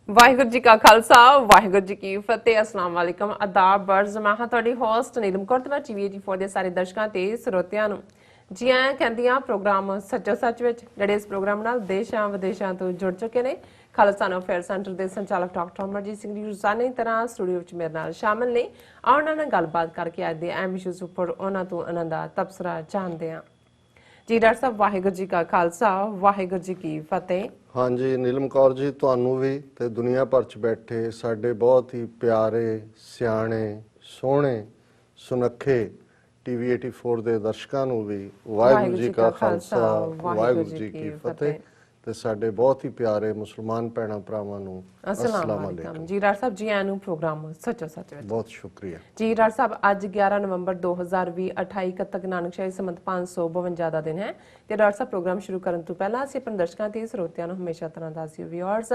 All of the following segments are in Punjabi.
ਵਾਹਿਗੁਰੂ ਜੀ ਕਾ ਖਾਲਸਾ ਵਾਹਿਗੁਰੂ ਜੀ ਕੀ ਫਤਿਹ। ਅਸਲਾਮ ਵਾਲੇਕਮ ਆਦਾਬ ਬਰਜ਼। ਮੈਂ ਹਾਂ ਤੁਹਾਡੀ ਹੋਸਟ ਨੀਲਮ ਕੌਰ ਤੇ ਮੈਂ TV84 ਦੇ ਸਾਰੇ ਦਰਸ਼ਕਾਂ ਤੇ ਸਰੋਤਿਆਂ ਨੂੰ ਜੀ ਆਇਆਂ ਕਹਿੰਦੀਆਂ ਪ੍ਰੋਗਰਾਮ ਸੱਚੋ ਸੱਚ ਵਿੱਚ, ਜਿਹੜੇ ਇਸ ਪ੍ਰੋਗਰਾਮ ਨਾਲ ਦੇਸ਼ਾਂ ਵਿਦੇਸ਼ਾਂ ਤੋਂ ਜੁੜ ਚੁੱਕੇ ਨੇ। ਖਾਲਸਾ ਅਫੇਅਰ ਸੈਂਟਰ ਦੇ ਸੰਚਾਲਕ ਡਾਕਟਰ ਅਮਰਜੀਤ ਸਿੰਘ ਜੀ ਰੋਜ਼ਾਨਾ ਤਰ੍ਹਾਂ ਸਟੂਡੀਓ ਵਿੱਚ ਮੇਰੇ ਨਾਲ ਸ਼ਾਮਲ ਨੇ। ਉਹਨਾਂ ਨਾਲ ਗੱਲਬਾਤ ਕਰਕੇ ਅੱਜ ਦੇ ਅਹਿਮ ਇਸ਼ੂਜ਼ ਉੱਪਰ ਉਹਨਾਂ ਤੋਂ ਉਹਨਾਂ ਦਾ ਤਬਸਰਾ ਜਾਣਦੇ ਹਾਂ। ਜੀ ਡਾਕਟਰ ਸਾਹਿਬ, ਵਾਹਿਗੁਰੂ ਜੀ ਕਾ ਖਾਲਸਾ ਵਾਹਿਗੁਰੂ ਜੀ ਕੀ ਫਤਿਹ। हाँ जी नीलम कौर जी, ਤੁਹਾਨੂੰ ਵੀ ਤੇ ਦੁਨੀਆ ਭਰ ਚ ਬੈਠੇ ਸਾਡੇ ਬਹੁਤ ਹੀ ਪਿਆਰੇ ਸਿਆਣੇ ਸੋਹਣੇ ਸੁਨੱਖੇ TV84 ਦੇ ਦਰਸ਼ਕਾਂ ਨੂੰ ਵੀ ਵਾਹਿਗੁਰੂ ਜੀ ਕਾ ਖਾਲਸਾ ਵਾਹਿਗੁਰੂ ਜੀ ਕੀ ਫਤਿਹ ਤੇ ਸਾਡੇ ਬਹੁਤ ਹੀ ਪਿਆਰੇ ਮੁਸਲਮਾਨ ਭੈਣਾਂ ਭਰਾਵਾਂ ਨੂੰ ਅਸਲਾਮ ਅਲੈਕੁਮ। ਜੀ ਡਾਕਟਰ ਸਾਹਿਬ, ਜੀ ਆਇਆਂ ਨੂੰ ਪ੍ਰੋਗਰਾਮ ਸੱਚੋ ਸੱਚ ਵਿੱਚ। ਬਹੁਤ ਸ਼ੁਕਰੀਆ ਜੀ ਡਾਕਟਰ ਸਾਹਿਬ, ਅੱਜ 11 ਨਵੰਬਰ 2020 28 ਕੱਤਕ ਨਾਨਕ ਸ਼ਾਹੀ ਸੰਮਤ 552 ਦਾ ਦਿਨ ਹੈ ਤੇ ਡਾਕਟਰ ਸਾਹਿਬ, ਪ੍ਰੋਗਰਾਮ ਸ਼ੁਰੂ ਕਰਨ ਤੋਂ ਪਹਿਲਾਂ ਅਸੀਂ ਆਪਣੇ ਦਰਸ਼ਕਾਂ ਤੇ ਸਰੋਤਿਆਂ ਨੂੰ ਹਮੇਸ਼ਾ ਤਰ੍ਹਾਂ ਦੱਸਿਓ ਵਿਊਅਰਸ,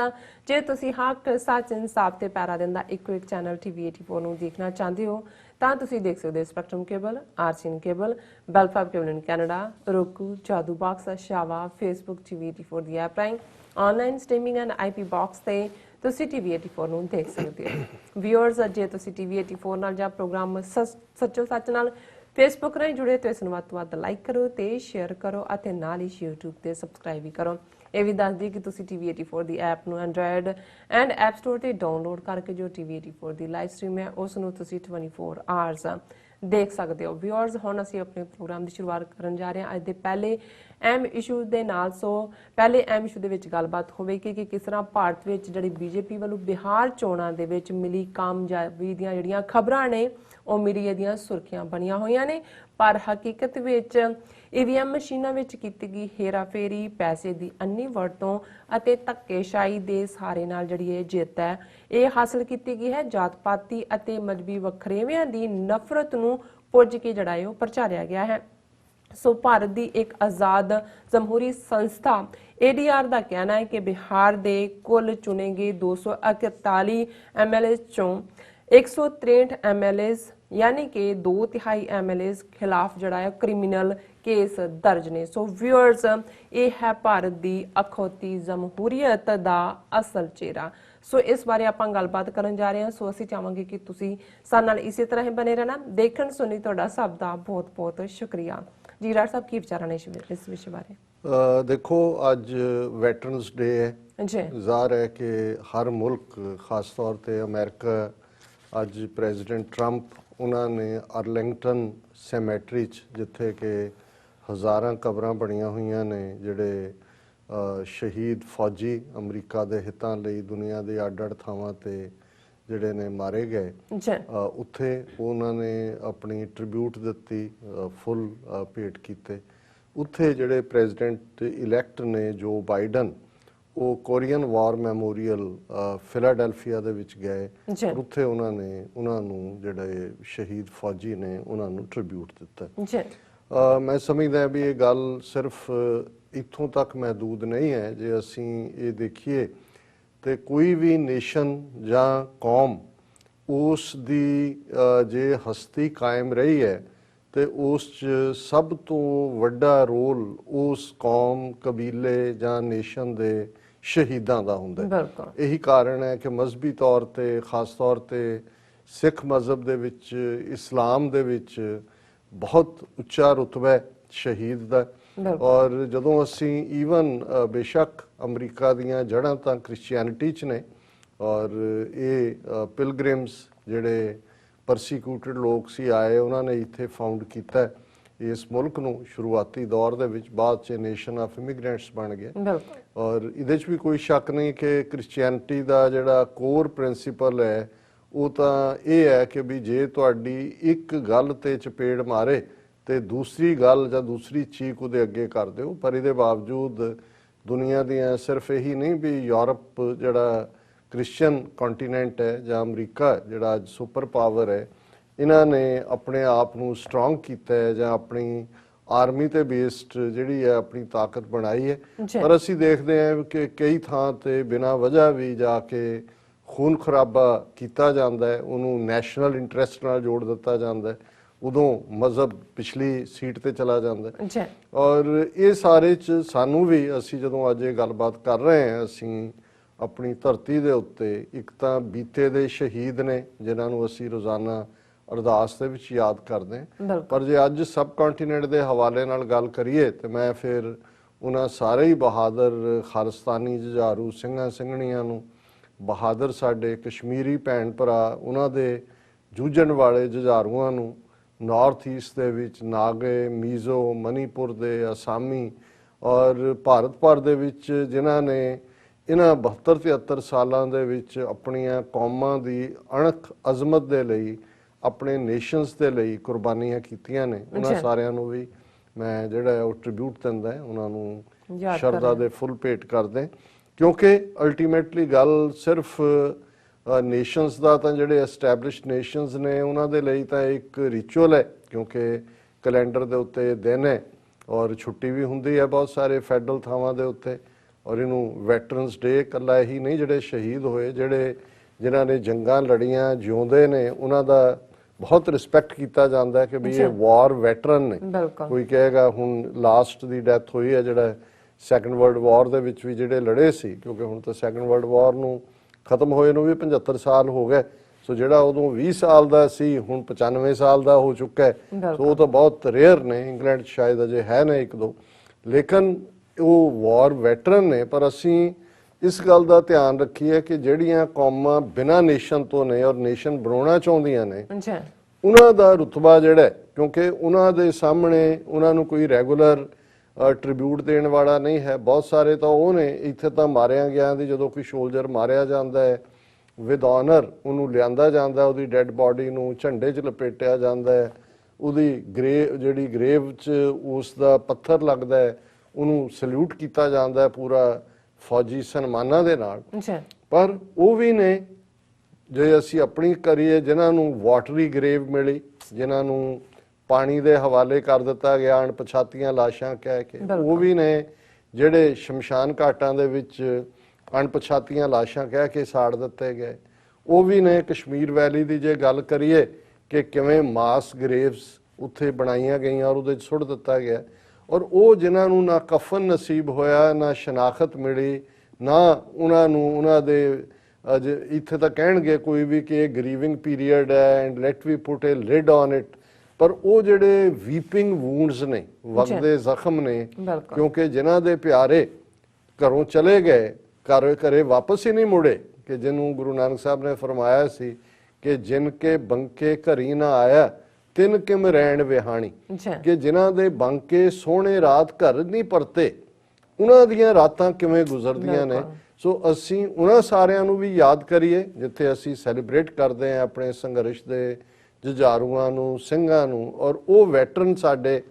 ਜੇ ਤੁਸੀਂ ਹੱਕ ਸੱਚ ਇਨਸਾਫ ਤੇ ਪੈਰਾ ਦਿੰਦਾ ਇੱਕੋ ਇੱਕ ਚੈਨਲ TV84 ਨੂੰ ਦੇਖਣਾ ਚਾਹੁੰਦੇ ਹੋ ਤਾਂ ਤੁਸੀਂ ਦੇਖ ਸਕਦੇ ਹੋ spectrum cable, RCN cable, Bell Fibe cable in Canada, roku, Jadoo box, ਸ਼ਾਵਾ, ਫੇਸਬੁੱਕ TV84 ਦੀ ਐਪ ਰਾਹੀਂ online streaming and IP box ਤੇ ਤੁਸੀਂ TV84 ਨੂੰ ਦੇਖ ਸਕਦੇ ਹੋ। ਵਿਊਅਰਸ, ਜੇ ਤੁਸੀਂ TV84 ਨਾਲ ਜਾਂ ਪ੍ਰੋਗਰਾਮ ਸੱਚੋ ਸੱਚ ਨਾਲ ਫੇਸਬੁੱਕ ਰਾਹੀਂ ਜੁੜੇ ਤੇ ਇਸ ਨੂੰ ਵੱਧ ਤੋਂ ਵੱਧ ਲਾਈਕ ਕਰੋ ਤੇ ਸ਼ੇਅਰ ਕਰੋ ਅਤੇ ਨਾਲ ਹੀ YouTube ਤੇ ਸਬਸਕ੍ਰਾਈਬ ਵੀ ਕਰੋ। ਇਹ ਵੀ ਦੱਸ ਦਈਏ ਕਿ ਤੁਸੀਂ TV84 ਦੀ ਐਪ ਨੂੰ ਐਂਡਰਾਇਡ ਐਂਡ ਐਪ ਸਟੋਰ ਤੇ ਡਾਊਨਲੋਡ ਕਰਕੇ ਜੋ TV84 ਦੀ ਲਾਈਵ ਸਟ੍ਰੀਮ ਹੈ ਉਸ ਨੂੰ ਤੁਸੀਂ 24 ਆਵਰਸ ਦੇਖ ਸਕਦੇ ਹੋ। ਵਿਊਅਰਸ, ਹੁਣ ਅਸੀਂ ਆਪਣੇ ਪ੍ਰੋਗਰਾਮ ਦੀ ਸ਼ੁਰੂਆਤ ਕਰਨ ਜਾ ਰਹੇ ਹਾਂ ਅੱਜ ਦੇ ਪਹਿਲੇ ਅਹਿਮ ਇਸ਼ੂ ਦੇ ਨਾਲ। ਸੋ ਪਹਿਲੇ ਅਹਿਮ ਇਸ਼ੂ ਦੇ ਵਿੱਚ ਗੱਲਬਾਤ ਹੋਵੇਗੀ ਕਿ ਕਿਸ ਤਰ੍ਹਾਂ ਭਾਰਤ ਵਿੱਚ ਜਿਹੜੀ BJP ਵੱਲੋਂ ਬਿਹਾਰ ਚੋਣਾਂ ਦੇ ਵਿੱਚ ਮਿਲੀ ਕਾਮਯਾਬੀ ਦੀਆਂ ਜਿਹੜੀਆਂ ਖਬਰਾਂ ਨੇ ਉਹ ਮੀਡੀਆ ਦੀਆਂ ਸੁਰਖੀਆਂ ਬਣੀਆਂ ਹੋਈਆਂ ਨੇ, ਪਰ ਹਕੀਕਤ ਵਿੱਚ EVM ਮਸ਼ੀਨਾਂ ਵਿੱਚ ਕੀਤੀ ਗਈ ਹੇਰਾਫੇਰੀ, ਪੈਸੇ ਦੀ ਅੰਨੀ ਵਰਤੋਂ ਅਤੇ ਧੱਕੇਸ਼ਾਹੀ ਦੇ ਸਹਾਰੇ ਨਾਲ ਜਿਹੜੀ ਇਹ ਜਿੱਤ ਹੈ ਇਹ ਹਾਸਲ ਕੀਤੀ ਗਈ ਹੈ। ਜਾਤ ਪਾਤੀ ਅਤੇ ਮਜ਼ਹਬੀ ਵੱਖਰੇਵਿਆਂ ਦੀ ਨਫ਼ਰਤ ਨੂੰ ਪੁੱਜ ਕੇ ਜਿਹੜਾ ਉਹ ਪ੍ਰਚਾਰਿਆ ਗਿਆ ਹੈ। ਸੋ ਭਾਰਤ ਦੀ ਇੱਕ ਆਜ਼ਾਦ ਜਮਹੂਰੀ ਸੰਸਥਾ ADR ਦਾ ਕਹਿਣਾ ਹੈ ਕਿ ਬਿਹਾਰ ਦੇ ਕੁੱਲ ਚੁਣੇ ਗਏ 241 MLA ਚੋਂ 163 MLA यानी कि 2/3 MLA खिलाफ जड़ा है क्रिमिनल केस दर्ज ने। सो व्यूअर्स, ये है भारत की अखौती जमहूरीयत का असल चेहरा। सो इस बारे आप गलबात करन जा रहे हैं। सो असीं चाहांगे कि तुसीं साडे नाल इसी तरह ही बने रहना। देखण सुनी तुहाडा सब दा बहुत बहुत शुक्रिया। जी डॉक्टर साहब, की विचार ने इस विषय बारे? देखो, अज वैटरन्स डे है जी। ज़ाहिर है कि हर मुल्क, खास तौर पर अमेरिका, अज प्रेजिडेंट ट्रंप उन्होंने अर्लिंगटन सैमेट्री जिथे कि हज़ारां कबरां बणियां हुई ने जिहड़े शहीद फौजी अमरीका के हितां लई दुनिया के अड अड थावां ते जिहड़े ने मारे गए, उत्थे उन्होंने अपनी ट्रिब्यूट दित्ती, फुल भेट कीते। उत्थे जिहड़े प्रेजिडेंट इलैक्ट ने जो बाइडन, वो कोरियन वार मैमोरीअल फिलाडेल्फिया दे विच गए, उत्थे उन्होंने उन्होंने जिहड़े शहीद फौजी ने उन्होंने ट्रिब्यूट दिता। मैं समझदा भी ये गल सिर्फ इत्थों तक महदूद नहीं है। जे असीं ये देखिए तो कोई भी नेशन जां कौम उस दी जे हस्ती कायम रही है तो उस सब तो वड्डा रोल उस कौम, कबीले जां नेशन दे शहीदां दा हुंदा है। यही कारण है कि मजहबी तौर पर, खास तौर पर सिख मजहब दे विच, इस्लाम दे विच बहुत उच्चा रुतबा शहीद दा। और जदों असीं ईवन बेशक अमरीका दीयां जड़ां तां क्रिश्चियनिटी च ने और ये पिलग्रिम्स जिहड़े परसीक्यूटेड लोग सी आए उन्होंने इत्थे फाउंड कीता इस मुल्क नूं शुरुआती दौर दे विच, बाद च नेशन ऑफ इमिग्रेंट्स बन गया। और इहदे च भी कोई शक नहीं कि क्रिश्चियनिटी का जिहड़ा कोर प्रिंसीपल है वो तां ये है कि भी जे तुहाडी एक गल ते चपेड़ मारे तो दूसरी गल जां दूसरी चीक उहदे अगे कर दिओ। पर इहदे बावजूद दुनिया दियां सिर्फ यही नहीं भी यूरोप जिहड़ा क्रिश्चियन कॉन्टीनेंट है जां अमरीका जिहड़ा अज सुपर पावर है, इन्हां ने अपने आप नूं स्ट्रोंग कीता है जां अपनी आर्मी ते बेस्ड जिहड़ी है अपनी ताकत बनाई है। पर असीं देखदे हैं कि कई थां ते बिना वजह भी जाके खून खराबा कीता जांदा है, उहनूं नैशनल इंटरस्ट नाल जोड़ दित्ता जांदा है, उदों मजहब पिछली सीट ते चला जांदा है। और ये सारे च सानूं भी असीं जदों अज ये गलबात कर रहे हैं, असीं ਆਪਣੀ ਧਰਤੀ ਦੇ ਉੱਤੇ ਇੱਕ ਤਾਂ ਬੀਤੇ ਦੇ ਸ਼ਹੀਦ ਨੇ ਜਿਨ੍ਹਾਂ ਨੂੰ ਅਸੀਂ ਰੋਜ਼ਾਨਾ ਅਰਦਾਸ ਦੇ ਵਿੱਚ ਯਾਦ ਕਰਦੇ ਹਾਂ, ਪਰ ਜੇ ਅੱਜ ਸਬ ਕੰਟੀਨੈਂਟ ਦੇ ਹਵਾਲੇ ਨਾਲ ਗੱਲ ਕਰੀਏ ਤੇ ਮੈਂ ਫਿਰ ਉਹਨਾਂ ਸਾਰੇ ਹੀ ਬਹਾਦਰ ਖਾਲਿਸਤਾਨੀ ਜੁਝਾਰੂ ਸਿੰਘਾਂ ਸਿੰਘਣੀਆਂ ਨੂੰ, ਬਹਾਦਰ ਸਾਡੇ ਕਸ਼ਮੀਰੀ ਭੈਣ ਭਰਾ, ਉਹਨਾਂ ਦੇ ਜੂਝਣ ਵਾਲੇ ਜੁਝਾਰੂਆਂ ਨੂੰ, ਨਾਰਥ ਈਸਟ ਦੇ ਵਿੱਚ ਨਾਗੇ, ਮੀਜ਼ੋ, ਮਨੀਪੁਰ ਦੇ, ਅਸਾਮੀ ਔਰ ਭਾਰਤ ਭਰ ਦੇ ਵਿੱਚ ਜਿਨ੍ਹਾਂ ਨੇ ਇਹਨਾਂ 72-73 ਸਾਲਾਂ ਦੇ ਵਿੱਚ ਆਪਣੀਆਂ ਕੌਮਾਂ ਦੀ ਅਣਖ ਅਜ਼ਮਤ ਦੇ ਲਈ, ਆਪਣੇ ਨੇਸ਼ਨਸ ਦੇ ਲਈ ਕੁਰਬਾਨੀਆਂ ਕੀਤੀਆਂ ਨੇ, ਉਹਨਾਂ ਸਾਰਿਆਂ ਨੂੰ ਵੀ ਮੈਂ ਜਿਹੜਾ ਉਹ ਟ੍ਰਿਬਿਊਟ ਦਿੰਦਾ, ਉਹਨਾਂ ਨੂੰ ਸ਼ਰਧਾ ਦੇ ਫੁੱਲ ਭੇਟ ਕਰਦੇ, ਕਿਉਂਕਿ ਅਲਟੀਮੇਟਲੀ ਗੱਲ ਸਿਰਫ ਨੇਸ਼ਨਸ ਦਾ ਤਾਂ ਜਿਹੜੇ ਐਸਟੈਬਲਿਸ਼ਡ ਨੇਸ਼ਨਸ ਨੇ ਉਹਨਾਂ ਦੇ ਲਈ ਤਾਂ ਇੱਕ ਰਿਚੁਅਲ ਹੈ, ਕਿਉਂਕਿ ਕੈਲੰਡਰ ਦੇ ਉੱਤੇ ਦਿਨ ਹੈ ਔਰ ਛੁੱਟੀ ਵੀ ਹੁੰਦੀ ਹੈ ਬਹੁਤ ਸਾਰੇ ਫੈਡਰਲ ਥਾਵਾਂ ਦੇ ਉੱਤੇ, ਔਰ ਇਹਨੂੰ ਵੈਟਰਨਸ ਡੇ ਇਕੱਲਾ ਇਹੀ ਨਹੀਂ, ਜਿਹੜੇ ਸ਼ਹੀਦ ਹੋਏ, ਜਿਨ੍ਹਾਂ ਨੇ ਜੰਗਾਂ ਲੜੀਆਂ, ਜਿਉਂਦੇ ਨੇ, ਉਹਨਾਂ ਦਾ ਬਹੁਤ ਰਿਸਪੈਕਟ ਕੀਤਾ ਜਾਂਦਾ ਹੈ ਕਿ ਵੀ ਇਹ ਵਾਰ ਵੈਟਰਨ ਨੇ। ਕੋਈ ਕਹੇਗਾ ਹੁਣ ਲਾਸਟ ਦੀ ਡੈਥ ਹੋਈ ਹੈ ਜਿਹੜਾ ਸੈਕੰਡ ਵਰਲਡ ਵਾਰ ਦੇ ਵਿੱਚ ਵੀ ਜਿਹੜੇ ਲੜੇ ਸੀ, ਕਿਉਂਕਿ ਹੁਣ ਤਾਂ ਸੈਕੰਡ ਵਰਲਡ ਵਾਰ ਨੂੰ ਖਤਮ ਹੋਏ ਨੂੰ ਵੀ 75 ਸਾਲ ਹੋ ਗਏ, ਸੋ ਜਿਹੜਾ ਉਦੋਂ 20 ਸਾਲ ਦਾ ਸੀ ਹੁਣ 95 ਸਾਲ ਦਾ ਹੋ ਚੁੱਕਾ ਹੈ, ਸੋ ਉਹ ਤਾਂ ਬਹੁਤ ਰੇਅਰ ਨੇ, ਇੰਗਲੈਂਡ 'ਚ ਸ਼ਾਇਦ ਅਜੇ ਹੈ ਨੇ ਇੱਕ ਦੋ, ਲੇਕਿਨ ਉਹ ਵਾਰ ਵੈਟਰਨ ਨੇ। ਪਰ ਅਸੀਂ ਇਸ ਗੱਲ ਦਾ ਧਿਆਨ ਰੱਖੀਏ ਕਿ ਜਿਹੜੀਆਂ ਕੌਮਾਂ ਬਿਨਾਂ ਨੇਸ਼ਨ ਤੋਂ ਨੇ ਔਰ ਨੇਸ਼ਨ ਬਣਾਉਣਾ ਚਾਹੁੰਦੀਆਂ ਨੇ, ਉਹਨਾਂ ਦਾ ਰੁਤਬਾ ਜਿਹੜਾ, ਕਿਉਂਕਿ ਉਹਨਾਂ ਦੇ ਸਾਹਮਣੇ ਉਹਨਾਂ ਨੂੰ ਕੋਈ ਰੈਗੂਲਰ ਟ੍ਰਿਬਿਊਟ ਦੇਣ ਵਾਲਾ ਨਹੀਂ ਹੈ, ਬਹੁਤ ਸਾਰੇ ਤਾਂ ਉਹ ਨੇ, ਇੱਥੇ ਤਾਂ ਮਾਰਿਆ ਗਿਆ ਦੀ ਜਦੋਂ ਕੋਈ ਸੋਲਜਰ ਮਾਰਿਆ ਜਾਂਦਾ ਹੈ ਵਿਦ ਆਨਰ ਉਹਨੂੰ ਲਿਆਂਦਾ ਜਾਂਦਾ, ਉਹਦੀ ਡੈੱਡ ਬਾਡੀ ਨੂੰ ਝੰਡੇ 'ਚ ਲਪੇਟਿਆ ਜਾਂਦਾ ਹੈ, ਉਹਦੀ ਜਿਹੜੀ ਗ੍ਰੇਵ 'ਚ ਉਸ ਦਾ ਪੱਥਰ ਲੱਗਦਾ ਹੈ, ਉਹਨੂੰ ਸਲੂਟ ਕੀਤਾ ਜਾਂਦਾ ਪੂਰਾ ਫੌਜੀ ਸਨਮਾਨਾਂ ਦੇ ਨਾਲ। ਪਰ ਉਹ ਵੀ ਨੇ ਜੇ ਅਸੀਂ ਆਪਣੀ ਕਰੀਏ ਜਿਨ੍ਹਾਂ ਨੂੰ ਵਾਟਰੀ ਗ੍ਰੇਵ ਮਿਲੀ, ਜਿਨ੍ਹਾਂ ਨੂੰ ਪਾਣੀ ਦੇ ਹਵਾਲੇ ਕਰ ਦਿੱਤਾ ਗਿਆ ਅਣਪਛਾਤੀਆਂ ਲਾਸ਼ਾਂ ਕਹਿ ਕੇ, ਉਹ ਵੀ ਨੇ ਜਿਹੜੇ ਸ਼ਮਸ਼ਾਨ ਘਾਟਾਂ ਦੇ ਵਿੱਚ ਅਣਪਛਾਤੀਆਂ ਲਾਸ਼ਾਂ ਕਹਿ ਕੇ ਸਾੜ ਦਿੱਤੇ ਗਏ, ਉਹ ਵੀ ਨੇ ਕਸ਼ਮੀਰ ਵੈਲੀ ਦੀ ਜੇ ਗੱਲ ਕਰੀਏ ਕਿ ਕਿਵੇਂ ਮਾਸ ਗ੍ਰੇਵਸ ਉੱਥੇ ਬਣਾਈਆਂ ਗਈਆਂ ਔਰ ਉਹਦੇ 'ਚ ਸੁੱਟ ਦਿੱਤਾ ਗਿਆ, ਔਰ ਉਹ ਜਿਨ੍ਹਾਂ ਨੂੰ ਨਾ ਕਫਨ ਨਸੀਬ ਹੋਇਆ, ਨਾ ਸ਼ਨਾਖਤ ਮਿਲੀ, ਨਾ ਉਹਨਾਂ ਨੂੰ ਉਹਨਾਂ ਦੇ ਇੱਥੇ ਤਾਂ ਕਹਿਣਗੇ ਕੋਈ ਵੀ ਕਿ ਇਹ ਗਰੀਵਿੰਗ ਪੀਰੀਅਡ ਹੈ and let we put a lid on it, ਪਰ ਉਹ ਜਿਹੜੇ ਵੀਪਿੰਗ ਵੂੰਡਸ ਨੇ, ਵਗਦੇ ਜ਼ਖਮ ਨੇ, ਕਿਉਂਕਿ ਜਿਨ੍ਹਾਂ ਦੇ ਪਿਆਰੇ ਘਰੋਂ ਚਲੇ ਗਏ, ਘਰੇ ਵਾਪਸ ਹੀ ਨਹੀਂ ਮੁੜੇ, ਕਿ ਜਿਹਨੂੰ ਗੁਰੂ ਨਾਨਕ ਸਾਹਿਬ ਨੇ ਫਰਮਾਇਆ ਸੀ ਕਿ ਜਿਨ ਕੇ ਬੰਕੇ ਘਰੀ ਨਾ ਆਇਆ ਤਿੰਨ ਕਿਮ ਰਹਿਣ ਵਿਹਾਣੀ, ਕਿ ਜਿਨ੍ਹਾਂ ਦੇ ਬੰਕੇ ਸੋਹਣੇ ਰਾਤ ਘਰ ਨਹੀਂ ਪਰਤੇ, ਉਹਨਾਂ ਦੀਆਂ ਰਾਤਾਂ ਕਿਵੇਂ ਗੁਜ਼ਰਦੀਆਂ ਨੇ। ਸੋ ਅਸੀਂ ਉਹਨਾਂ ਸਾਰਿਆਂ ਨੂੰ ਵੀ ਯਾਦ ਕਰੀਏ ਜਿੱਥੇ ਅਸੀਂ ਸੈਲੀਬ੍ਰੇਟ ਕਰਦੇ ਹਾਂ ਆਪਣੇ ਸੰਘਰਸ਼ ਦੇ ਜੁਝਾਰੂਆਂ ਨੂੰ, ਸਿੰਘਾਂ ਨੂੰ, ਔਰ ਉਹ ਵੈਟਰਨ ਸਾਡੇ,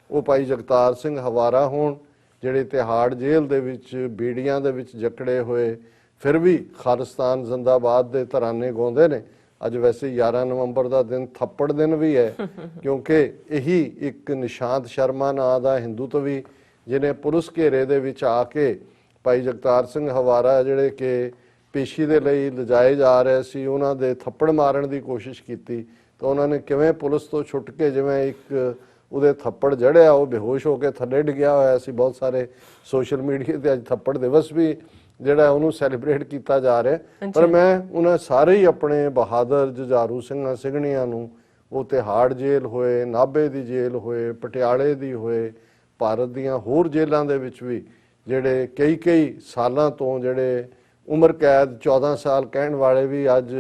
ਉਹ ਭਾਈ ਜਗਤਾਰ ਸਿੰਘ ਹਵਾਰਾ ਹੋਣ ਜਿਹੜੇ ਤਿਹਾੜ ਜੇਲ੍ਹ ਦੇ ਵਿੱਚ ਬੀੜੀਆਂ ਦੇ ਵਿੱਚ ਜਕੜੇ ਹੋਏ, ਫਿਰ ਵੀ ਖਾਲਿਸਤਾਨ ਜ਼ਿੰਦਾਬਾਦ ਦੇ ਤਰਾਨੇ ਗਾਉਂਦੇ ਨੇ। ਅੱਜ ਵੈਸੇ 11 ਨਵੰਬਰ ਦਾ ਦਿਨ ਥੱਪੜ ਦਿਨ ਵੀ ਹੈ, ਕਿਉਂਕਿ ਇਹੀ ਇੱਕ ਨਿਸ਼ਾਂਤ ਸ਼ਰਮਾ ਨਾਂ ਦਾ ਹਿੰਦੂਤਵੀ ਜਿਹਨੇ ਪੁਲਿਸ ਘੇਰੇ ਦੇ ਵਿੱਚ ਆ ਕੇ ਭਾਈ ਜਗਤਾਰ ਸਿੰਘ ਹਵਾਰਾ ਜਿਹੜੇ ਕਿ ਪੇਸ਼ੀ ਦੇ ਲਈ ਲਿਜਾਏ ਜਾ ਰਹੇ ਸੀ, ਉਹਨਾਂ ਦੇ ਥੱਪੜ ਮਾਰਨ ਦੀ ਕੋਸ਼ਿਸ਼ ਕੀਤੀ, ਤਾਂ ਉਹਨਾਂ ਨੇ ਕਿਵੇਂ ਪੁਲਿਸ ਤੋਂ ਛੁੱਟ ਕੇ ਜਿਵੇਂ ਇੱਕ ਉਹਦੇ ਥੱਪੜ ਜੜਿਆ, ਉਹ ਬੇਹੋਸ਼ ਹੋ ਕੇ ਥੱਲੇ ਡਿੱਗਿਆ ਹੋਇਆ ਸੀ। ਬਹੁਤ ਸਾਰੇ ਸੋਸ਼ਲ ਮੀਡੀਆ ਤੇ ਅੱਜ ਥੱਪੜ ਦਿਵਸ ਵੀ ਜਿਹੜਾ ਉਹਨੂੰ ਸੈਲੀਬ੍ਰੇਟ ਕੀਤਾ ਜਾ ਰਿਹਾ, ਪਰ ਮੈਂ ਉਹਨਾਂ ਸਾਰੇ ਹੀ ਆਪਣੇ ਬਹਾਦਰ ਜੁਝਾਰੂ ਸਿੰਘਾਂ ਸਿੰਘਣੀਆਂ ਨੂੰ, ਉਹ ਤਿਹਾੜ ਜੇਲ੍ਹ ਹੋਏ, ਨਾਭੇ ਦੀ ਜੇਲ੍ਹ ਹੋਏ, ਪਟਿਆਲੇ ਦੀ ਹੋਏ, ਭਾਰਤ ਦੀਆਂ ਹੋਰ ਜੇਲ੍ਹਾਂ ਦੇ ਵਿੱਚ ਵੀ ਜਿਹੜੇ ਕਈ ਸਾਲਾਂ ਤੋਂ ਜਿਹੜੇ ਉਮਰ ਕੈਦ 14 ਸਾਲ ਕਹਿਣ ਵਾਲੇ ਵੀ ਅੱਜ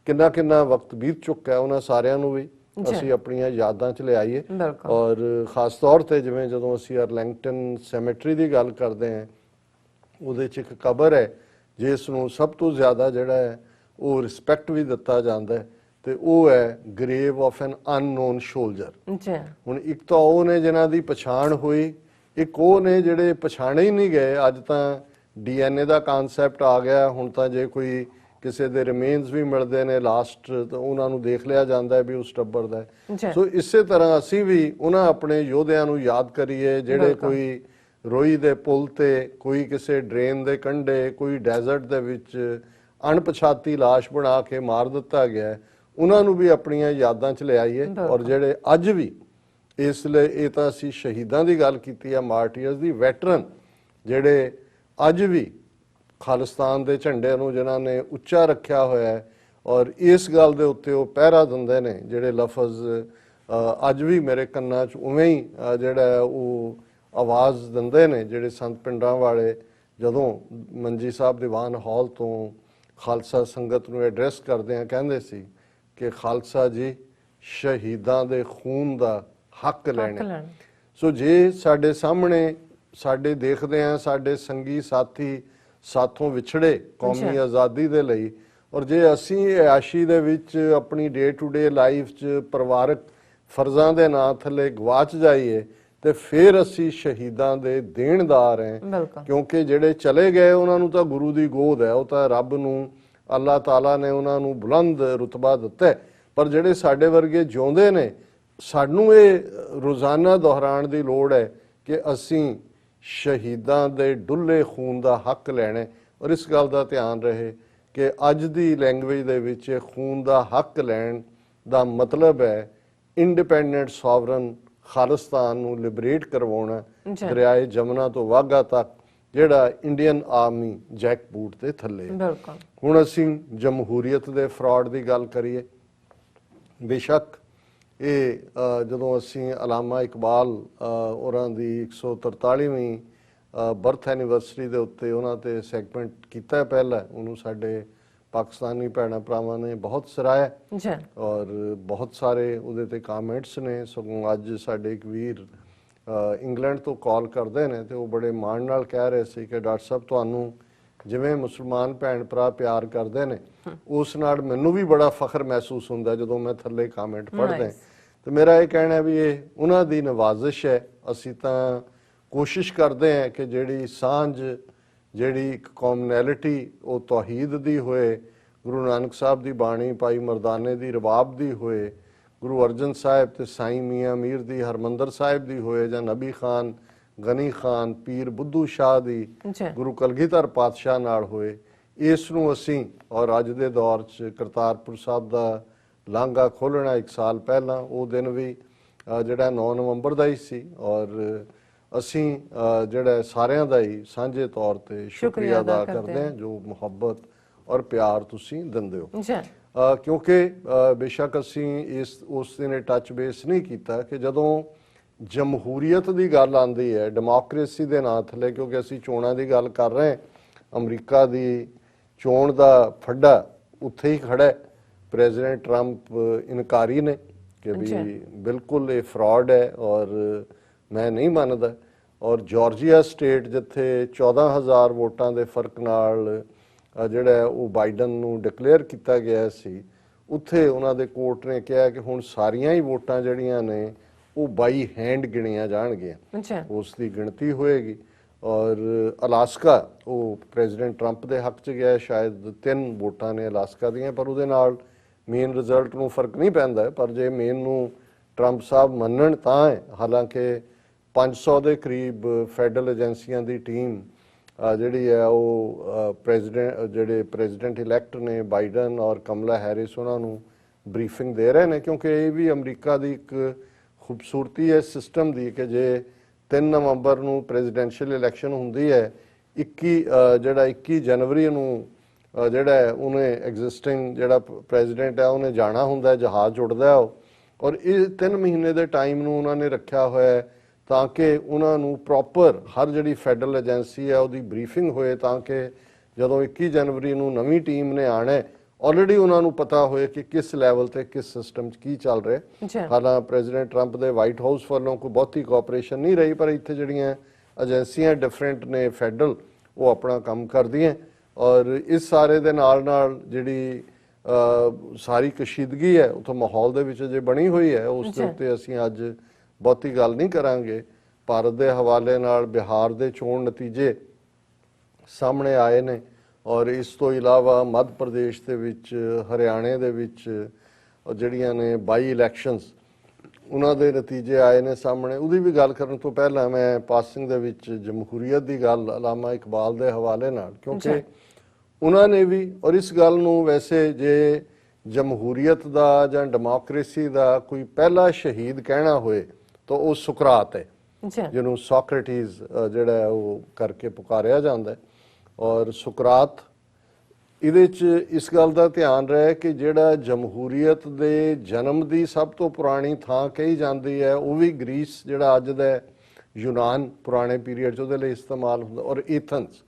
ਕਿੰਨਾ ਵਕਤ ਬੀਤ ਚੁੱਕਾ, ਉਹਨਾਂ ਸਾਰਿਆਂ ਨੂੰ ਵੀ ਅਸੀਂ ਆਪਣੀਆਂ ਯਾਦਾਂ 'ਚ ਲਿਆਈਏ। ਔਰ ਖਾਸ ਤੌਰ ਤੇ ਜਿਵੇਂ ਜਦੋਂ ਅਸੀਂ ਅਰਲਿੰਗਟਨ ਸੈਮੇਟਰੀ ਦੀ ਗੱਲ ਕਰਦੇ ਹਾਂ, ਉਹਦੇ 'ਚ ਇੱਕ ਕਬਰ ਹੈ ਜਿਸ ਨੂੰ ਸਭ ਤੋਂ ਜ਼ਿਆਦਾ ਜਿਹੜਾ ਹੈ ਉਹ ਰਿਸਪੈਕਟ ਵੀ ਦਿੱਤਾ ਜਾਂਦਾ ਹੈ, ਤੇ ਉਹ ਹੈ grave of N unknown soldier. ਹੁਣ ਇੱਕ ਤਾਂ ਉਹ ਨੇ ਜਿਨ੍ਹਾਂ ਦੀ ਪਛਾਣ ਹੋਈ, ਇੱਕ ਉਹ ਨੇ ਜਿਹੜੇ ਪਛਾਣੇ ਹੀ ਨਹੀਂ ਗਏ। ਅੱਜ ਤਾਂ DNA ਦਾ ਕਨਸੈਪਟ ਆ ਗਿਆ, ਹੁਣ ਤਾਂ ਜੇ ਕੋਈ ਕਿਸੇ ਦੇ ਰਿਮੇਨਸ ਵੀ ਮਿਲਦੇ ਨੇ ਲਾਸਟ, ਤਾਂ ਉਹਨਾਂ ਨੂੰ ਦੇਖ ਲਿਆ ਜਾਂਦਾ ਹੈ ਵੀ ਉਸ ਟੱਬਰ ਦਾ ਹੈ। ਸੋ ਇਸੇ ਤਰ੍ਹਾਂ ਅਸੀਂ ਵੀ ਉਹਨਾਂ ਆਪਣੇ ਯੋਧਿਆਂ ਨੂੰ ਯਾਦ ਕਰੀਏ ਜਿਹੜੇ ਕੋਈ ਰੋਈ ਦੇ ਪੁਲ ਤੇ, ਕੋਈ ਕਿਸੇ ਡਰੇਨ ਦੇ ਕੰਢੇ, ਕੋਈ ਡੈਜ਼ਰਟ ਦੇ ਵਿੱਚ ਅਣਪਛਾਤੀ ਲਾਸ਼ ਬਣਾ ਕੇ ਮਾਰ ਦਿੱਤਾ ਗਿਆ, ਉਹਨਾਂ ਨੂੰ ਵੀ ਆਪਣੀਆਂ ਯਾਦਾਂ 'ਚ ਲਿਆਈਏ। ਔਰ ਜਿਹੜੇ ਅੱਜ ਵੀ, ਇਸ ਲਈ ਇਹ ਤਾਂ ਅਸੀਂ ਸ਼ਹੀਦਾਂ ਦੀ ਗੱਲ ਕੀਤੀ ਆ, ਮਾਰਟੀਅਰਸ ਦੀ, ਵੈਟਰਨ ਜਿਹੜੇ ਅੱਜ ਵੀ ਖਾਲਿਸਤਾਨ ਦੇ ਝੰਡੇ ਨੂੰ ਜਿਨ੍ਹਾਂ ਨੇ ਉੱਚਾ ਰੱਖਿਆ ਹੋਇਆ ਹੈ ਔਰ ਇਸ ਗੱਲ ਦੇ ਉੱਤੇ ਉਹ ਪਹਿਰਾ ਦਿੰਦੇ ਨੇ, ਜਿਹੜੇ ਲਫ਼ਜ਼ ਅੱਜ ਵੀ ਮੇਰੇ ਕੰਨਾਂ 'ਚ ਉਵੇਂ ਹੀ ਜਿਹੜਾ ਉਹ ਆਵਾਜ਼ ਦਿੰਦੇ ਨੇ, ਜਿਹੜੇ ਸੰਤ ਪਿੰਡਾਂ ਵਾਲੇ ਜਦੋਂ ਮੰਜੀ ਸਾਹਿਬ ਦੀਵਾਨ ਹਾਲ ਤੋਂ ਖਾਲਸਾ ਸੰਗਤ ਨੂੰ ਐਡਰੈਸ ਕਰਦੇ ਆ ਕਹਿੰਦੇ ਸੀ ਕਿ ਖਾਲਸਾ ਜੀ ਸ਼ਹੀਦਾਂ ਦੇ ਖੂਨ ਦਾ ਹੱਕ ਲੈਣਾ। ਸੋ ਜੇ ਸਾਡੇ ਸਾਹਮਣੇ ਸਾਡੇ ਦੇਖਦੇ ਆ ਸਾਡੇ ਸੰਗੀ ਸਾਥੀ ਸਾਥੋਂ ਵਿਛੜੇ ਕੌਮੀ ਆਜ਼ਾਦੀ ਦੇ ਲਈ, ਔਰ ਜੇ ਅਸੀਂ ਐਸ਼ੀ ਦੇ ਵਿੱਚ ਆਪਣੀ ਡੇ ਟੂ ਡੇ ਲਾਈਫ 'ਚ ਪਰਿਵਾਰਕ ਫਰਜ਼ਾਂ ਦੇ ਨਾਂ ਥੱਲੇ ਗਵਾਚ ਜਾਈਏ ਤੇ ਫਿਰ ਅਸੀਂ ਸ਼ਹੀਦਾਂ ਦੇ ਦੇਣਦਾਰ ਹਾਂ। ਕਿਉਂਕਿ ਜਿਹੜੇ ਚਲੇ ਗਏ ਉਹਨਾਂ ਨੂੰ ਤਾਂ ਗੁਰੂ ਦੀ ਗੋਦ ਹੈ, ਉਹ ਤਾਂ ਰੱਬ ਨੂੰ ਅੱਲਾਹ ਤਾਲਾ ਨੇ ਉਹਨਾਂ ਨੂੰ ਬੁਲੰਦ ਰੁਤਬਾ ਦਿੱਤਾ, ਪਰ ਜਿਹੜੇ ਸਾਡੇ ਵਰਗੇ ਜਿਉਂਦੇ ਨੇ ਸਾਨੂੰ ਇਹ ਰੋਜ਼ਾਨਾ ਦੁਹਰਾਉਣ ਦੀ ਲੋੜ ਹੈ ਕਿ ਅਸੀਂ ਸ਼ਹੀਦਾਂ ਦੇ ਡੁੱਲੇ ਖੂਨ ਦਾ ਹੱਕ ਲੈਣਾ। ਔਰ ਇਸ ਗੱਲ ਦਾ ਧਿਆਨ ਰਹੇ ਕਿ ਅੱਜ ਦੀ ਲੈਂਗੁਏਜ ਦੇ ਵਿੱਚ ਖੂਨ ਦਾ ਹੱਕ ਲੈਣ ਦਾ ਮਤਲਬ ਹੈ ਇੰਡੀਪੈਂਡੈਂਟ ਸੋਵਰਨ ਖਾਲਿਸਤਾਨ ਨੂੰ ਲਿਬਰੇਟ ਕਰਵਾਉਣਾ, ਦਰਿਆਏ ਜਮਨਾ ਤੋਂ ਵਾਘਾ ਤੱਕ ਜਿਹੜਾ ਇੰਡੀਅਨ ਆਰਮੀ ਜੈਕਬੂਟ ਦੇ ਥੱਲੇ। ਹੁਣ ਅਸੀਂ ਜਮਹੂਰੀਅਤ ਦੇ ਫਰਾਡ ਦੀ ਗੱਲ ਕਰੀਏ, ਬੇਸ਼ੱਕ ਇਹ ਜਦੋਂ ਅਸੀਂ ਅਲਾਮਾ ਇਕਬਾਲ ਉਹਨਾਂ ਦੀ 143ਵੀਂ ਬਰਥ ਐਨੀਵਰਸਰੀ ਦੇ ਉੱਤੇ ਉਹਨਾਂ ਤੇ ਸੈਗਮੈਂਟ ਕੀਤਾ ਪਹਿਲਾਂ, ਉਹਨੂੰ ਸਾਡੇ ਪਾਕਿਸਤਾਨੀ ਭੈਣਾਂ ਭਰਾਵਾਂ ਨੇ ਬਹੁਤ ਸਰਾਹਿਆ ਔਰ ਬਹੁਤ ਸਾਰੇ ਉਹਦੇ ਤੇ ਕਮੈਂਟਸ ਨੇ। ਸਗੋਂ ਅੱਜ ਸਾਡੇ ਇੱਕ ਵੀਰ ਇੰਗਲੈਂਡ ਤੋਂ ਕਾਲ ਕਰਦੇ ਨੇ ਤੇ ਉਹ ਬੜੇ ਮਾਣ ਨਾਲ ਕਹਿ ਰਹੇ ਸੀ ਕਿ ਡਾਕਟਰ ਸਾਹਿਬ ਤੁਹਾਨੂੰ ਜਿਵੇਂ ਮੁਸਲਮਾਨ ਭੈਣ ਭਰਾ ਪਿਆਰ ਕਰਦੇ ਨੇ ਉਸ ਨਾਲ ਮੈਨੂੰ ਵੀ ਬੜਾ ਫਖਰ ਮਹਿਸੂਸ ਹੁੰਦਾ ਜਦੋਂ ਮੈਂ ਥੱਲੇ ਕਮੈਂਟ ਪੜ੍ਹਦਾ। ਤੇ ਮੇਰਾ ਇਹ ਕਹਿਣਾ ਵੀ ਇਹ ਉਹਨਾਂ ਦੀ ਨਵਾਜ਼ਿਸ਼ ਹੈ। ਅਸੀਂ ਤਾਂ ਕੋਸ਼ਿਸ਼ ਕਰਦੇ ਹਾਂ ਕਿ ਜਿਹੜੀ ਸਾਂਝ, ਜਿਹੜੀ ਇੱਕ ਕੌਮਨੈਲਿਟੀ ਉਹ ਤੌਹੀਦ ਦੀ ਹੋਏ, ਗੁਰੂ ਨਾਨਕ ਸਾਹਿਬ ਦੀ ਬਾਣੀ, ਭਾਈ ਮਰਦਾਨੇ ਦੀ ਰਬਾਬ ਦੀ ਹੋਏ, ਗੁਰੂ ਅਰਜਨ ਸਾਹਿਬ ਤੇ ਸਾਈਂ ਮੀਆਂ ਮੀਰ ਦੀ ਹਰਮੰਦਰ ਸਾਹਿਬ ਦੀ ਹੋਏ, ਜਾਂ ਨਬੀ ਖਾਨ, ਗਨੀ ਖਾਨ, ਪੀਰ ਬੁੱਧੂ ਸ਼ਾਹ ਦੀ, ਗੁਰੂ ਕਲਗੀਧਰ ਪਾਤਸ਼ਾਹ ਨਾਲ ਹੋਏ। ਇਸ ਨੂੰ ਅਸੀਂ ਔਰ ਅੱਜ ਦੇ ਦੌਰ 'ਚ ਕਰਤਾਰਪੁਰ ਸਾਹਿਬ ਦਾ ਲਾਂਘਾ ਖੋਲ੍ਹਣਾ 1 ਸਾਲ ਪਹਿਲਾਂ, ਉਹ ਦਿਨ ਵੀ ਜਿਹੜਾ 9 ਨਵੰਬਰ ਦਾ ਹੀ ਸੀ ਔਰ ਅਸੀਂ ਜਿਹੜਾ ਸਾਰਿਆਂ ਦਾ ਹੀ ਸਾਂਝੇ ਤੌਰ ਤੇ ਸ਼ੁਕਰੀਆ ਅਦਾ ਕਰਦੇ ਹਾਂ ਜੋ ਮੁਹੱਬਤ ਔਰ ਪਿਆਰ ਤੁਸੀਂ ਦਿੰਦੇ ਹੋ। ਕਿਉਂਕਿ ਬੇਸ਼ੱਕ ਅਸੀਂ ਉਸ ਦਿਨ ਟੱਚ ਬੇਸ ਨਹੀਂ ਕੀਤਾ ਕਿ ਜਦੋਂ ਜਮਹੂਰੀਅਤ ਦੀ ਗੱਲ ਆਉਂਦੀ ਹੈ, ਡੈਮੋਕ੍ਰੇਸੀ ਦੇ ਨਾਂ ਥੱਲੇ, ਕਿਉਂਕਿ ਅਸੀਂ ਚੋਣਾਂ ਦੀ ਗੱਲ ਕਰ ਰਹੇ ਹਾਂ, ਅਮਰੀਕਾ ਦੀ ਚੋਣ ਦਾ ਫੱਡਾ ਉੱਥੇ ਹੀ ਖੜਾ ਹੈ। ਪ੍ਰੈਜ਼ੀਡੈਂਟ ਟਰੰਪ ਇਨਕਾਰੀ ਨੇ ਕਿ ਵੀ ਬਿਲਕੁਲ ਇਹ ਫਰਾਡ ਹੈ ਔਰ ਮੈਂ ਨਹੀਂ ਮੰਨਦਾ। ਔਰ ਜਾਰਜੀਆ ਸਟੇਟ ਜਿੱਥੇ 14,000 ਵੋਟਾਂ ਦੇ ਫਰਕ ਨਾਲ ਜਿਹੜਾ ਉਹ ਬਾਈਡਨ ਨੂੰ ਡਿਕਲੇਅਰ ਕੀਤਾ ਗਿਆ ਸੀ, ਉੱਥੇ ਉਹਨਾਂ ਦੇ ਕੋਰਟ ਨੇ ਕਿਹਾ ਕਿ ਹੁਣ ਸਾਰੀਆਂ ਹੀ ਵੋਟਾਂ ਜਿਹੜੀਆਂ ਨੇ ਉਹ ਬਾਈ ਹੈਂਡ ਗਿਣੀਆਂ ਜਾਣਗੀਆਂ, ਉਸ ਦੀ ਗਿਣਤੀ ਹੋਏਗੀ। ਔਰ ਅਲਾਸਕਾ ਉਹ ਪ੍ਰੈਜ਼ੀਡੈਂਟ ਟਰੰਪ ਦੇ ਹੱਕ 'ਚ ਗਿਆ, ਸ਼ਾਇਦ 3 ਵੋਟਾਂ ਨੇ ਅਲਾਸਕਾ ਦੀਆਂ, ਪਰ ਉਹਦੇ ਨਾਲ ਮੇਨ ਰਿਜ਼ਲਟ ਨੂੰ ਫਰਕ ਨਹੀਂ ਪੈਂਦਾ। ਪਰ ਜੇ ਮੇਨ ਨੂੰ ਟਰੰਪ ਸਾਹਿਬ ਮੰਨਣ ਤਾਂ ਹੈ, ਹਾਲਾਂਕਿ 500 ਦੇ ਕਰੀਬ ਫੈਡਰਲ ਏਜੰਸੀਆਂ ਦੀ ਟੀਮ ਜਿਹੜੀ ਹੈ ਉਹ ਪ੍ਰੈਜ਼ੀਡੈਂਟ ਇਲੈਕਟ ਨੇ ਬਾਈਡਨ ਔਰ ਕਮਲਾ ਹੈਰਿਸ ਉਹਨਾਂ ਨੂੰ ਬਰੀਫਿੰਗ ਦੇ ਰਹੇ ਨੇ, ਕਿਉਂਕਿ ਇਹ ਵੀ ਅਮਰੀਕਾ ਦੀ ਇੱਕ ਖੂਬਸੂਰਤੀ ਹੈ ਸਿਸਟਮ ਦੀ ਕਿ ਜੇ 3 ਨਵੰਬਰ ਨੂੰ ਪ੍ਰੈਜ਼ੀਡੈਂਸ਼ੀਅਲ ਇਲੈਕਸ਼ਨ ਹੁੰਦੀ ਹੈ, 21 ਜਨਵਰੀ ਨੂੰ ਜਿਹੜਾ ਉਹਨੇ ਐਗਜ਼ਿਸਟਿੰਗ ਜਿਹੜਾ ਪ੍ਰੈਜ਼ੀਡੈਂਟ ਹੈ ਉਹਨੇ ਜਾਣਾ ਹੁੰਦਾ, ਜਹਾਜ਼ ਉੱਡਦਾ ਉਹ, ਔਰ ਇਹ 3 ਮਹੀਨੇ ਦੇ ਟਾਈਮ ਨੂੰ ਉਹਨਾਂ ਨੇ ਰੱਖਿਆ ਹੋਇਆ ਤਾਂ ਕਿ ਉਹਨਾਂ ਨੂੰ ਪ੍ਰੋਪਰ ਹਰ ਜਿਹੜੀ ਫੈਡਰਲ ਏਜੰਸੀ ਹੈ ਉਹਦੀ ਬਰੀਫਿੰਗ ਹੋਏ, ਤਾਂ ਕਿ ਜਦੋਂ 21 ਜਨਵਰੀ ਨੂੰ ਨਵੀਂ ਟੀਮ ਨੇ ਆਣਾ ਆਲਰੇਡੀ ਉਹਨਾਂ ਨੂੰ ਪਤਾ ਹੋਏ ਕਿ ਕਿਸ ਲੈਵਲ ਤੇ ਕਿਸ ਸਿਸਟਮ 'ਚ ਕੀ ਚੱਲ ਰਿਹਾ। ਹਾਲਾਂ ਪ੍ਰੈਜ਼ੀਡੈਂਟ ਟਰੰਪ ਦੇ ਵਾਈਟ ਹਾਊਸ ਵੱਲੋਂ ਕੋਈ ਬਹੁਤੀ ਕੋਆਪਰੇਸ਼ਨ ਨਹੀਂ ਰਹੀ, ਪਰ ਇੱਥੇ ਜਿਹੜੀਆਂ ਏਜੰਸੀਆਂ ਡਿਫਰੈਂਟ ਨੇ ਫੈਡਰਲ, ਉਹ ਆਪਣਾ ਕੰਮ ਕਰਦੀਆਂ। ਔਰ ਇਸ ਸਾਰੇ ਦੇ ਨਾਲ ਨਾਲ ਜਿਹੜੀ ਸਾਰੀ ਕਸ਼ੀਦਗੀ ਹੈ ਉੱਥੋਂ ਮਾਹੌਲ ਦੇ ਵਿੱਚ ਜੇ ਬਣੀ ਹੋਈ ਹੈ, ਉਸ ਦੇ ਉੱਤੇ ਅਸੀਂ ਅੱਜ ਬਹੁਤੀ ਗੱਲ ਨਹੀਂ ਕਰਾਂਗੇ। ਭਾਰਤ ਦੇ ਹਵਾਲੇ ਨਾਲ ਬਿਹਾਰ ਦੇ ਚੋਣ ਨਤੀਜੇ ਸਾਹਮਣੇ ਆਏ ਨੇ ਔਰ ਇਸ ਤੋਂ ਇਲਾਵਾ ਮੱਧ ਪ੍ਰਦੇਸ਼ ਦੇ ਵਿੱਚ, ਹਰਿਆਣੇ ਦੇ ਵਿੱਚ ਜਿਹੜੀਆਂ ਨੇ ਬਾਈ ਇਲੈਕਸ਼ਨਸ ਉਹਨਾਂ ਦੇ ਨਤੀਜੇ ਆਏ ਨੇ ਸਾਹਮਣੇ। ਉਹਦੀ ਵੀ ਗੱਲ ਕਰਨ ਤੋਂ ਪਹਿਲਾਂ ਮੈਂ ਪਾਸਿੰਗ ਦੇ ਵਿੱਚ ਜਮਹੂਰੀਅਤ ਦੀ ਗੱਲ ਅਲਾਮਾ ਇਕਬਾਲ ਦੇ ਹਵਾਲੇ ਨਾਲ, ਕਿਉਂਕਿ ਉਹਨਾਂ ਨੇ ਵੀ, ਔਰ ਇਸ ਗੱਲ ਨੂੰ ਵੈਸੇ ਜੇ ਜਮਹੂਰੀਅਤ ਦਾ ਜਾਂ ਡੈਮੋਕ੍ਰੇਸੀ ਦਾ ਕੋਈ ਪਹਿਲਾ ਸ਼ਹੀਦ ਕਹਿਣਾ ਹੋਏ ਤਾਂ ਉਹ ਸੁਕਰਾਤ ਹੈ, ਜਿਹਨੂੰ ਸੋਕਰੇਟੀਜ਼ ਜਿਹੜਾ ਉਹ ਕਰਕੇ ਪੁਕਾਰਿਆ ਜਾਂਦਾ ਹੈ। ਔਰ ਸੁਕਰਾਤ। ਇਹਦੇ 'ਚ ਇਸ ਗੱਲ ਦਾ ਧਿਆਨ ਰਹੇ ਕਿ ਜਿਹੜਾ ਜਮਹੂਰੀਅਤ ਦੇ ਜਨਮ ਦੀ ਸਭ ਤੋਂ ਪੁਰਾਣੀ ਥਾਂ ਕਹੀ ਜਾਂਦੀ ਹੈ ਉਹ ਵੀ ਗ੍ਰੀਸ, ਜਿਹੜਾ ਅੱਜ ਦਾ ਯੂਨਾਨ ਪੁਰਾਣੇ ਪੀਰੀਅਡ 'ਚ ਉਹਦੇ ਲਈ ਇਸਤੇਮਾਲ ਹੁੰਦਾ, ਔਰ ਏਥਨਸ,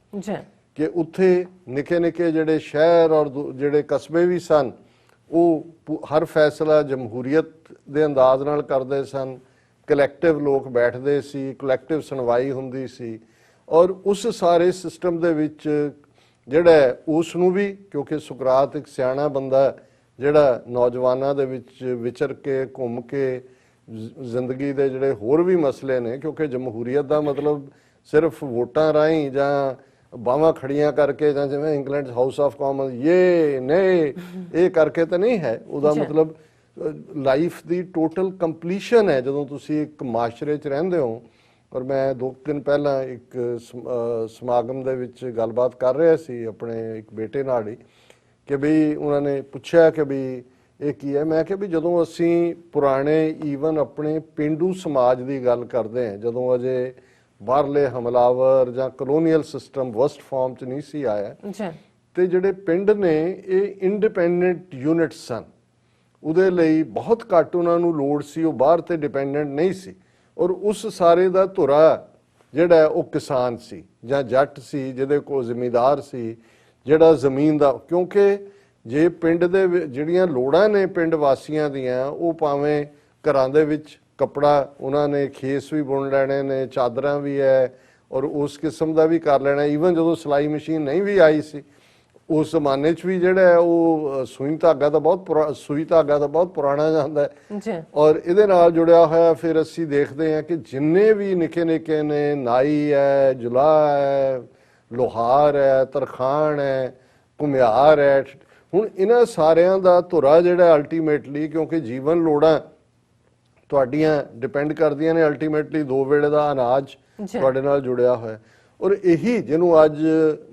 ਕਿ ਉੱਥੇ ਨਿੱਕੇ ਨਿੱਕੇ ਜਿਹੜੇ ਸ਼ਹਿਰ ਔਰ ਜਿਹੜੇ ਕਸਬੇ ਵੀ ਸਨ ਉਹ ਹਰ ਫੈਸਲਾ ਜਮਹੂਰੀਅਤ ਦੇ ਅੰਦਾਜ਼ ਨਾਲ ਕਰਦੇ ਸਨ। ਕਲੈਕਟਿਵ ਲੋਕ ਬੈਠਦੇ ਸੀ, ਕਲੈਕਟਿਵ ਸੁਣਵਾਈ ਹੁੰਦੀ ਸੀ, ਔਰ ਉਸ ਸਾਰੇ ਸਿਸਟਮ ਦੇ ਵਿੱਚ ਜਿਹੜਾ ਉਸ ਨੂੰ ਵੀ, ਕਿਉਂਕਿ ਸੁਕਰਾਤ ਇੱਕ ਸਿਆਣਾ ਬੰਦਾ ਜਿਹੜਾ ਨੌਜਵਾਨਾਂ ਦੇ ਵਿੱਚ ਵਿਚਰ ਕੇ ਘੁੰਮ ਕੇ ਜ਼ਿੰਦਗੀ ਦੇ ਜਿਹੜੇ ਹੋਰ ਵੀ ਮਸਲੇ ਨੇ, ਕਿਉਂਕਿ ਜਮਹੂਰੀਅਤ ਦਾ ਮਤਲਬ ਸਿਰਫ ਵੋਟਾਂ ਰਾਹੀਂ ਜਾਂ ਬਾਹਾਂ ਖੜੀਆਂ ਕਰਕੇ ਜਾਂ ਜਿਵੇਂ ਇੰਗਲੈਂਡ ਹਾਊਸ ਆਫ ਕਾਮਨ ਇਹ ਨਹੀਂ ਇਹ ਕਰਕੇ ਤਾਂ ਨਹੀਂ ਹੈ। ਉਹਦਾ ਮਤਲਬ ਲਾਈਫ ਦੀ ਟੋਟਲ ਕੰਪਲੀਸ਼ਨ ਹੈ ਜਦੋਂ ਤੁਸੀਂ ਇੱਕ ਮਾਸ਼ਰੇ 'ਚ ਰਹਿੰਦੇ ਹੋ। ਔਰ ਮੈਂ 2 ਦਿਨ ਪਹਿਲਾਂ ਇੱਕ ਸਮਾਗਮ ਦੇ ਵਿੱਚ ਗੱਲਬਾਤ ਕਰ ਰਿਹਾ ਸੀ ਆਪਣੇ ਇੱਕ ਬੇਟੇ ਨਾਲ ਹੀ, ਕਿ ਬਈ ਉਹਨਾਂ ਨੇ ਪੁੱਛਿਆ ਕਿ ਬਈ ਇਹ ਕੀ ਹੈ। ਮੈਂ ਕਿਹਾ ਵੀ ਜਦੋਂ ਅਸੀਂ ਪੁਰਾਣੇ ਈਵਨ ਆਪਣੇ ਪੇਂਡੂ ਸਮਾਜ ਦੀ ਗੱਲ ਕਰਦੇ ਹਾਂ, ਜਦੋਂ ਅਜੇ ਬਾਹਰਲੇ ਹਮਲਾਵਰ ਜਾਂ ਕਲੋਨੀਅਲ ਸਿਸਟਮ ਵਰਸਟ ਫਾਰਮ 'ਚ ਨਹੀਂ ਸੀ ਆਇਆ, ਤੇ ਜਿਹੜੇ ਪਿੰਡ ਨੇ ਇਹ ਇੰਡੀਪੈਂਡੈਂਟ ਯੂਨਿਟਸ ਸਨ। ਉਹਦੇ ਲਈ ਬਹੁਤ ਘੱਟ ਉਹਨਾਂ ਨੂੰ ਲੋੜ ਸੀ, ਉਹ ਬਾਹਰ ਤੇ ਡਿਪੈਂਡੈਂਟ ਨਹੀਂ ਸੀ। ਔਰ ਉਸ ਸਾਰੇ ਦਾ ਧੁਰਾ ਜਿਹੜਾ ਉਹ ਕਿਸਾਨ ਸੀ ਜਾਂ ਜੱਟ ਸੀ, ਜਿਹਦੇ ਕੋਲ ਜ਼ਿਮੀਂਦਾਰ ਸੀ, ਜਿਹੜਾ ਜ਼ਮੀਨ ਦਾ, ਕਿਉਂਕਿ ਜੇ ਪਿੰਡ ਦੇ ਜਿਹੜੀਆਂ ਲੋੜਾਂ ਨੇ ਪਿੰਡ ਵਾਸੀਆਂ ਦੀਆਂ, ਉਹ ਭਾਵੇਂ ਘਰਾਂ ਦੇ ਵਿੱਚ ਕੱਪੜਾ ਉਹਨਾਂ ਨੇ ਖੇਸ ਵੀ ਬੁਣ ਲੈਣੇ ਨੇ, ਚਾਦਰਾਂ ਵੀ ਹੈ, ਔਰ ਉਸ ਕਿਸਮ ਦਾ ਵੀ ਕਰ ਲੈਣਾ। ਈਵਨ ਜਦੋਂ ਸਿਲਾਈ ਮਸ਼ੀਨ ਨਹੀਂ ਵੀ ਆਈ ਸੀ ਉਸ ਜ਼ਮਾਨੇ 'ਚ ਵੀ ਜਿਹੜਾ ਹੈ ਉਹ ਸੂਈ ਧਾਗਾ ਤਾਂ ਬਹੁਤ ਪੁਰਾਣਾ ਜਾਂਦਾ ਹੈ। ਔਰ ਇਹਦੇ ਨਾਲ ਜੁੜਿਆ ਹੋਇਆ ਫਿਰ ਅਸੀਂ ਦੇਖਦੇ ਹਾਂ ਕਿ ਜਿੰਨੇ ਵੀ ਨਿੱਕੇ ਨਿੱਕੇ ਨੇ, ਨਾਈ ਹੈ, ਜੁਲਾਹ ਹੈ, ਲੋਹਾਰ ਹੈ, ਤਰਖਾਣ ਹੈ, ਘੁਮਿਆਰ ਹੈ, ਹੁਣ ਇਹਨਾਂ ਸਾਰਿਆਂ ਦਾ ਧੁਰਾ ਜਿਹੜਾ ਅਲਟੀਮੇਟਲੀ, ਕਿਉਂਕਿ ਜੀਵਨ ਲੋੜਾਂ ਤੁਹਾਡੀਆਂ ਡਿਪੈਂਡ ਕਰਦੀਆਂ ਨੇ ਅਲਟੀਮੇਟਲੀ 2 ਵੇਲੇ ਦਾ ਅਨਾਜ ਤੁਹਾਡੇ ਨਾਲ ਜੁੜਿਆ ਹੋਇਆ। ਔਰ ਇਹੀ ਜਿਹਨੂੰ ਅੱਜ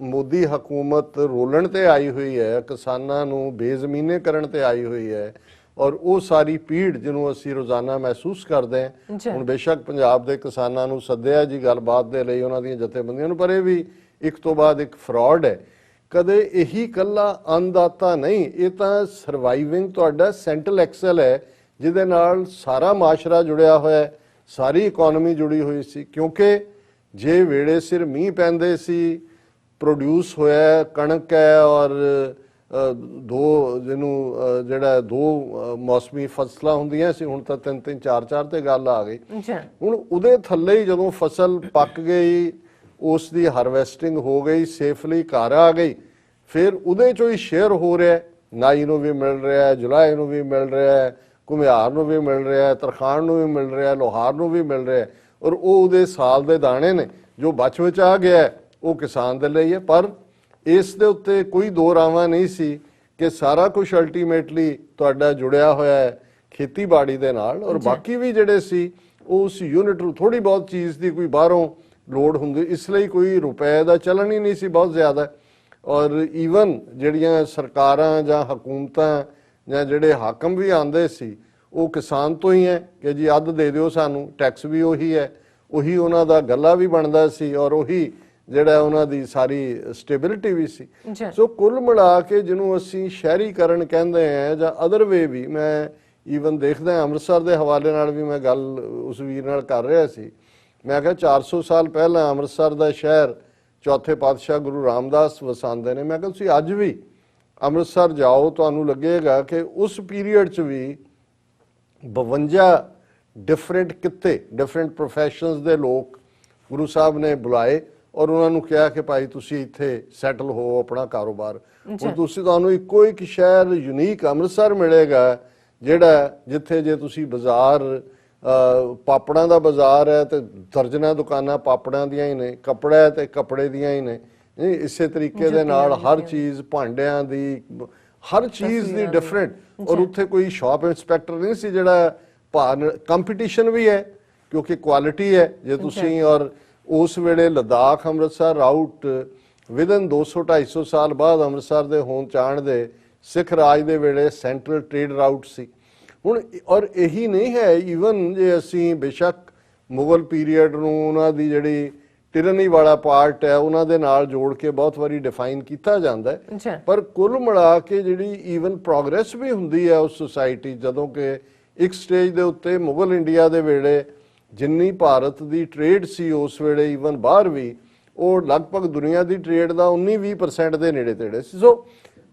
ਮੋਦੀ ਹਕੂਮਤ ਰੋਲਣ ਤੇ ਆਈ ਹੋਈ ਹੈ, ਕਿਸਾਨਾਂ ਨੂੰ ਬੇਜ਼ਮੀਨੇ ਕਰਨ ਤੇ ਆਈ ਹੋਈ ਹੈ, ਔਰ ਉਹ ਸਾਰੀ ਪੀੜ ਜਿਹਨੂੰ ਅਸੀਂ ਰੋਜ਼ਾਨਾ ਮਹਿਸੂਸ ਕਰਦੇ ਹਾਂ। ਹੁਣ ਬੇਸ਼ੱਕ ਪੰਜਾਬ ਦੇ ਕਿਸਾਨਾਂ ਨੂੰ ਸੱਦਿਆ ਜੀ ਗੱਲਬਾਤ ਦੇ ਲਈ, ਉਹਨਾਂ ਦੀਆਂ ਜਥੇਬੰਦੀਆਂ ਨੂੰ, ਪਰ ਇਹ ਵੀ ਇੱਕ ਤੋਂ ਬਾਅਦ ਇੱਕ ਫਰਾਡ ਹੈ। ਕਦੇ ਇਹੀ ਕੱਲਾ ਅੰਨਦਾਤਾ ਨਹੀਂ, ਇਹ ਤਾਂ ਸਰਵਾਈਵਿੰਗ ਤੁਹਾਡਾ ਸੈਂਟਰਲ ਐਕਸਲ ਹੈ, ਜਿਹਦੇ ਨਾਲ ਸਾਰਾ ਮਾਸ਼ਰਾ ਜੁੜਿਆ ਹੋਇਆ, ਸਾਰੀ ਇਕਨੋਮੀ ਜੁੜੀ ਹੋਈ ਸੀ। ਕਿਉਂਕਿ ਜੇ ਵੇਲੇ ਸਿਰ ਮੀਂਹ ਪੈਂਦੇ ਸੀ, ਪ੍ਰੋਡਿਊਸ ਹੋਇਆ ਕਣਕ ਹੈ, ਔਰ ਦੋ ਮੌਸਮੀ ਫਸਲਾਂ ਹੁੰਦੀਆਂ ਸੀ, ਹੁਣ ਤਾਂ 3-3 4-4 ਤੇ ਗੱਲ ਆ ਗਈ। ਹੁਣ ਉਹਦੇ ਥੱਲੇ ਹੀ ਜਦੋਂ ਫਸਲ ਪੱਕ ਗਈ, ਉਸ ਦੀ ਹਾਰਵੈਸਟਿੰਗ ਹੋ ਗਈ, ਸੇਫਲੀ ਘਰ ਆ ਗਈ, ਫਿਰ ਉਹਦੇ ਚੋਂ ਹੀ ਸ਼ੇਅਰ ਹੋ ਰਿਹਾ, ਨਾਈ ਨੂੰ ਵੀ ਮਿਲ ਰਿਹਾ, ਜੁਲਾਹੇ ਨੂੰ ਵੀ ਮਿਲ ਰਿਹਾ, ਘੁਮਿਆਰ ਨੂੰ ਵੀ ਮਿਲ ਰਿਹਾ, ਤਰਖਾਣ ਨੂੰ ਵੀ ਮਿਲ ਰਿਹਾ, ਲੋਹਾਰ ਨੂੰ ਵੀ ਮਿਲ ਰਿਹਾ, ਔਰ ਉਹ ਉਹਦੇ ਸਾਲ ਦੇ ਦਾਣੇ ਨੇ ਜੋ ਬਚ ਆ ਗਿਆ ਉਹ ਕਿਸਾਨ ਦੇ ਲਈ ਹੈ। ਪਰ ਇਸ ਦੇ ਉੱਤੇ ਕੋਈ ਦੋ ਰਾਵਾਂ ਨਹੀਂ ਸੀ ਕਿ ਸਾਰਾ ਕੁਝ ਅਲਟੀਮੇਟਲੀ ਤੁਹਾਡਾ ਜੁੜਿਆ ਹੋਇਆ ਹੈ ਖੇਤੀਬਾੜੀ ਦੇ ਨਾਲ, ਔਰ ਬਾਕੀ ਵੀ ਜਿਹੜੇ ਸੀ ਉਸ ਯੂਨਿਟ ਨੂੰ ਥੋੜੀ ਬਹੁਤ ਚੀਜ਼ ਦੀ ਕੋਈ ਬਾਹਰੋਂ ਲੋੜ ਹੁੰਦੀ, ਇਸ ਲਈ ਕੋਈ ਰੁਪਏ ਦਾ ਚਲਣ ਹੀ ਨਹੀਂ ਸੀ ਬਹੁਤ ਜ਼ਿਆਦਾ। ਔਰ ਈਵਨ ਜਿਹੜੀਆਂ ਸਰਕਾਰਾਂ ਜਾਂ ਹਕੂਮਤਾਂ ਜਾਂ ਜਿਹੜੇ ਹਾਕਮ ਵੀ ਆਉਂਦੇ ਸੀ ਉਹ ਕਿਸਾਨ ਤੋਂ ਹੀ ਹੈ ਕਿ ਜੀ ਅੱਧ ਦੇ ਦਿਓ ਸਾਨੂੰ, ਟੈਕਸ ਵੀ ਉਹੀ ਹੈ, ਉਹੀ ਉਹਨਾਂ ਦਾ ਗੱਲਾ ਵੀ ਬਣਦਾ ਸੀ, ਔਰ ਉਹੀ ਜਿਹੜਾ ਉਹਨਾਂ ਦੀ ਸਾਰੀ ਸਟੇਬਿਲਿਟੀ ਵੀ ਸੀ। ਸੋ ਕੁੱਲ ਮਿਲਾ ਕੇ ਜਿਹਨੂੰ ਅਸੀਂ ਸ਼ਹਿਰੀਕਰਨ ਕਹਿੰਦੇ ਹਾਂ ਜਾਂ ਅਦਰ ਵੇ ਵੀ, ਮੈਂ ਈਵਨ ਦੇਖਦਾ ਅੰਮ੍ਰਿਤਸਰ ਦੇ ਹਵਾਲੇ ਨਾਲ ਵੀ ਮੈਂ ਗੱਲ ਉਸ ਵੀਰ ਨਾਲ ਕਰ ਰਿਹਾ ਸੀ, ਮੈਂ ਕਿਹਾ 400 ਸਾਲ ਪਹਿਲਾਂ ਅੰਮ੍ਰਿਤਸਰ ਦਾ ਸ਼ਹਿਰ ਚੌਥੇ ਪਾਤਸ਼ਾਹ ਗੁਰੂ ਰਾਮਦਾਸ ਵਸਾਉਂਦੇ ਨੇ। ਮੈਂ ਕਿਹਾ ਤੁਸੀਂ ਅੱਜ ਵੀ ਅੰਮ੍ਰਿਤਸਰ ਜਾਓ, ਤੁਹਾਨੂੰ ਲੱਗੇਗਾ ਕਿ ਉਸ ਪੀਰੀਅਡ 'ਚ ਵੀ 52 ਡਿਫਰੈਂਟ ਕਿੱਤੇ, ਡਿਫਰੈਂਟ ਪ੍ਰੋਫੈਸ਼ਨਸ ਦੇ ਲੋਕ ਗੁਰੂ ਸਾਹਿਬ ਨੇ ਬੁਲਾਏ ਔਰ ਉਹਨਾਂ ਨੂੰ ਕਿਹਾ ਕਿ ਭਾਈ ਤੁਸੀਂ ਇੱਥੇ ਸੈਟਲ ਹੋ, ਆਪਣਾ ਕਾਰੋਬਾਰ। ਹੁਣ ਤੁਸੀਂ ਤੁਹਾਨੂੰ ਇੱਕੋ ਇੱਕ ਸ਼ਹਿਰ ਯੂਨੀਕ ਅੰਮ੍ਰਿਤਸਰ ਮਿਲੇਗਾ ਜਿਹੜਾ ਜਿੱਥੇ ਜੇ ਤੁਸੀਂ ਬਾਜ਼ਾਰ ਪਾਪੜਾਂ ਦਾ ਬਾਜ਼ਾਰ ਹੈ ਤੇ ਦਰਜਨਾਂ ਦੁਕਾਨਾਂ ਪਾਪੜਾਂ ਦੀਆਂ ਹੀ ਨੇ, ਕੱਪੜਾ ਹੈ ਤੇ ਕੱਪੜੇ ਦੀਆਂ ਹੀ ਨੇ, ਇਸੇ ਤਰੀਕੇ ਦੇ ਨਾਲ ਹਰ ਚੀਜ਼, ਭਾਂਡਿਆਂ ਦੀ, ਹਰ ਚੀਜ਼ ਦੀ ਡਿਫਰੈਂਟ। ਔਰ ਉੱਥੇ ਕੋਈ ਸ਼ਾਪ ਇੰਸਪੈਕਟਰ ਨਹੀਂ ਸੀ ਜਿਹੜਾ ਕੰਪੀਟੀਸ਼ਨ ਵੀ ਹੈ ਕਿਉਂਕਿ ਕੁਆਲਿਟੀ ਹੈ। ਜੇ ਤੁਸੀਂ ਔਰ ਉਸ ਵੇਲੇ ਲਦਾਖ ਅੰਮ੍ਰਿਤਸਰ ਰਾਊਟ ਵਿਦਨ 200-250 ਸਾਲ ਬਾਅਦ ਅੰਮ੍ਰਿਤਸਰ ਦੇ ਹੋਣ ਚਾਣ ਦੇ ਸਿੱਖ ਰਾਜ ਦੇ ਵੇਲੇ ਸੈਂਟਰਲ ਟ੍ਰੇਡ ਰਾਊਟ ਸੀ। ਹੁਣ ਔਰ ਇਹੀ ਨਹੀਂ ਹੈ, ਈਵਨ ਜੇ ਅਸੀਂ ਬੇਸ਼ੱਕ ਮੁਗਲ ਪੀਰੀਅਡ ਨੂੰ, ਉਹਨਾਂ ਦੀ ਜਿਹੜੀ ਟਿਰਨੀ ਵਾਲਾ ਪਾਰਟ ਹੈ ਉਹਨਾਂ ਦੇ ਨਾਲ ਜੋੜ ਕੇ ਬਹੁਤ ਵਾਰੀ ਡਿਫਾਈਨ ਕੀਤਾ ਜਾਂਦਾ ਹੈ। ਪਰ ਕੁੱਲ ਮਿਲਾ ਕੇ ਜਿਹੜੀ ਈਵਨ ਪ੍ਰੋਗਰੈਸ ਵੀ ਹੁੰਦੀ ਹੈ ਉਸ ਸੁਸਾਇਟੀ, ਜਦੋਂ ਕਿ ਇੱਕ ਸਟੇਜ ਦੇ ਉੱਤੇ ਮੁਗਲ ਇੰਡੀਆ ਦੇ ਵੇਲੇ ਜਿੰਨੀ ਭਾਰਤ ਦੀ ਟ੍ਰੇਡ ਸੀ ਉਸ ਵੇਲੇ ਈਵਨ ਬਾਹਰ ਵੀ, ਉਹ ਲਗਭਗ ਦੁਨੀਆ ਦੀ ਟ੍ਰੇਡ ਦਾ 19-20% ਦੇ ਨੇੜੇ ਤੇੜੇ ਸੀ। ਸੋ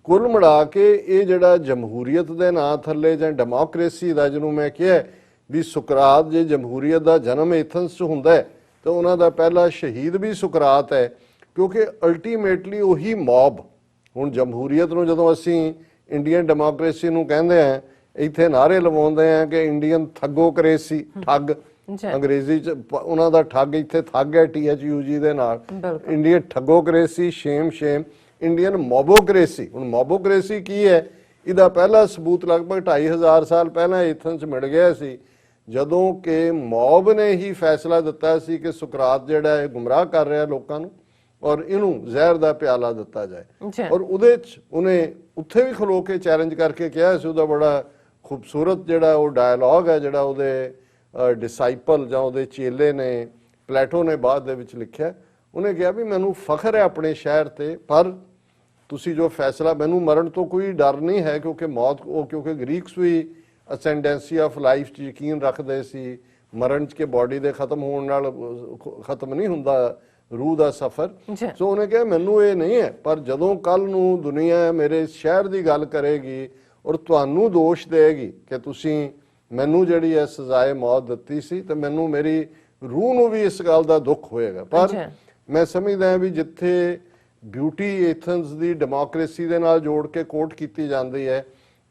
ਕੁੱਲ ਮਿਲਾ ਕੇ ਇਹ ਜਿਹੜਾ ਜਮਹੂਰੀਅਤ ਦੇ ਨਾਂ ਥੱਲੇ ਜਾਂ ਡੈਮੋਕ੍ਰੇਸੀ ਦਾ ਜਿਹਨੂੰ ਮੈਂ ਕਿਹਾ ਵੀ ਸੁਕਰਾਤ, ਜੇ ਜਮਹੂਰੀਅਤ ਦਾ ਜਨਮ ਐਥਨਸ 'ਚ ਹੁੰਦਾ ਹੈ ਤਾਂ ਉਹਨਾਂ ਦਾ ਪਹਿਲਾ ਸ਼ਹੀਦ ਵੀ ਸੁਕਰਾਤ ਹੈ, ਕਿਉਂਕਿ ਅਲਟੀਮੇਟਲੀ ਉਹੀ ਮੌਬ। ਹੁਣ ਜਮਹੂਰੀਅਤ ਨੂੰ ਜਦੋਂ ਅਸੀਂ ਇੰਡੀਅਨ ਡੈਮੋਕ੍ਰੇਸੀ ਨੂੰ ਕਹਿੰਦੇ ਆ, ਇੱਥੇ ਨਾਅਰੇ ਲਵਾਉਂਦੇ ਆ ਕਿ ਇੰਡੀਅਨ ਥੱਗੋਕ੍ਰੇਸੀ, ਠੱਗ ਅੰਗਰੇਜ਼ੀ 'ਚ ਉਹਨਾਂ ਦਾ ਠੱਗ, ਇੱਥੇ ਠੱਗ ਹੈ THUG ਦੇ ਨਾਲ, ਇੰਡੀਅਨ ਠੱਗੋਕ੍ਰੇਸੀ, ਸ਼ੇਮ ਸ਼ੇਮ, ਇੰਡੀਅਨ ਮੋਬੋਕ੍ਰੇਸੀ। ਹੁਣ ਮੋਬੋਕ੍ਰੇਸੀ ਕੀ ਹੈ, ਇਹਦਾ ਪਹਿਲਾ ਸਬੂਤ ਲਗਭਗ 2500 ਸਾਲ ਪਹਿਲਾਂ ਐਥਨਸ 'ਚ ਮਿਲ ਗਿਆ ਸੀ, ਜਦੋਂ ਕਿ ਮੌਬ ਨੇ ਹੀ ਫੈਸਲਾ ਦਿੱਤਾ ਸੀ ਕਿ ਸੁਕਰਾਤ ਜਿਹੜਾ ਹੈ ਗੁੰਮਰਾਹ ਕਰ ਰਿਹਾ ਲੋਕਾਂ ਨੂੰ ਔਰ ਇਹਨੂੰ ਜ਼ਹਿਰ ਦਾ ਪਿਆਲਾ ਦਿੱਤਾ ਜਾਏ। ਔਰ ਉਹਦੇ 'ਚ ਉਹਨੇ ਉੱਥੇ ਵੀ ਖਲੋ ਕੇ ਚੈਲੰਜ ਕਰਕੇ ਕਿਹਾ ਸੀ। ਉਹਦਾ ਬੜਾ ਖੂਬਸੂਰਤ ਜਿਹੜਾ ਉਹ ਡਾਇਲੌਗ ਹੈ ਜਿਹੜਾ ਉਹਦੇ ਡਿਸਾਈਪਲ ਜਾਂ ਉਹਦੇ ਚੇਲੇ ਨੇ, ਪਲੇਟੋ ਨੇ ਬਾਅਦ ਦੇ ਵਿੱਚ ਲਿਖਿਆ। ਉਹਨੇ ਕਿਹਾ ਵੀ ਮੈਨੂੰ ਫਖਰ ਹੈ ਆਪਣੇ ਸ਼ਹਿਰ ਤੇ, ਪਰ ਤੁਸੀਂ ਜੋ ਫੈਸਲਾ, ਮੈਨੂੰ ਮਰਨ ਤੋਂ ਕੋਈ ਡਰ ਨਹੀਂ ਹੈ, ਕਿਉਂਕਿ ਮੌਤ, ਉਹ ਕਿਉਂਕਿ ਗ੍ਰੀਕਸ ਵੀ ਅਸੈਂਡੈਂਸੀ ਆਫ ਲਾਈਫ 'ਚ ਯਕੀਨ ਰੱਖਦੇ ਸੀ, ਮਰਨ 'ਚ ਕਿ ਬਾਡੀ ਦੇ ਖਤਮ ਹੋਣ ਨਾਲ ਖਤਮ ਨਹੀਂ ਹੁੰਦਾ ਰੂਹ ਦਾ ਸਫ਼ਰ। ਸੋ ਉਹਨੇ ਕਿਹਾ ਮੈਨੂੰ ਇਹ ਨਹੀਂ ਹੈ, ਪਰ ਜਦੋਂ ਕੱਲ ਨੂੰ ਦੁਨੀਆ ਮੇਰੇ ਸ਼ਹਿਰ ਦੀ ਗੱਲ ਕਰੇਗੀ ਔਰ ਤੁਹਾਨੂੰ ਦੋਸ਼ ਦੇਗੀ ਕਿ ਤੁਸੀਂ ਮੈਨੂੰ ਜਿਹੜੀ ਹੈ ਸਜ਼ਾਏ ਮੌਤ ਦਿੱਤੀ ਸੀ, ਤੇ ਮੈਨੂੰ ਮੇਰੀ ਰੂਹ ਨੂੰ ਵੀ ਇਸ ਗੱਲ ਦਾ ਦੁੱਖ ਹੋਏਗਾ। ਪਰ ਮੈਂ ਸਮਝਦਾ ਵੀ ਜਿੱਥੇ ਬਿਊਟੀ ਐਥਨਸ ਦੀ ਡੈਮੋਕ੍ਰੇਸੀ ਦੇ ਨਾਲ ਜੋੜ ਕੇ ਕੋਟ ਕੀਤੀ ਜਾਂਦੀ ਹੈ,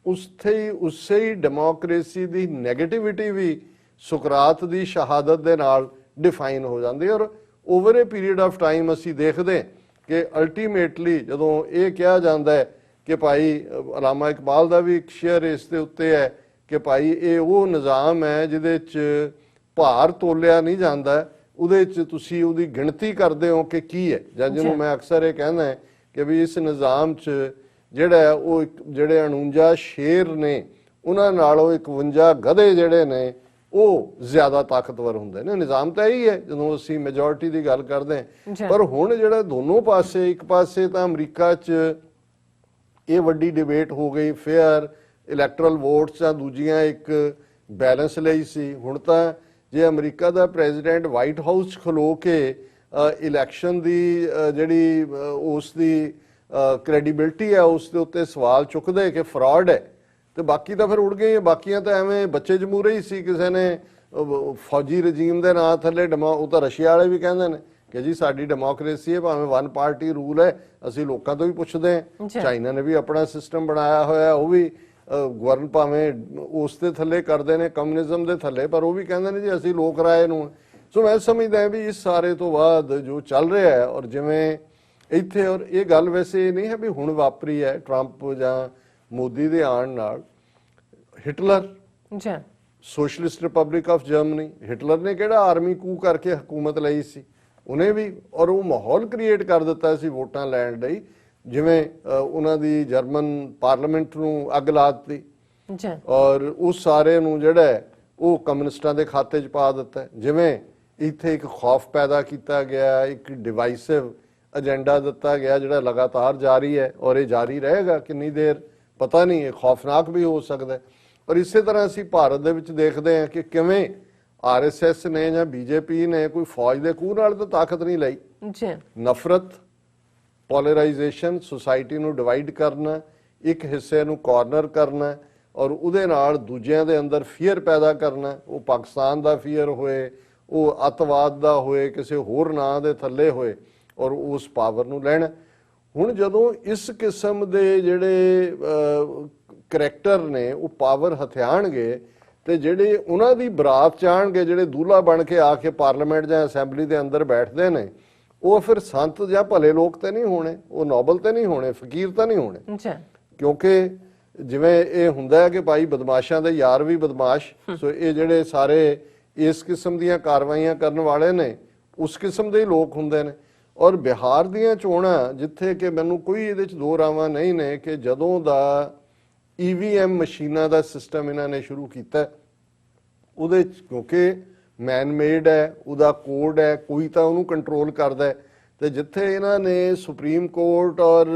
ਉਸੇ ਹੀ ਡੈਮੋਕ੍ਰੇਸੀ ਦੀ ਨੈਗੇਟਿਵਿਟੀ ਵੀ ਸੁਕਰਾਤ ਦੀ ਸ਼ਹਾਦਤ ਦੇ ਨਾਲ ਡਿਫਾਈਨ ਹੋ ਜਾਂਦੀ ਹੈ। ਔਰ over A period of time ਅਸੀਂ ਦੇਖਦੇ ਕਿ ਅਲਟੀਮੇਟਲੀ ਜਦੋਂ ਇਹ ਕਿਹਾ ਜਾਂਦਾ ਹੈ ਕਿ ਭਾਈ, ਅਲਾਮਾ ਇਕਬਾਲ ਦਾ ਵੀ ਇੱਕ ਸ਼ੇਅਰ ਇਸ ਦੇ ਉੱਤੇ ਹੈ ਕਿ ਭਾਈ ਇਹ ਉਹ ਨਿਜ਼ਾਮ ਹੈ ਜਿਹਦੇ 'ਚ ਭਾਰ ਤੋਲਿਆ ਨਹੀਂ ਜਾਂਦਾ, ਉਹਦੇ 'ਚ ਤੁਸੀਂ ਉਹਦੀ ਗਿਣਤੀ ਕਰਦੇ ਹੋ ਕਿ ਕੀ ਹੈ। ਜਾਂ ਜਿਹਨੂੰ ਮੈਂ ਅਕਸਰ ਇਹ ਕਹਿੰਦਾ ਕਿ ਵੀ ਇਸ ਨਿਜ਼ਾਮ 'ਚ ਜਿਹੜਾ ਉਹ ਜਿਹੜੇ 49 ਸ਼ੇਰ ਨੇ ਉਹਨਾਂ ਨਾਲੋਂ 51 ਗਧੇ ਜਿਹੜੇ ਨੇ ਉਹ ਜ਼ਿਆਦਾ ਤਾਕਤਵਰ ਹੁੰਦੇ ਨੇ। ਨਿਜ਼ਾਮ ਤਾਂ ਇਹੀ ਹੈ ਜਦੋਂ ਅਸੀਂ ਮੈਜੋਰਿਟੀ ਦੀ ਗੱਲ ਕਰਦੇ ਹਾਂ। ਪਰ ਹੁਣ ਜਿਹੜਾ ਦੋਨੋਂ ਪਾਸੇ, ਇੱਕ ਪਾਸੇ ਤਾਂ ਅਮਰੀਕਾ 'ਚ ਇਹ ਵੱਡੀ ਡਿਬੇਟ ਹੋ ਗਈ ਫੇਅਰ ਇਲੈਕਟਰਲ ਵੋਟਸ ਜਾਂ ਦੂਜੀਆਂ ਇੱਕ ਬੈਲੈਂਸ ਲਈ ਸੀ। ਹੁਣ ਤਾਂ ਜੇ ਅਮਰੀਕਾ ਦਾ ਪ੍ਰੈਜ਼ੀਡੈਂਟ ਵਾਈਟ ਹਾਊਸ 'ਚ ਖਲੋ ਕੇ ਇਲੈਕਸ਼ਨ ਦੀ ਜਿਹੜੀ ਉਸ ਦੀ ਕ੍ਰੈਡੀਬਿਲਿਟੀ ਹੈ ਉਸ ਦੇ ਉੱਤੇ ਸਵਾਲ ਚੁੱਕਦੇ ਕਿ ਫਰਾਡ ਹੈ, ਤੇ ਬਾਕੀ ਤਾਂ ਫਿਰ ਉੜ ਗਏ। ਬਾਕੀਆਂ ਤਾਂ ਐਵੇਂ ਬੱਚੇ ਜਮੂਰੇ ਹੀ ਸੀ। ਕਿਸੇ ਨੇ ਫੌਜੀ ਰਜੀਮ ਦੇ ਨਾਂ ਥੱਲੇ ਉਹ ਤਾਂ ਰਸ਼ੀਆ ਵਾਲੇ ਵੀ ਕਹਿੰਦੇ ਨੇ ਕਿ ਜੀ ਸਾਡੀ ਡੈਮੋਕ੍ਰੇਸੀ ਹੈ, ਭਾਵੇਂ 1 ਪਾਰਟੀ ਰੂਲ ਹੈ, ਅਸੀਂ ਲੋਕਾਂ ਤੋਂ ਵੀ ਪੁੱਛਦੇ ਹਾਂ। ਚਾਈਨਾ ਨੇ ਵੀ ਆਪਣਾ ਸਿਸਟਮ ਬਣਾਇਆ ਹੋਇਆ, ਉਹ ਵੀ ਗਵਰਨ ਭਾਵੇਂ ਉਸ ਦੇ ਥੱਲੇ ਕਰਦੇ ਨੇ, ਕਮਿਊਨਿਜ਼ਮ ਦੇ ਥੱਲੇ, ਪਰ ਉਹ ਵੀ ਕਹਿੰਦੇ ਨੇ ਜੀ ਅਸੀਂ ਲੋਕ ਰਾਏ ਨੂੰ। ਸੋ ਮੈਂ ਸਮਝਦਾ ਵੀ ਇਸ ਸਾਰੇ ਤੋਂ ਬਾਅਦ ਜੋ ਚੱਲ ਰਿਹਾ ਹੈ, ਔਰ ਜਿਵੇਂ ਇੱਥੇ, ਔਰ ਇਹ ਗੱਲ ਵੈਸੇ ਇਹ ਨਹੀਂ ਹੈ ਵੀ ਹੁਣ ਵਾਪਰੀ ਹੈ ਟਰੰਪ ਜਾਂ ਮੋਦੀ ਦੇ ਆਉਣ ਨਾਲ। Hitler, socialist republic of Germany, Hitler ਨੇ ਕਿਹੜਾ ਆਰਮੀ ਕੂ ਕਰਕੇ ਹਕੂਮਤ ਲਈ ਸੀ, ਉਹਨੇ ਵੀ, ਔਰ ਉਹ ਮਾਹੌਲ ਕ੍ਰੀਏਟ ਕਰ ਦਿੱਤਾ ਸੀ ਵੋਟਾਂ ਲੈਣ ਲਈ। ਜਿਵੇਂ ਉਹਨਾਂ ਦੀ ਜਰਮਨ ਪਾਰਲੀਮੈਂਟ ਨੂੰ ਅੱਗ ਲਾ ਦਿੱਤੀ ਔਰ ਉਸ ਸਾਰੇ ਨੂੰ ਜਿਹੜਾ ਉਹ ਕਮਿਊਨਿਸਟਾਂ ਦੇ ਖਾਤੇ 'ਚ ਪਾ ਦਿੱਤਾ। ਜਿਵੇਂ ਇੱਥੇ ਇੱਕ ਖੌਫ ਪੈਦਾ ਕੀਤਾ ਗਿਆ, ਇੱਕ ਡਿਵਾਈਸਿਵ ਏਜੰਡਾ ਦਿੱਤਾ ਗਿਆ ਜਿਹੜਾ ਲਗਾਤਾਰ ਜਾਰੀ ਹੈ, ਔਰ ਇਹ ਜਾਰੀ ਰਹੇਗਾ ਕਿੰਨੀ ਦੇਰ ਪਤਾ ਨਹੀਂ, ਇਹ ਖੌਫਨਾਕ ਵੀ ਹੋ ਸਕਦਾ। ਔਰ ਇਸੇ ਤਰ੍ਹਾਂ ਅਸੀਂ ਭਾਰਤ ਦੇ ਵਿੱਚ ਦੇਖਦੇ ਹਾਂ ਕਿ ਕਿਵੇਂ RSS ਨੇ ਜਾਂ BJP ਨੇ ਕੋਈ ਫੌਜ ਦੇ ਖੂਹ ਨਾਲ ਤਾਂ ਤਾਕਤ ਨਹੀਂ ਲਈ। ਨਫ਼ਰਤ, ਪੋਲਰਾਈਜੇਸ਼ਨ, ਸੁਸਾਇਟੀ ਨੂੰ ਡਿਵਾਈਡ ਕਰਨਾ, ਇੱਕ ਹਿੱਸੇ ਨੂੰ ਕਾਰਨਰ ਕਰਨਾ ਔਰ ਉਹਦੇ ਨਾਲ ਦੂਜਿਆਂ ਦੇ ਅੰਦਰ ਫੀਅਰ ਪੈਦਾ ਕਰਨਾ। ਉਹ ਪਾਕਿਸਤਾਨ ਦਾ ਫੀਅਰ ਹੋਏ, ਉਹ ਅੱਤਵਾਦ ਦਾ ਹੋਏ, ਕਿਸੇ ਹੋਰ ਨਾਂ ਦੇ ਥੱਲੇ ਹੋਏ, ਔਰ ਉਸ ਪਾਵਰ ਨੂੰ ਲੈਣਾ। ਹੁਣ ਜਦੋਂ ਇਸ ਕਿਸਮ ਦੇ ਜਿਹੜੇ ਕਰੈਕਟਰ ਨੇ ਉਹ ਪਾਵਰ ਹਥਿਆਣਗੇ ਤੇ ਜਿਹੜੇ ਉਹਨਾਂ ਦੀ ਬਰਾਤ ਚਾਹਣਗੇ, ਜਿਹੜੇ ਦੂਲਾ ਬਣ ਕੇ ਆ ਕੇ ਪਾਰਲੀਮੈਂਟ ਜਾਂ ਅਸੈਂਬਲੀ ਦੇ ਅੰਦਰ ਬੈਠਦੇ ਨੇ, ਉਹ ਫਿਰ ਸੰਤ ਜਾਂ ਭਲੇ ਲੋਕ ਤੇ ਨਹੀਂ ਹੋਣੇ, ਉਹ ਨੋਬਲ ਤੇ ਨਹੀਂ ਹੋਣੇ, ਫਕੀਰ ਤਾਂ ਨਹੀਂ ਹੋਣੇ। ਕਿਉਂਕਿ ਜਿਵੇਂ ਇਹ ਹੁੰਦਾ ਹੈ ਕਿ ਭਾਈ ਬਦਮਾਸ਼ਾਂ ਦੇ ਯਾਰ ਵੀ ਬਦਮਾਸ਼। ਸੋ ਇਹ ਜਿਹੜੇ ਸਾਰੇ ਇਸ ਕਿਸਮ ਦੀਆਂ ਕਾਰਵਾਈਆਂ ਕਰਨ ਵਾਲੇ ਨੇ ਉਸ ਕਿਸਮ ਦੇ ਹੀ ਲੋਕ ਹੁੰਦੇ ਨੇ। ਔਰ ਬਿਹਾਰ ਦੀਆਂ ਚੋਣਾਂ, ਜਿੱਥੇ ਕਿ ਮੈਨੂੰ ਕੋਈ ਇਹਦੇ 'ਚ ਦੋ ਰਾਵਾਂ ਨਹੀਂ ਨੇ ਕਿ ਜਦੋਂ ਦਾ EVM ਮਸ਼ੀਨਾਂ ਦਾ ਸਿਸਟਮ ਇਹਨਾਂ ਨੇ ਸ਼ੁਰੂ ਕੀਤਾ, ਉਹਦੇ 'ਚ ਕਿਉਂਕਿ ਮੈਨ ਮੇਡ ਹੈ, ਉਹਦਾ ਕੋਡ ਹੈ, ਕੋਈ ਤਾਂ ਉਹਨੂੰ ਕੰਟਰੋਲ ਕਰਦਾ ਹੈ। ਤੇ ਜਿੱਥੇ ਇਹਨਾਂ ਨੇ ਸੁਪਰੀਮ ਕੋਰਟ ਔਰ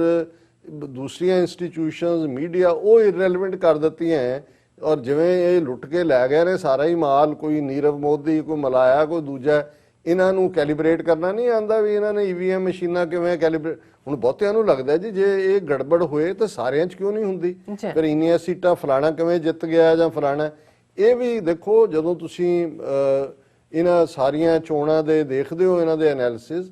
ਦੂਸਰੀਆਂ ਇੰਸਟੀਟਿਊਸ਼ਨਸ ਮੀਡੀਆ ਉਹ ਇਰਰੈਲੇਵੈਂਟ ਕਰ ਦਿੱਤੀਆਂ ਹੈ, ਔਰ ਜਿਵੇਂ ਇਹ ਲੁੱਟ ਕੇ ਲੈ ਗਏ ਨੇ ਸਾਰਾ ਹੀ ਮਾਲ, ਕੋਈ ਨੀਰਵ ਮੋਦੀ, ਕੋਈ ਮਲਾਇਆ, ਕੋਈ ਦੂਜਾ, ਇਹਨਾਂ ਨੂੰ ਕੈਲੀਬ੍ਰੇਟ ਕਰਨਾ ਨਹੀਂ ਆਉਂਦਾ ਵੀ ਇਹਨਾਂ ਨੇ ਈਵੀਐਮ ਮਸ਼ੀਨਾਂ ਕਿਵੇਂ ਕੈਲੀਬ੍ਰੇਟ। ਹੁਣ ਬਹੁਤਿਆਂ ਨੂੰ ਲੱਗਦਾ ਜੀ ਜੇ ਇਹ ਗੜਬੜ ਹੋਏ ਤਾਂ ਸਾਰਿਆਂ 'ਚ ਕਿਉਂ ਨਹੀਂ ਹੁੰਦੀ, ਫਿਰ ਇੰਨੀਆਂ ਸੀਟਾਂ ਫਲਾਣਾ ਕਿਵੇਂ ਜਿੱਤ ਗਿਆ ਜਾਂ ਫਲਾਣਾ। ਇਹ ਵੀ ਦੇਖੋ ਜਦੋਂ ਤੁਸੀਂ ਇਹਨਾਂ ਸਾਰੀਆਂ ਚੋਣਾਂ ਦੇ ਦੇਖਦੇ ਹੋ ਇਹਨਾਂ ਦੇ ਐਨਾਲਿਸਿਸ,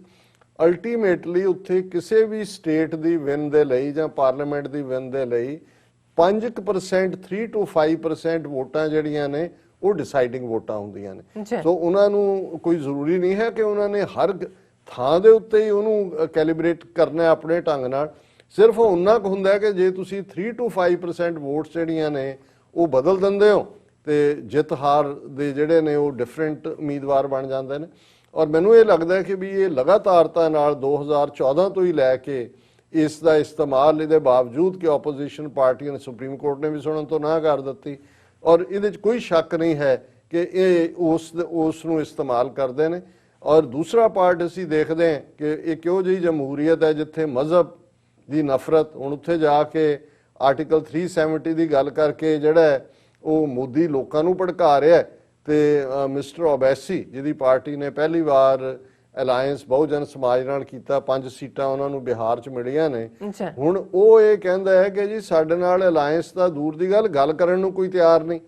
ਅਲਟੀਮੇਟਲੀ ਉੱਥੇ ਕਿਸੇ ਵੀ ਸਟੇਟ ਦੀ ਵਿਨ ਦੇ ਲਈ ਜਾਂ ਪਾਰਲੀਮੈਂਟ ਦੀ ਵਿਨ ਦੇ ਲਈ 5% 3 to 5% ਵੋਟਾਂ ਜਿਹੜੀਆਂ ਨੇ ਉਹ ਡਿਸਾਈਡਿੰਗ ਵੋਟਾਂ ਹੁੰਦੀਆਂ ਨੇ। ਸੋ ਉਹਨਾਂ ਨੂੰ ਕੋਈ ਜ਼ਰੂਰੀ ਨਹੀਂ ਹੈ ਕਿ ਉਹਨਾਂ ਨੇ ਹਰ ਥਾਂ ਦੇ ਉੱਤੇ ਹੀ ਉਹਨੂੰ ਕੈਲੀਬ੍ਰੇਟ ਕਰਨਾ ਆਪਣੇ ਢੰਗ ਨਾਲ। ਸਿਰਫ ਉਹਨਾਂ ਕੁ ਹੁੰਦਾ ਕਿ ਜੇ ਤੁਸੀਂ 3 to 5% ਵੋਟਸ ਜਿਹੜੀਆਂ ਨੇ ਉਹ ਬਦਲ ਦਿੰਦੇ ਹੋ ਤੇ ਜਿੱਤ ਹਾਰ ਦੇ ਜਿਹੜੇ ਨੇ ਉਹ ਡਿਫਰੈਂਟ ਉਮੀਦਵਾਰ ਬਣ ਜਾਂਦੇ ਨੇ। ਔਰ ਮੈਨੂੰ ਇਹ ਲੱਗਦਾ ਹੈ ਕਿ ਵੀ ਇਹ ਲਗਾਤਾਰਤਾ ਨਾਲ 2014 ਤੋਂ ਹੀ ਲੈ ਕੇ ਇਸ ਦਾ ਇਸਤੇਮਾਲ, ਇਹਦੇ ਬਾਵਜੂਦ ਕਿ ਆਪੋਜੀਸ਼ਨ ਪਾਰਟੀਆਂ ਨੇ, ਸੁਪਰੀਮ ਕੋਰਟ ਨੇ ਵੀ ਸੁਣਨ ਤੋਂ ਨਾ ਕਰ ਦਿੱਤੀ, ਔਰ ਇਹਦੇ 'ਚ ਕੋਈ ਸ਼ੱਕ ਨਹੀਂ ਹੈ ਕਿ ਇਹ ਉਸ ਨੂੰ ਇਸਤੇਮਾਲ ਕਰਦੇ ਨੇ। ਔਰ ਦੂਸਰਾ ਪਾਰਟ ਅਸੀਂ ਦੇਖਦੇ ਹਾਂ ਕਿ ਇਹ ਕਿਹੋ ਜਿਹੀ ਜਮਹੂਰੀਅਤ ਹੈ ਜਿੱਥੇ ਮਜ਼ਹਬ ਦੀ ਨਫ਼ਰਤ, ਹੁਣ ਉੱਥੇ ਜਾ ਕੇ ਆਰਟੀਕਲ 370 ਦੀ ਗੱਲ ਕਰਕੇ ਜਿਹੜਾ ਉਹ ਮੋਦੀ ਲੋਕਾਂ ਨੂੰ ਭੜਕਾ ਰਿਹਾ, ਤੇ ਮਿਸਟਰ ਓਬੈਸੀ ਜਿਹਦੀ ਪਾਰਟੀ ਨੇ ਪਹਿਲੀ ਵਾਰ ਅਲਾਇੰਸ ਬਹੁਜਨ ਸਮਾਜ ਨਾਲ ਕੀਤਾ, 5 ਸੀਟਾਂ ਉਹਨਾਂ ਨੂੰ ਬਿਹਾਰ 'ਚ ਮਿਲੀਆਂ ਨੇ। ਹੁਣ ਉਹ ਇਹ ਕਹਿੰਦਾ ਹੈ ਕਿ ਜੀ ਸਾਡੇ ਨਾਲ ਅਲਾਇੰਸ ਦਾ ਦੂਰ ਦੀ ਗੱਲ ਕਰਨ ਨੂੰ ਕੋਈ ਤਿਆਰ ਨਹੀਂ।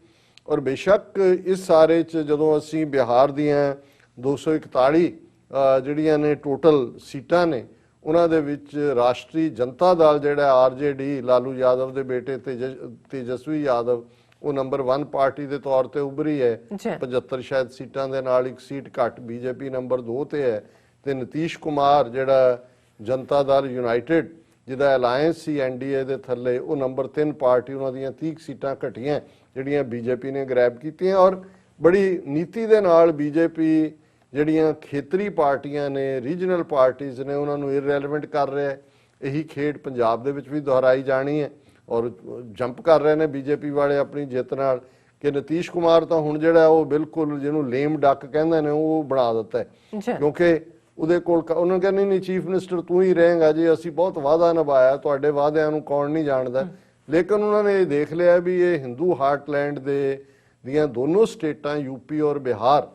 ਔਰ ਬੇਸ਼ੱਕ ਇਸ ਸਾਰੇ 'ਚ ਜਦੋਂ ਅਸੀਂ ਬਿਹਾਰ ਦੀਆਂ 241 ਜਿਹੜੀਆਂ ਨੇ ਟੋਟਲ ਸੀਟਾਂ ਨੇ, ਉਹਨਾਂ ਦੇ ਵਿੱਚ ਰਾਸ਼ਟਰੀ ਜਨਤਾ ਦਲ ਜਿਹੜਾ ਆਰਜੇਡੀ, ਲਾਲੂ ਯਾਦਵ ਦੇ ਬੇਟੇ ਤੇਜਸਵੀ ਯਾਦਵ, ਉਹ ਨੰਬਰ 1 ਪਾਰਟੀ ਦੇ ਤੌਰ ਤੇ ਉਭਰੀ ਹੈ 75 ਸ਼ਾਇਦ ਸੀਟਾਂ ਦੇ ਨਾਲ, 1 ਸੀਟ ਘੱਟ। ਬੀਜੇਪੀ ਨੰਬਰ 2 ਤੇ ਹੈ, ਤੇ ਨਿਤੀਸ਼ ਕੁਮਾਰ ਜਿਹੜਾ ਜਨਤਾ ਦਲ ਯੂਨਾਈਟਿਡ ਜਿਹਦਾ ਅਲਾਇੰਸ ਸੀ ਐਨਡੀਏ ਦੇ ਥੱਲੇ, ਉਹ ਨੰਬਰ 3 ਪਾਰਟੀ। ਉਹਨਾਂ ਦੀਆਂ 30 ਸੀਟਾਂ ਘਟੀਆਂ ਜਿਹੜੀਆਂ ਬੀਜੇਪੀ ਨੇ ਗ੍ਰੈਬ ਕੀਤੀਆਂ। ਔਰ ਬੜੀ ਨੀਤੀ ਦੇ ਨਾਲ ਬੀਜੇਪੀ ਜਿਹੜੀਆਂ ਖੇਤਰੀ ਪਾਰਟੀਆਂ ਨੇ, ਰੀਜਨਲ ਪਾਰਟੀਜ਼ ਨੇ, ਉਹਨਾਂ ਨੂੰ ਇਰਰੈਲੇਵੈਂਟ ਕਰ ਰਿਹਾ ਹੈ। ਇਹੀ ਖੇਡ ਪੰਜਾਬ ਦੇ ਵਿੱਚ ਵੀ ਦੁਹਰਾਈ ਜਾਣੀ ਹੈ। ਔਰ ਜੰਪ ਕਰ ਰਹੇ ਨੇ ਬੀਜੇਪੀ ਵਾਲੇ ਆਪਣੀ ਜਿੱਤ ਨਾਲ ਕਿ ਨਿਤੀਸ਼ ਕੁਮਾਰ ਤਾਂ ਹੁਣ ਜਿਹੜਾ ਉਹ ਬਿਲਕੁਲ ਜਿਹਨੂੰ ਲੇਮ ਡੱਕ ਕਹਿੰਦੇ ਨੇ ਉਹ ਬਣਾ ਦਿੱਤਾ ਹੈ, ਕਿਉਂਕਿ ਉਹਦੇ ਕੋਲ ਉਹਨਾਂ ਕਹਿੰਦੇ ਨਹੀਂ ਚੀਫ ਮਿਨਿਸਟਰ ਤੂੰ ਹੀ ਰਹੇਗਾ ਜੀ, ਅਸੀਂ ਬਹੁਤ ਵਾਅਦਾ ਨਿਭਾਇਆ, ਤੁਹਾਡੇ ਵਾਅਦਿਆਂ ਨੂੰ ਕੌਣ ਨਹੀਂ ਜਾਣਦਾ। ਲੇਕਿਨ ਉਹਨਾਂ ਨੇ ਇਹ ਦੇਖ ਲਿਆ ਵੀ ਇਹ ਹਿੰਦੂ ਹਾਰਟਲੈਂਡ ਦੀਆਂ ਦੋਨੋਂ ਸਟੇਟਾਂ ਯੂਪੀ ਔਰ ਬਿਹਾਰ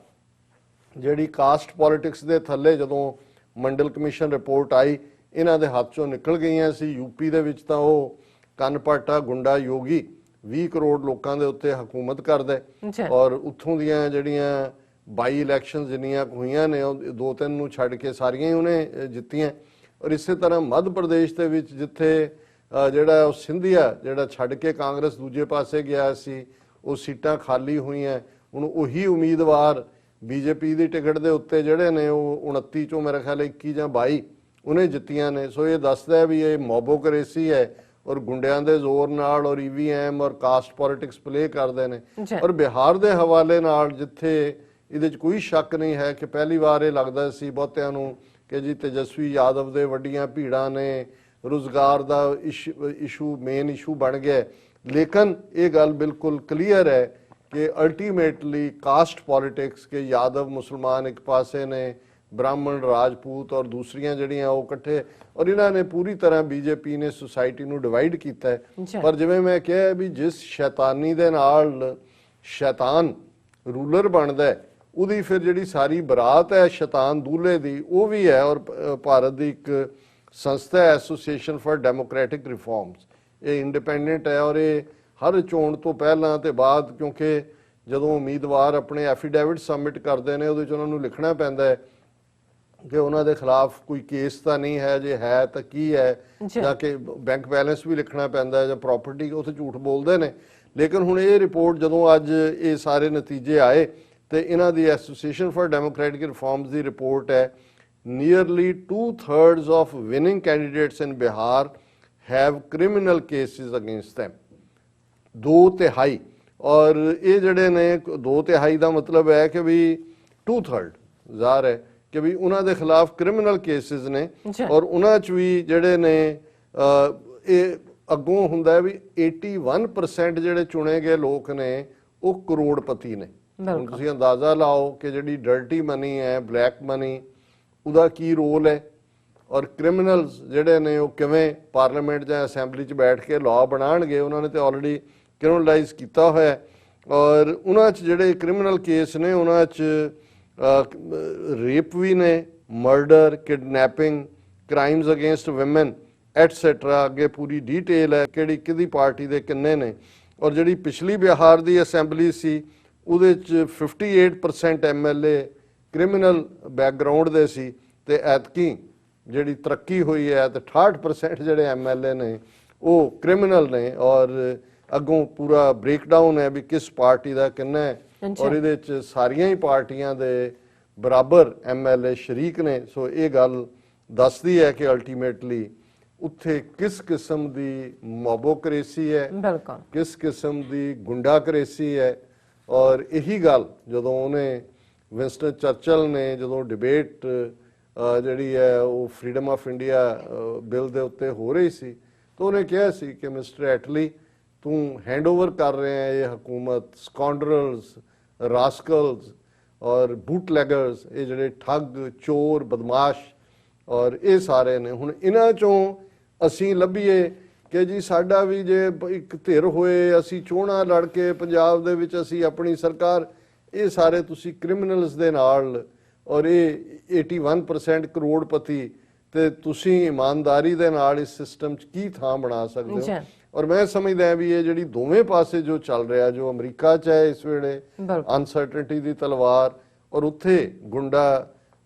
ਜਿਹੜੀ ਕਾਸਟ ਪੋਲਿਟਿਕਸ ਦੇ ਥੱਲੇ ਜਦੋਂ ਮੰਡਲ ਕਮਿਸ਼ਨ ਰਿਪੋਰਟ ਆਈ ਇਹਨਾਂ ਦੇ ਹੱਥ ਚੋਂ ਨਿਕਲ ਗਈਆਂ ਸੀ। ਯੂਪੀ ਦੇ ਵਿੱਚ ਤਾਂ ਉਹ ਕੰਨਪਾਟਾ ਗੁੰਡਾ ਯੋਗੀ 20 ਕਰੋੜ ਲੋਕਾਂ ਦੇ ਉੱਤੇ ਹਕੂਮਤ ਕਰਦਾ, ਔਰ ਉੱਥੋਂ ਦੀਆਂ ਜਿਹੜੀਆਂ 22 ਇਲੈਕਸ਼ਨ ਜਿੰਨੀਆਂ ਹੋਈਆਂ ਨੇ ਉਹ 2-3 ਨੂੰ ਛੱਡ ਕੇ ਸਾਰੀਆਂ ਹੀ ਉਹਨੇ ਜਿੱਤੀਆਂ। ਔਰ ਇਸੇ ਤਰ੍ਹਾਂ ਮੱਧ ਪ੍ਰਦੇਸ਼ ਦੇ ਵਿੱਚ ਜਿੱਥੇ ਜਿਹੜਾ ਉਹ ਸਿੰਧੀਆ ਜਿਹੜਾ ਛੱਡ ਕੇ ਕਾਂਗਰਸ ਦੂਜੇ ਪਾਸੇ ਗਿਆ ਸੀ, ਉਹ ਸੀਟਾਂ ਖਾਲੀ ਹੋਈਆਂ। ਹੁਣ ਉਹੀ ਉਮੀਦਵਾਰ ਬੀਜੇਪੀ ਦੀ ਟਿਕਟ ਦੇ ਉੱਤੇ ਜਿਹੜੇ ਨੇ ਉਹ 29 ਚੋਂ ਮੇਰੇ ਖਿਆਲ 21 ਜਾਂ 22 ਉਹਨੇ ਜਿੱਤੀਆਂ ਨੇ। ਸੋ ਇਹ ਦੱਸਦਾ ਵੀ ਇਹ ਮੋਬੋਕਰੇਸੀ ਹੈ ਔਰ ਗੁੰਡਿਆਂ ਦੇ ਜ਼ੋਰ ਨਾਲ ਔਰ ਈਵੀਐਮ ਔਰ ਕਾਸਟ ਪੋਲਿਟਿਕਸ ਪਲੇ ਕਰਦੇ ਨੇ। ਔਰ ਬਿਹਾਰ ਦੇ ਹਵਾਲੇ ਨਾਲ ਜਿੱਥੇ ਇਹਦੇ 'ਚ ਕੋਈ ਸ਼ੱਕ ਨਹੀਂ ਹੈ ਕਿ ਪਹਿਲੀ ਵਾਰ ਇਹ ਲੱਗਦਾ ਸੀ ਬਹੁਤਿਆਂ ਨੂੰ ਕਿ ਜੀ ਤੇਜਸਵੀ ਯਾਦਵ ਦੇ ਵੱਡੀਆਂ ਭੀੜਾਂ ਨੇ, ਰੁਜ਼ਗਾਰ ਦਾ ਇਸ਼ੂ ਮੇਨ ਇਸ਼ੂ ਬਣ ਗਿਆ। ਲੇਕਿਨ ਇਹ ਗੱਲ ਬਿਲਕੁਲ ਕਲੀਅਰ ਹੈ ਕਿ ਅਲਟੀਮੇਟਲੀ ਕਾਸਟ ਪੋਲਿਟਿਕਸ ਕੇ ਯਾਦਵ ਮੁਸਲਮਾਨ ਇੱਕ ਪਾਸੇ ਨੇ, ਬ੍ਰਾਹਮਣ ਰਾਜਪੂਤ ਔਰ ਦੂਸਰੀਆਂ ਜਿਹੜੀਆਂ ਉਹ ਇਕੱਠੇ, ਔਰ ਇਹਨਾਂ ਨੇ ਪੂਰੀ ਤਰ੍ਹਾਂ ਬੀਜੇਪੀ ਨੇ ਸੁਸਾਇਟੀ ਨੂੰ ਡਿਵਾਈਡ ਕੀਤਾ ਹੈ। ਪਰ ਜਿਵੇਂ ਮੈਂ ਕਿਹਾ ਵੀ ਜਿਸ ਸ਼ੈਤਾਨੀ ਦੇ ਨਾਲ ਸ਼ੈਤਾਨ ਰੂਲਰ ਬਣਦਾ ਉਹਦੀ ਫਿਰ ਜਿਹੜੀ ਸਾਰੀ ਬਰਾਤ ਹੈ ਸ਼ੈਤਾਨ ਦੂਲੇ ਦੀ ਉਹ ਵੀ ਹੈ। ਔਰ ਭਾਰਤ ਦੀ ਇੱਕ ਸੰਸਥਾ ਹੈ ਐਸੋਸੀਏਸ਼ਨ ਫਾਰ ਡੈਮੋਕ੍ਰੈਟਿਕ ਰਿਫਾਰਮਸ, ਇਹ ਇੰਡੀਪੈਂਡੈਂਟ ਹੈ। ਔਰ ਇਹ ਹਰ ਚੋਣ ਤੋਂ ਪਹਿਲਾਂ ਤੇ ਬਾਅਦ, ਕਿਉਂਕਿ ਜਦੋਂ ਉਮੀਦਵਾਰ ਆਪਣੇ ਐਫੀਡੇਵਿਟ ਸਬਮਿਟ ਕਰਦੇ ਨੇ ਉਹਦੇ 'ਚ ਉਹਨਾਂ ਨੂੰ ਲਿਖਣਾ ਪੈਂਦਾ ਹੈ ਕਿ ਉਹਨਾਂ ਦੇ ਖਿਲਾਫ ਕੋਈ ਕੇਸ ਤਾਂ ਨਹੀਂ ਹੈ, ਜੇ ਹੈ ਤਾਂ ਕੀ ਹੈ, ਜਾਂ ਕਿ ਬੈਂਕ ਬੈਲੈਂਸ ਵੀ ਲਿਖਣਾ ਪੈਂਦਾ ਹੈ ਜਾਂ ਪ੍ਰਾਪਰਟੀ, ਉੱਥੇ ਝੂਠ ਬੋਲਦੇ ਨੇ। ਲੇਕਿਨ ਹੁਣ ਇਹ ਰਿਪੋਰਟ ਜਦੋਂ ਅੱਜ ਇਹ ਸਾਰੇ ਨਤੀਜੇ ਆਏ ਤੇ ਇਹਨਾਂ ਦੀ association for democratic reforms the report ਹੈ, nearly 2/3 of winning candidates in Bihar have criminal cases against them, 2/3। ਔਰ ਇਹ ਜਿਹੜੇ ਨੇ 2/3 ਦਾ ਮਤਲਬ ਹੈ ਕਿ ਵੀ 2/3 ਜ਼ਾਹਰ ਹੈ ਕਿ ਵੀ ਉਹਨਾਂ ਦੇ ਖਿਲਾਫ ਕ੍ਰਿਮੀਨਲ ਕੇਸਿਸ ਨੇ। ਔਰ ਉਹਨਾਂ 'ਚ ਵੀ ਜਿਹੜੇ ਨੇ ਇਹ ਅੱਗੋਂ ਹੁੰਦਾ ਵੀ 81% ਜਿਹੜੇ ਚੁਣੇ ਗਏ ਲੋਕ ਨੇ ਉਹ ਕਰੋੜਪਤੀ ਨੇ। ਹੁਣ ਤੁਸੀਂ ਅੰਦਾਜ਼ਾ ਲਾਓ ਕਿ ਜਿਹੜੀ ਡਰਟੀ ਮਨੀ ਹੈ, ਬਲੈਕ ਮਨੀ, ਉਹਦਾ ਕੀ ਰੋਲ ਹੈ, ਔਰ ਕ੍ਰਿਮੀਨਲਸ ਜਿਹੜੇ ਨੇ ਉਹ ਕਿਵੇਂ ਪਾਰਲੀਮੈਂਟ ਜਾਂ ਅਸੈਂਬਲੀ 'ਚ ਬੈਠ ਕੇ ਲਾਅ ਬਣਾਉਣਗੇ। ਉਹਨਾਂ ਨੇ ਤੇ ਆਲਰੇਡੀ ਕ੍ਰਿਮੀਨਲਾਈਜ਼ ਕੀਤਾ ਹੋਇਆ, ਔਰ ਉਹਨਾਂ 'ਚ ਜਿਹੜੇ ਕ੍ਰਿਮੀਨਲ ਕੇਸ ਨੇ ਉਹਨਾਂ 'ਚ ਰੇਪ ਵੀ ਨੇ, murder, kidnapping, crimes against women et cetera. ਅੱਗੇ ਪੂਰੀ ਡੀਟੇਲ ਹੈ ਕਿਹੜੀ ਕਿਹਦੀ ਪਾਰਟੀ ਦੇ ਕਿੰਨੇ ਨੇ। ਔਰ ਜਿਹੜੀ ਪਿਛਲੀ ਬਿਹਾਰ ਦੀ ਅਸੈਂਬਲੀ ਸੀ ਉਹਦੇ 'ਚ 58% MLA ਕ੍ਰਿਮੀਨਲ ਬੈਕਗਰਾਊਂਡ ਦੇ ਸੀ, ਤੇ ਐਤਕੀ ਜਿਹੜੀ ਤਰੱਕੀ ਹੋਈ ਹੈ ਤੇ 68% ਜਿਹੜੇ MLA ਨੇ ਉਹ ਕ੍ਰਿਮੀਨਲ ਨੇ। ਔਰ ਅੱਗੋਂ ਪੂਰਾ ਬ੍ਰੇਕਡਾਊਨ ਹੈ ਵੀ ਕਿਸ ਪਾਰਟੀ ਦਾ ਕਿੰਨਾ ਹੈ, ਔਰ ਇਹਦੇ 'ਚ ਸਾਰੀਆਂ ਹੀ ਪਾਰਟੀਆਂ ਦੇ ਬਰਾਬਰ MLA ਸ਼ਰੀਕ ਨੇ। ਸੋ ਇਹ ਗੱਲ ਦੱਸਦੀ ਹੈ ਕਿ ਅਲਟੀਮੇਟਲੀ ਉੱਥੇ ਕਿਸ ਕਿਸਮ ਦੀ ਮੋਬੋਕ੍ਰੇਸੀ ਹੈ, ਕਿਸ ਕਿਸਮ ਦੀ ਗੁੰਡਾਕ੍ਰੇਸੀ ਹੈ। ਔਰ ਇਹੀ ਗੱਲ ਜਦੋਂ ਉਹਨੇ ਵਿੰਸਟਨ ਚਰਚਲ ਨੇ ਜਦੋਂ ਡਿਬੇਟ ਜਿਹੜੀ ਹੈ ਉਹ ਫਰੀडम ਆਫ ਇੰਡੀਆ ਬਿੱਲ ਦੇ ਉੱਤੇ ਹੋ ਰਹੀ ਸੀ, ਤਾਂ ਉਹਨੇ ਕਿਹਾ ਸੀ ਕਿ ਮਿਸਟਰ ਐਟਲੀ ਤੂੰ ਹੈਂਡਓਵਰ ਕਰ ਰਿਹਾ ਹੈ ਇਹ ਹਕੂਮਤ ਸਕਾਉਂਡਰਲਸ, ਰਾਸਕਲਸ ਔਰ ਬੂਟਲੈਗਰਸ, ਇਹ ਜਿਹੜੇ ਠੱਗ, ਚੋਰ, ਬਦਮਾਸ਼, ਔਰ ਇਹ ਸਾਰੇ ਨੇ। ਹੁਣ ਇਹਨਾਂ ਚੋਂ ਅਸੀਂ ਲੱਭੀਏ ਕਿ ਜੀ ਸਾਡਾ ਵੀ ਜੇ ਇੱਕ ਧਿਰ ਹੋਏ, ਅਸੀਂ ਚੋਣਾਂ ਲੜ ਕੇ ਪੰਜਾਬ ਦੇ ਵਿੱਚ ਅਸੀਂ ਆਪਣੀ ਸਰਕਾਰ, ਇਹ ਸਾਰੇ ਤੁਸੀਂ ਕ੍ਰਿਮੀਨਲਸ ਦੇ ਨਾਲ, ਔਰ ਇਹ 81% ਕਰੋੜਪਤੀ, ਤੇ ਤੁਸੀਂ ਇਮਾਨਦਾਰੀ ਦੇ ਨਾਲ ਇਸ ਸਿਸਟਮ 'ਚ ਕੀ ਥਾਂ ਬਣਾ ਸਕਦੇ ਹੋ। ਔਰ ਮੈਂ ਸਮਝਦਾ ਵੀ ਇਹ ਜਿਹੜੀ ਦੋਵੇਂ ਪਾਸੇ ਜੋ ਚੱਲ ਰਿਹਾ, ਜੋ ਅਮਰੀਕਾ 'ਚ ਹੈ ਇਸ ਵੇਲੇ ਅਨਸਰਟਨਟੀ ਦੀ ਤਲਵਾਰ, ਔਰ ਉੱਥੇ ਗੁੰਡਾ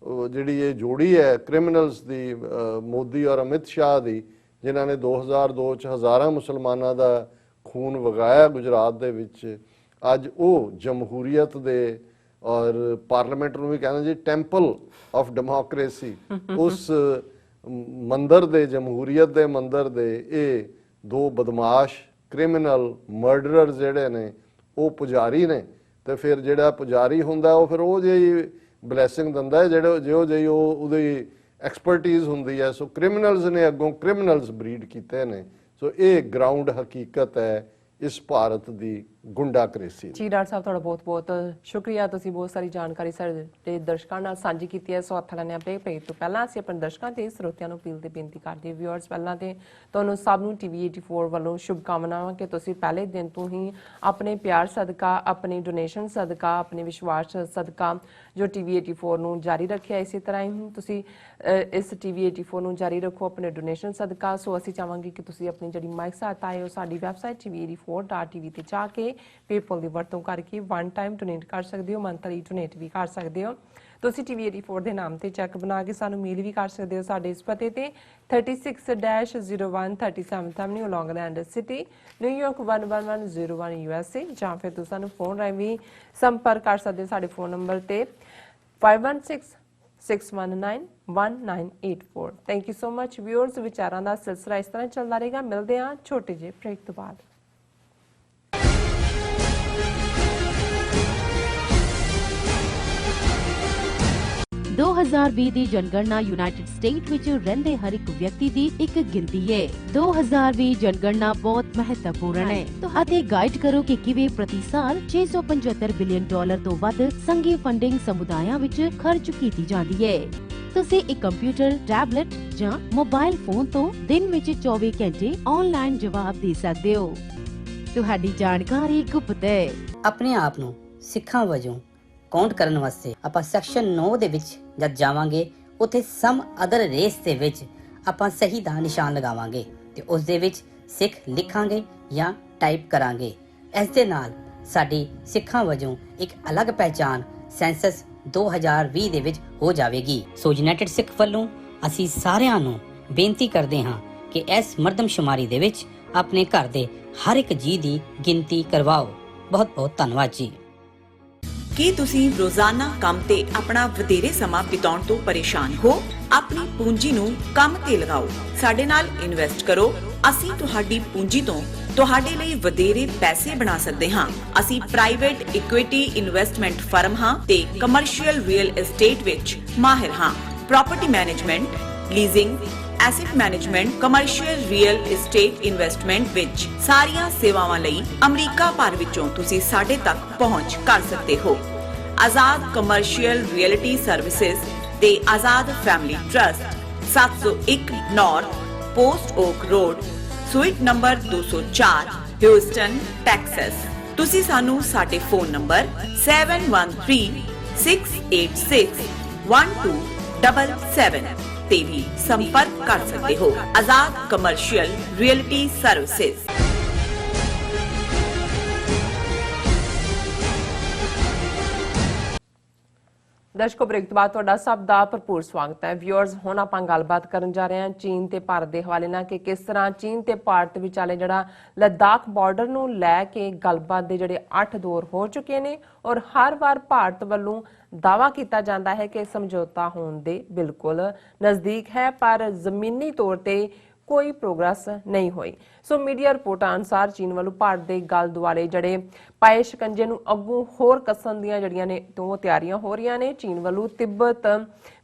ਜਿਹੜੀ ਇਹ ਜੋੜੀ ਹੈ ਕ੍ਰਿਮੀਨਲਸ ਦੀ, ਮੋਦੀ ਔਰ ਅਮਿਤ ਸ਼ਾਹ ਦੀ, ਜਿਨ੍ਹਾਂ ਨੇ 2002 'ਚ ਹਜ਼ਾਰਾਂ ਮੁਸਲਮਾਨਾਂ ਦਾ ਖੂਨ ਵਗਾਇਆ ਗੁਜਰਾਤ ਦੇ ਵਿੱਚ, ਅੱਜ ਉਹ ਜਮਹੂਰੀਅਤ ਦੇ ਔਰ ਪਾਰਲੀਮੈਂਟ ਨੂੰ ਵੀ ਕਹਿੰਦੇ ਜੀ ਟੈਂਪਲ ਆਫ ਡੈਮੋਕ੍ਰੇਸੀ, ਉਸ ਮੰਦਰ ਦੇ, ਜਮਹੂਰੀਅਤ ਦੇ ਮੰਦਰ ਦੇ ਇਹ ਦੋ ਬਦਮਾਸ਼ ਕ੍ਰਿਮੀਨਲ ਮਰਡਰਰ ਜਿਹੜੇ ਨੇ ਉਹ ਪੁਜਾਰੀ ਨੇ। ਤੇ ਫਿਰ ਜਿਹੜਾ ਪੁਜਾਰੀ ਹੁੰਦਾ ਉਹ ਫਿਰ ਉਹ ਜਿਹੀ ਬਲੈਸਿੰਗ ਦਿੰਦਾ ਹੈ ਜਿਹੜੇ ਜਿਹੋ ਜਿਹੀ ਉਹਦੀ ਐਕਸਪਰਟੀਜ਼ ਹੁੰਦੀ ਹੈ। ਸੋ ਕ੍ਰਿਮੀਨਲਸ ਨੇ ਅੱਗੋਂ ਕ੍ਰਿਮੀਨਲਸ ਬਰੀਡ ਕੀਤੇ ਨੇ। ਸੋ ਇਹ ਗਰਾਊਂਡ ਹਕੀਕਤ ਹੈ ਇਸ ਭਾਰਤ ਦੀ ਗੁੰਡਾਕ੍ਰੇਸੀ। ਜੀ ਡਾਕਟਰ ਸਾਹਿਬ ਤੁਹਾਡਾ ਬਹੁਤ ਬਹੁਤ ਸ਼ੁਕਰੀਆ, ਤੁਸੀਂ ਬਹੁਤ ਸਾਰੀ ਜਾਣਕਾਰੀ ਸਾਡੇ ਦਰਸ਼ਕਾਂ ਨਾਲ ਸਾਂਝੀ ਕੀਤੀ ਹੈ। ਸੋ ਹੱਥ ਲੈਣੇ ਆਪਣੇ ਪੇਜ ਤੋਂ ਪਹਿਲਾਂ ਅਸੀਂ ਆਪਣੇ ਦਰਸ਼ਕਾਂ ਤੇ ਸਰੋਤਿਆਂ ਨੂੰ ਅਪੀਲ ਤੇ ਬੇਨਤੀ ਕਰਦੇ ਹਾਂ, ਵਿਊਅਰਸ, ਪਹਿਲਾਂ ਤੇ ਤੁਹਾਨੂੰ ਸਭ ਨੂੰ TV 84 ਵੱਲੋਂ ਸ਼ੁਭਕਾਮਨਾਵਾਂ ਕਿ ਤੁਸੀਂ ਪਹਿਲੇ ਦਿਨ ਤੋਂ ਹੀ ਆਪਣੇ ਪਿਆਰ ਸਦਕਾ, ਆਪਣੀ ਡੋਨੇਸ਼ਨ ਸਦਕਾ, ਆਪਣੇ ਵਿਸ਼ਵਾਸ ਸਦਕਾ ਜੋ TV 84 ਨੂੰ ਜਾਰੀ ਰੱਖਿਆ, ਇਸੇ ਤਰ੍ਹਾਂ ਹੀ ਤੁਸੀਂ ਇਸ TV 84 ਨੂੰ ਜਾਰੀ ਰੱਖੋ ਆਪਣੇ ਡੋਨੇਸ਼ਨ ਸਦਕਾ। ਸੋ ਅਸੀਂ ਚਾਹਾਂਗੇ ਕਿ ਤੁਸੀਂ ਆਪਣੀ ਜਿਹੜੀ ਮਾਇਕ ਸਹਾਇਤਾ ਹੈ ਉਹ ਸਾਡੀ ਵੈਬਸਾਈਟ TV84.tv ਤੇ ਜਾ ਕੇ ਪੇਪਲ ਦੀ ਵਰਤੋਂ ਕਰਕੇ ਵਨ ਟਾਈਮ ਡੋਨੇਟ ਕਰ ਸਕਦੇ ਹੋ, ਮੰਥਲੀ ਡੋਨੇਟ ਵੀ ਕਰ ਸਕਦੇ ਹੋ। ਤੁਸੀਂ TV 84 ਦੇ ਨਾਮ ਤੇ ਚੈੱਕ ਬਣਾ ਕੇ ਸਾਨੂੰ ਮੇਲ ਵੀ ਕਰ ਸਕਦੇ ਹੋ ਸਾਡੇ ਇਸ ਪਤੇ ਤੇ 36-01 37th Avenue, Long Island City, New York 11101 USA, ਜਾਂ ਫਿਰ ਤੁਸੀਂ ਸਾਨੂੰ ਫੋਨ ਰਾਹੀਂ ਵੀ ਸੰਪਰਕ ਕਰ ਸਕਦੇ ਹੋ ਸਾਡੇ ਫੋਨ ਨੰਬਰ ਤੇ 5166191984। Thank you so much viewers. ਵਿਚਾਰਾਂ ਦਾ ਸਿਲਸਿਲਾ ਇਸ ਤਰ੍ਹਾਂ ਚੱਲਦਾ ਰਹੇਗਾ। ਮਿਲਦੇ ਹਾਂ ਛੋਟੇ ਜਿਹੇ ਬ੍ਰੇਕ ਤੋਂ ਬਾਅਦ। 2020 ਦੀ ਜਨਗਣਨਾ ਯੂਨਾਈਟਿਡ ਸਟੇਟ ਵਿੱਚ ਰਹਿੰਦੇ ਹਰ ਇੱਕ ਵਿਅਕਤੀ ਦੀ ਇੱਕ ਗਿਣਤੀ ਹੈ। 2020 ਜਨਗਣਨਾ ਬਹੁਤ ਮਹੱਤਵਪੂਰਨ ਹੈ ਅਤੇ ਗਾਈਡ ਕਰੋ ਕਿ ਕਿਵੇਂ ਪ੍ਰਤੀ ਸਾਲ $675 ਬਿਲੀਅਨ ਤੋਂ ਵੱਧ ਸੰਘੀ ਫੰਡਿੰਗ ਸਮੁਦਾਇਆਂ ਵਿੱਚ ਖਰਚ ਕੀਤੀ ਜਾਂਦੀ ਹੈ। ਤੁਸੀਂ ਇੱਕ ਕੰਪਿਊਟਰ, ਟੈਬਲੇਟ ਜਾਂ ਮੋਬਾਈਲ ਫੋਨ ਤੋਂ ਦਿਨ ਵਿੱਚ 24 ਘੰਟੇ ਆਨਲਾਈਨ ਜਵਾਬ ਦੇ ਸਕਦੇ ਹੋ। ਤੁਹਾਡੀ ਜਾਣਕਾਰੀ ਗੁਪਤ ਹੈ। ਆਪਣੇ ਆਪ ਨੂੰ ਸਿੱਖਾਂ ਵਜੋਂ ਕਾਊਂਟ ਕਰਨ ਵਾਸਤੇ ਆਪਾਂ ਸੈਕਸ਼ਨ 9 ਦੇ ਵਿੱਚ ਜਦ ਜਾਵਾਂਗੇ, ਉੱਥੇ ਸਮ ਅਦਰ ਰੇਸ ਦੇ ਵਿੱਚ ਆਪਾਂ ਸਹੀ ਦਾ ਨਿਸ਼ਾਨ ਲਗਾਵਾਂਗੇ ਤੇ ਉਸ ਦੇ ਵਿੱਚ ਸਿੱਖ ਲਿਖਾਂਗੇ ਜਾਂ ਟਾਈਪ ਕਰਾਂਗੇ। ਇਸ ਦੇ ਨਾਲ ਸਾਡੀ ਸਿੱਖਾਂ ਵਜੋਂ ਇੱਕ ਅਲੱਗ ਪਹਿਚਾਨ ਸੈਂਸਸ 2020 ਦੇ ਵਿੱਚ ਹੋ ਜਾਵੇਗੀ। ਸੋ ਯੂਨਾਈਟਿਡ ਸਿੱਖ ਵੱਲੋਂ ਅਸੀਂ ਸਾਰਿਆਂ ਨੂੰ ਬੇਨਤੀ ਕਰਦੇ ਹਾਂ ਕਿ ਇਸ ਮਰਦਮਸ਼ੁਮਾਰੀ ਦੇ ਵਿੱਚ ਆਪਣੇ ਘਰ ਦੇ ਹਰ ਇੱਕ ਜੀ ਦੀ ਗਿਣਤੀ ਕਰਵਾਓ। ਬਹੁਤ ਬਹੁਤ ਧੰਨਵਾਦ ਜੀ। ਕੀ ਤੁਸੀਂ ਰੋਜ਼ਾਨਾ ਕੰਮ ਤੇ ਆਪਣਾ ਵਧੇਰੇ ਸਮਾਂ ਬਿਤਾਉਣ ਤੋਂ ਪਰੇਸ਼ਾਨ ਹੋ? ਆਪਣੀ ਪੂੰਜੀ ਨੂੰ ਕੰਮ ਤੇ ਲਗਾਓ, ਸਾਡੇ ਨਾਲ ਇਨਵੈਸਟ ਕਰੋ। ਅਸੀਂ ਤੁਹਾਡੀ ਪੂੰਜੀ ਤੋਂ ਤੁਹਾਡੇ ਲਈ ਵਧੇਰੇ ਪੈਸੇ ਬਣਾ ਸਕਦੇ ਹਾਂ। ਅਸੀਂ ਪ੍ਰਾਈਵੇਟ ਇਕੁਇਟੀ ਇਨਵੈਸਟਮੈਂਟ ਫਰਮ ਹਾਂ ਤੇ ਕਮਰਸ਼ੀਅਲ ਰੀਅਲ ਏਸਟੇਟ ਵਿੱਚ ਮਾਹਿਰ ਹਾਂ। Property management, leasing, asset management, commercial real estate investment ਵਿੱਚ ਸਾਰੀਆਂ ਸੇਵਾਵਾਂ ਲਈ ਅਮਰੀਕਾ ਭਰ ਵਿੱਚੋਂ ਤੁਸੀਂ ਸਾਡੇ ਤੱਕ ਪਹੁੰਚ ਕਰ ਸਕਦੇ ਹੋ। ਆਜ਼ਾਦ ਕਮਰਸ਼ੀਅਲ ਰੀਅਲਟੀ ਸਰਵਿਸਿਜ਼ ਤੇ Azad family trust, 701 north post okay road, suite number 204, Houston, Texas. ਤੁਸੀਂ ਸਾਨੂੰ ਸਾਡੇ ਫੋਨ ਨੰਬਰ 7136861277 ਤੇ ਵੀ ਸੰਪਰਕ ਕਰ ਸਕਦੇ ਹੋ। ਆਜ਼ਾਦ ਕਮਰਸ਼ੀਅਲ ਰੀਅਲਟੀ ਸਰਵਿਸਿਜ਼। ਦਰਸ਼ਕੋ, ਬ੍ਰੇਕ ਤੋਂ ਬਾਅਦ ਤੁਹਾਡਾ ਸਭ ਦਾ ਭਰਪੂਰ ਸਵਾਗਤ ਹੈ। ਵਿਊਅਰਸ, ਹੁਣ ਆਪਾਂ ਗੱਲਬਾਤ ਕਰਨ ਜਾ ਰਹੇ ਹਾਂ ਚੀਨ ਤੇ ਭਾਰਤ ਦੇ ਹਵਾਲੇ ਨਾਲ ਕਿ ਕਿਸ ਤਰ੍ਹਾਂ ਚੀਨ ਤੇ ਭਾਰਤ ਵਿਚਾਲੇ ਜਿਹੜਾ ਲੱਦਾਖ ਬਾਰਡਰ ਨੂੰ ਲੈ ਕੇ ਗੱਲਬਾਤ ਦੇ ਜਿਹੜੇ 8 ਦੌਰ ਹੋ ਚੁੱਕੇ ਨੇ ਔਰ ਹਰ ਵਾਰ ਭਾਰਤ ਵੱਲੋਂ ਦਾਅਵਾ ਕੀਤਾ ਜਾਂਦਾ ਹੈ ਕਿ ਸਮਝੌਤਾ ਹੋਣ ਦੇ ਬਿਲਕੁਲ ਨਜ਼ਦੀਕ ਹੈ, ਪਰ ਜ਼ਮੀਨੀ ਤੌਰ ਤੇ ਕੋਈ ਪ੍ਰੋਗਰੈਸ ਨਹੀਂ ਹੋਈ। ਸੋ ਮੀਡੀਆ ਰਿਪੋਰਟਾਂ ਅਨੁਸਾਰ ਚੀਨ ਵੱਲੋਂ ਭਾਰਤ ਦੇ ਗਲ ਦੁਆਲੇ ਜਿਹੜੇ ਪਾਏ ਸ਼ਿਕੰਜੇ ਨੂੰ ਅੱਗੋਂ ਹੋਰ ਕੱਸਣ ਦੀਆਂ ਜਿਹੜੀਆਂ ਨੇ ਦੋ ਤਿਆਰੀਆਂ ਹੋ ਰਹੀਆਂ ਨੇ। ਚੀਨ ਵੱਲੋਂ ਤਿੱਬਤ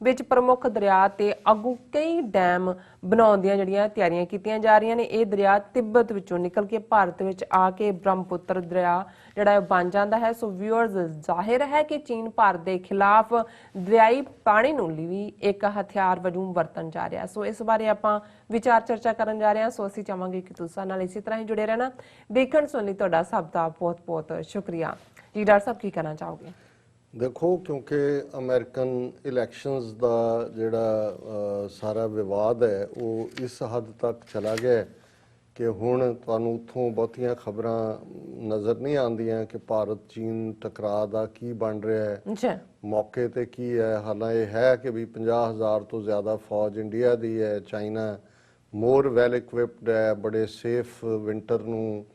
ਵਿੱਚ ਪ੍ਰਮੁੱਖ ਦਰਿਆ ਤੇ ਅੱਗੋਂ ਕਈ ਡੈਮ ਬਣਾਉਣ ਦੀਆਂ ਜਿਹੜੀਆਂ ਤਿਆਰੀਆਂ ਕੀਤੀਆਂ ਜਾ ਰਹੀਆਂ ਨੇ। ਇਹ ਦਰਿਆ ਤਿੱਬਤ ਵਿੱਚੋਂ ਨਿਕਲ ਕੇ ਭਾਰਤ ਵਿੱਚ ਆ ਕੇ ਬ੍ਰਹਮਪੁੱਤਰ ਦਰਿਆ ਜਿਹੜਾ ਬਣ ਜਾਂਦਾ ਹੈ। ਸੋ ਵਿਊਅਰਸ, ਜ਼ਾਹਿਰ ਹੈ ਕਿ ਚੀਨ ਭਾਰਤ ਦੇ ਖਿਲਾਫ ਦਰਿਆਈ ਪਾਣੀ ਨੂੰ ਵੀ ਇੱਕ ਹਥਿਆਰ ਵਜੋਂ ਵਰਤਣ ਜਾ ਰਿਹਾ। ਸੋ ਇਸ ਬਾਰੇ ਆਪਾਂ ਵਿਚਾਰ ਚਰਚਾ ਕਰਨ ਜਾ ਰਹੇ ਹਾਂ। ਸੋ ਅਸੀਂ ਚਾਹਾਂਗੇ ਕਿ ਤੁਸੀਂ ਨਾਲ ਇਸੇ ਤਰ੍ਹਾਂ ਹੀ ਜੁੜੇ ਰਹਿਣਾ। ਦੇਖਣ ਸੁਣਨ ਲਈ ਤੁਹਾਡਾ ਸਭ ਦਾ ਬਹੁਤ ਬਹੁਤ ਸ਼ੁਕਰੀਆ ਜੀ। ਡਾਕਟਰ ਸਾਹਿਬ, ਕੀ ਕਹਿਣਾ ਚਾਹੋਗੇ? ਦੇਖੋ, ਕਿਉਂਕਿ ਅਮਰੀਕਨ ਇਲੈਕਸ਼ਨਸ ਦਾ ਜਿਹੜਾ ਸਾਰਾ ਵਿਵਾਦ ਹੈ ਉਹ ਇਸ ਹੱਦ ਤੱਕ ਚਲਾ ਗਿਆ ਕਿ ਹੁਣ ਤੁਹਾਨੂੰ ਉੱਥੋਂ ਬਹੁਤੀਆਂ ਖਬਰਾਂ ਨਜ਼ਰ ਨਹੀਂ ਆਉਂਦੀਆਂ ਕਿ ਭਾਰਤ ਚੀਨ ਟਕਰਾਅ ਦਾ ਕੀ ਬਣ ਰਿਹਾ ਹੈ, ਮੌਕੇ ਤੇ ਕੀ ਹੈ। ਹਾਲਾਂਕਿ ਇਹ ਹੈ ਕਿ ਵੀ 50,000 ਤੋਂ ਜ਼ਿਆਦਾ ਫੌਜ ਇੰਡੀਆ ਦੀ ਹੈ। ਚਾਈਨਾ ਮੋਰ ਵੈਲ ਇਕਵਿਪਡ ਹੈ। ਬੜੇ ਸੇਫ ਵਿੰਟਰ ਨੂੰ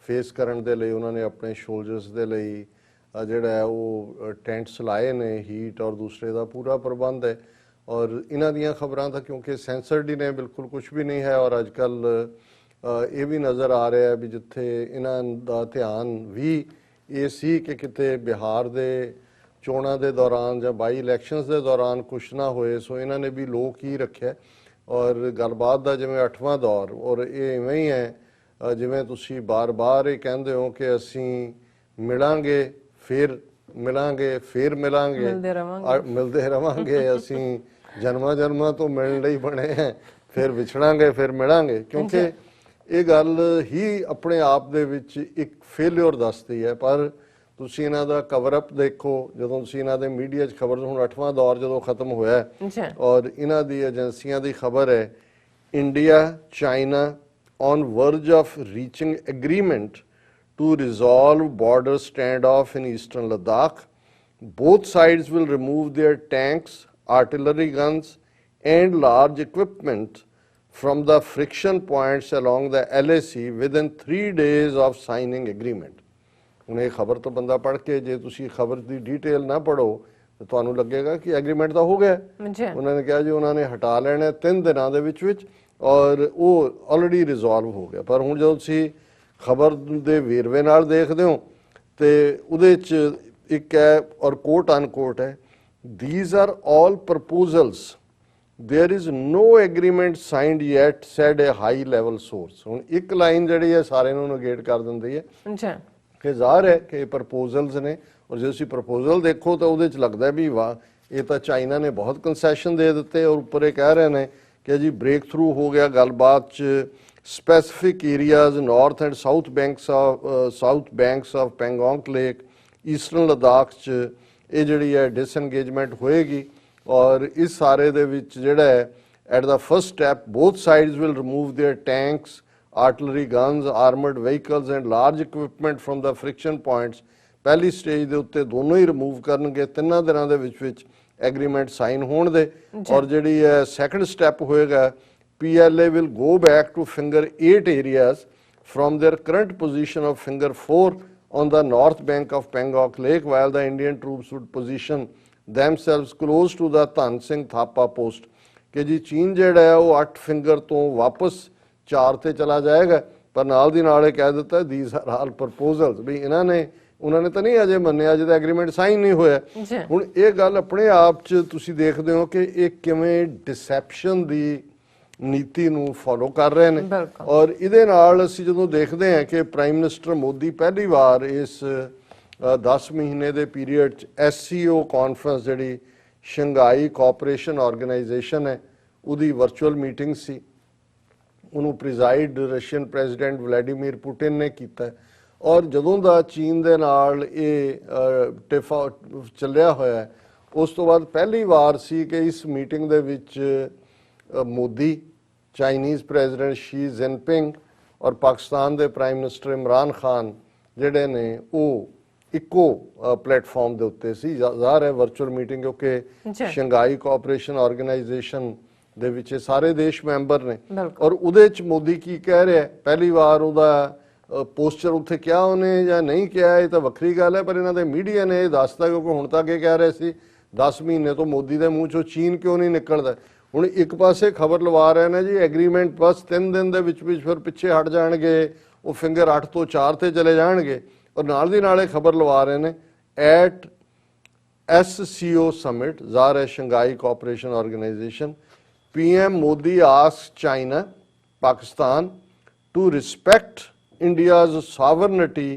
ਫੇਸ ਕਰਨ ਦੇ ਲਈ ਉਹਨਾਂ ਨੇ ਆਪਣੇ ਸੋਲਜਰਸ ਦੇ ਲਈ ਜਿਹੜਾ ਹੈ ਉਹ ਟੈਂਟਸ ਲਾਏ ਨੇ, ਹੀਟ ਔਰ ਦੂਸਰੇ ਦਾ ਪੂਰਾ ਪ੍ਰਬੰਧ ਹੈ। ਔਰ ਇਹਨਾਂ ਦੀਆਂ ਖਬਰਾਂ ਤਾਂ ਕਿਉਂਕਿ ਸੈਂਸਰਡ ਹੀ ਨੇ, ਬਿਲਕੁਲ ਕੁਝ ਵੀ ਨਹੀਂ ਹੈ। ਔਰ ਅੱਜ ਕੱਲ੍ਹ ਇਹ ਵੀ ਨਜ਼ਰ ਆ ਰਿਹਾ ਹੈ ਵੀ ਜਿੱਥੇ ਇਹਨਾਂ ਦਾ ਧਿਆਨ ਵੀ ਇਹ ਸੀ ਕਿ ਕਿਤੇ ਬਿਹਾਰ ਦੇ ਚੋਣਾਂ ਦੇ ਦੌਰਾਨ ਜਾਂ ਬਾਈ ਇਲੈਕਸ਼ਨਸ ਦੇ ਦੌਰਾਨ ਕੁਛ ਨਾ ਹੋਏ, ਸੋ ਇਹਨਾਂ ਨੇ ਵੀ ਲੋਕ ਹੀ ਰੱਖਿਆ। ਔਰ ਗੱਲਬਾਤ ਦਾ ਜਿਵੇਂ 8ਵਾਂ ਦੌਰ, ਔਰ ਇਹ ਇਵੇਂ ਹੀ ਹੈ ਜਿਵੇਂ ਤੁਸੀਂ ਬਾਰ-ਬਾਰ ਇਹ ਕਹਿੰਦੇ ਹੋ ਕਿ ਅਸੀਂ ਮਿਲਾਂਗੇ, ਫਿਰ ਮਿਲਾਂਗੇ, ਫਿਰ ਮਿਲਾਂਗੇ, ਮਿਲਦੇ ਰਵਾਂਗੇ, ਅਸੀਂ ਜਨਮਾਂ ਜਨਮਾਂ ਤੋਂ ਮਿਲਣ ਲਈ ਬਣੇ ਹੈ, ਫਿਰ ਵਿਛੜਾਂਗੇ, ਫਿਰ ਮਿਲਾਂਗੇ। ਕਿਉਂਕਿ ਇਹ ਗੱਲ ਹੀ ਆਪਣੇ ਆਪ ਦੇ ਵਿੱਚ ਇੱਕ ਫੇਲਿਅਰ ਦੱਸਦੀ ਹੈ। ਪਰ ਤੁਸੀਂ ਇਹਨਾਂ ਦਾ ਕਵਰ ਅਪ ਦੇਖੋ, ਜਦੋਂ ਤੁਸੀਂ ਇਹਨਾਂ ਦੇ ਮੀਡੀਆ 'ਚ ਖਬਰ, ਹੁਣ 8ਵਾਂ ਦੌਰ ਜਦੋਂ ਖਤਮ ਹੋਇਆ ਔਰ ਇਹਨਾਂ ਦੀ ਏਜੰਸੀਆਂ ਦੀ ਖਬਰ ਹੈ India China on verge of reaching agreement to resolve border standoff in eastern Ladakh. Both sides will remove their tanks, artillery guns and large equipment from the friction points along the LAC within 3 days of signing agreement. ਹੁਣ ਇਹ ਖਬਰ ਤੋਂ ਬੰਦਾ ਪੜ੍ਹ ਕੇ ਜੇ ਤੁਸੀਂ ਖਬਰ ਦੀ ਡੀਟੇਲ ਨਾ ਪੜ੍ਹੋ ਤਾਂ ਤੁਹਾਨੂੰ ਲੱਗੇਗਾ ਕਿ ਐਗਰੀਮੈਂਟ ਤਾਂ ਹੋ ਗਿਆ। ਉਹਨਾਂ ਨੇ ਕਿਹਾ ਜੀ ਉਹਨਾਂ ਨੇ ਹਟਾ ਲੈਣਾ 3 ਦਿਨਾਂ ਦੇ ਵਿੱਚ ਔਰ ਉਹ ਆਲਰੇਡੀ ਰਿਜ਼ੋਲਵ ਹੋ ਗਿਆ। ਪਰ ਹੁਣ ਜਦੋਂ ਤੁਸੀਂ ਖਬਰ ਦੇ ਵੇਰਵੇ ਨਾਲ ਦੇਖਦੇ ਹੋ ਤੇ ਉਹਦੇ 'ਚ ਇੱਕ ਹੈ ਔਰ ਕੋਟ ਅਨਕੋਟ ਹੈ, these are all proposals, there is no agreement signed yet, said a high level source. ਹੁਣ ਇੱਕ ਲਾਈਨ ਜਿਹੜੀ ਹੈ ਸਾਰੇ ਨੂੰ ਨੇਗੇਟ ਕਰ ਦਿੰਦੀ ਹੈ ਕਿ ਜ਼ਾਹਰ ਹੈ ਕਿ ਪ੍ਰਪੋਜ਼ਲਸ ਨੇ। ਔਰ ਜੇ ਤੁਸੀਂ ਪ੍ਰਪੋਜ਼ਲ ਦੇਖੋ ਤਾਂ ਉਹਦੇ 'ਚ ਲੱਗਦਾ ਵੀ ਵਾਹ, ਇਹ ਤਾਂ ਚਾਈਨਾ ਨੇ ਬਹੁਤ ਕੰਸੈਸ਼ਨ ਦੇ ਦਿੱਤੇ। ਔਰ ਉੱਪਰ ਇਹ ਕਹਿ ਰਹੇ ਨੇ ਕਿ ਜੀ ਬ੍ਰੇਕ ਥਰੂ ਹੋ ਗਿਆ ਗੱਲਬਾਤ 'ਚ, specific areas north and south banks of Pangong lake, eastern Ladakh 'ਚ ਇਹ ਜਿਹੜੀ ਹੈ ਡਿਸਐਂਗੇਜਮੈਂਟ ਹੋਏਗੀ। ਔਰ ਇਸ ਸਾਰੇ ਦੇ ਵਿੱਚ ਜਿਹੜਾ ਹੈ at the first step both sides will remove their tanks, artillery guns, armoured vehicles and large equipment from the friction points. ਪਹਿਲੀ ਸਟੇਜ ਦੇ ਉੱਤੇ ਦੋਨੋਂ ਹੀ ਰਿਮੂਵ ਕਰਨਗੇ 3 ਦਿਨਾਂ ਦੇ ਵਿੱਚ ਐਗਰੀਮੈਂਟ ਸਾਈਨ ਹੋਣ ਦੇ। ਔਰ ਜਿਹੜੀ ਹੈ ਸੈਕੰਡ ਸਟੈਪ ਹੋਏਗਾ, PLA will go back to Finger 8 areas from their current position of Finger 4 on the north bank of Pangong Lake, while the Indian troops would position themselves close to the Dhan Singh Thapa post. ਕਿ ਜੀ ਚੀਨ ਜਿਹੜਾ ਹੈ ਉਹ 8 ਫਿੰਗਰ ਤੋਂ ਵਾਪਸ 4 ਤੇ ਚਲਾ ਜਾਏਗਾ। ਪਰ ਨਾਲ ਦੀ ਨਾਲ ਇਹ ਕਹਿ ਦਿੱਤਾ these are all proposals, ਵੀ ਉਹਨਾਂ ਨੇ ਤਾਂ ਨਹੀਂ ਅਜੇ ਮੰਨਿਆ, ਅਜੇ ਤਾਂ ਐਗਰੀਮੈਂਟ ਸਾਈਨ ਨਹੀਂ ਹੋਇਆ। ਹੁਣ ਇਹ ਗੱਲ ਆਪਣੇ ਆਪ 'ਚ ਤੁਸੀਂ ਦੇਖਦੇ ਹੋ ਕਿ ਇਹ ਕਿਵੇਂ ਡਿਸੈਪਸ਼ਨ ਦੀ ਨੀਤੀ ਨੂੰ ਫੋਲੋ ਕਰ ਰਹੇ ਨੇ। ਬਿਲਕੁਲ। ਔਰ ਇਹਦੇ ਨਾਲ ਅਸੀਂ ਜਦੋਂ ਦੇਖਦੇ ਹਾਂ ਕਿ ਪ੍ਰਾਈਮ ਮਿਨਿਸਟਰ ਮੋਦੀ ਪਹਿਲੀ ਵਾਰ ਇਸ 10 ਮਹੀਨੇ ਦੇ ਪੀਰੀਅਡ 'ਚ SCO ਕਾਨਫਰੰਸ ਜਿਹੜੀ ਸ਼ੰਘਾਈ ਕੋਆਪਰੇਸ਼ਨ ਆਰਗੇਨਾਈਜੇਸ਼ਨ ਹੈ ਉਹਦੀ ਵਰਚੁਅਲ ਮੀਟਿੰਗ ਸੀ, ਉਹਨੂੰ ਪ੍ਰੀਜ਼ਾਈਡ ਰਸ਼ੀਅਨ ਪ੍ਰੈਜ਼ੀਡੈਂਟ ਵਲੈਡੀਮੀਰ ਪੁਟਿਨ ਨੇ ਕੀਤਾ। ਔਰ ਜਦੋਂ ਦਾ ਚੀਨ ਦੇ ਨਾਲ ਇਹ ਟਿਫਾ ਚੱਲਿਆ ਹੋਇਆ ਹੈ, ਉਸ ਤੋਂ ਬਾਅਦ ਪਹਿਲੀ ਵਾਰ ਸੀ ਕਿ ਇਸ ਮੀਟਿੰਗ ਦੇ ਵਿੱਚ Modi, Chinese president Xi Jinping ਔਰ ਪਾਕਿਸਤਾਨ ਦੇ ਪ੍ਰਾਈਮ ਮਿਨਿਸਟਰ ਇਮਰਾਨ ਖਾਨ ਜਿਹੜੇ ਨੇ ਉਹ ਇੱਕੋ ਪਲੇਟਫਾਰਮ ਦੇ ਉੱਤੇ ਸੀ। ਜ਼ਾਹਰ ਹੈ ਵਰਚੁਅਲ ਮੀਟਿੰਗ ਕਿਉਂਕਿ ਸ਼ੰਘਾਈ ਕੋਆਪਰੇਸ਼ਨ ਆਰਗੇਨਾਈਜੇਸ਼ਨ ਦੇ ਵਿੱਚ ਇਹ ਸਾਰੇ ਦੇਸ਼ ਮੈਂਬਰ ਨੇ। ਔਰ ਉਹਦੇ ਚ ਮੋਦੀ ਕੀ ਕਹਿ ਰਿਹਾ, ਪਹਿਲੀ ਵਾਰ ਉਹਦਾ ਪੋਸਚਰ ਉੱਥੇ ਕਿਹਾ ਉਹਨੇ ਜਾਂ ਨਹੀਂ ਕਿਹਾ ਇਹ ਤਾਂ ਵੱਖਰੀ ਗੱਲ ਹੈ, ਪਰ ਇਹਨਾਂ ਦੇ ਮੀਡੀਆ ਨੇ ਇਹ ਦੱਸਤਾ ਕਿਉਂਕਿ ਹੁਣ ਤੱਕ ਇਹ ਕਹਿ ਰਹੇ ਸੀ 10 ਮਹੀਨੇ ਤੋਂ ਮੋਦੀ ਦੇ ਮੂੰਹ ਚੋਂ ਚੀਨ ਕਿਉਂ ਨਹੀਂ ਨਿਕਲਦਾ। ਹੁਣ ਇੱਕ ਪਾਸੇ ਖਬਰ ਲਵਾ ਰਹੇ ਨੇ ਜੀ ਐਗਰੀਮੈਂਟ ਬਸ 3 ਦਿਨ ਦੇ ਵਿੱਚ ਫਿਰ ਪਿੱਛੇ ਹਟ ਜਾਣਗੇ, ਉਹ ਫਿੰਗਰ 8 ਤੋਂ 4 ਤੇ ਚਲੇ ਜਾਣਗੇ। ਔਰ ਨਾਲ ਦੀ ਨਾਲੇ ਖਬਰ ਲਵਾ ਰਹੇ ਨੇ ਐਟ SCO summit, ਜ਼ਾਹਰ ਹੈ Shanghai cooperation organisation, PM Modi asks China, Pakistan to respect India's sovereignty,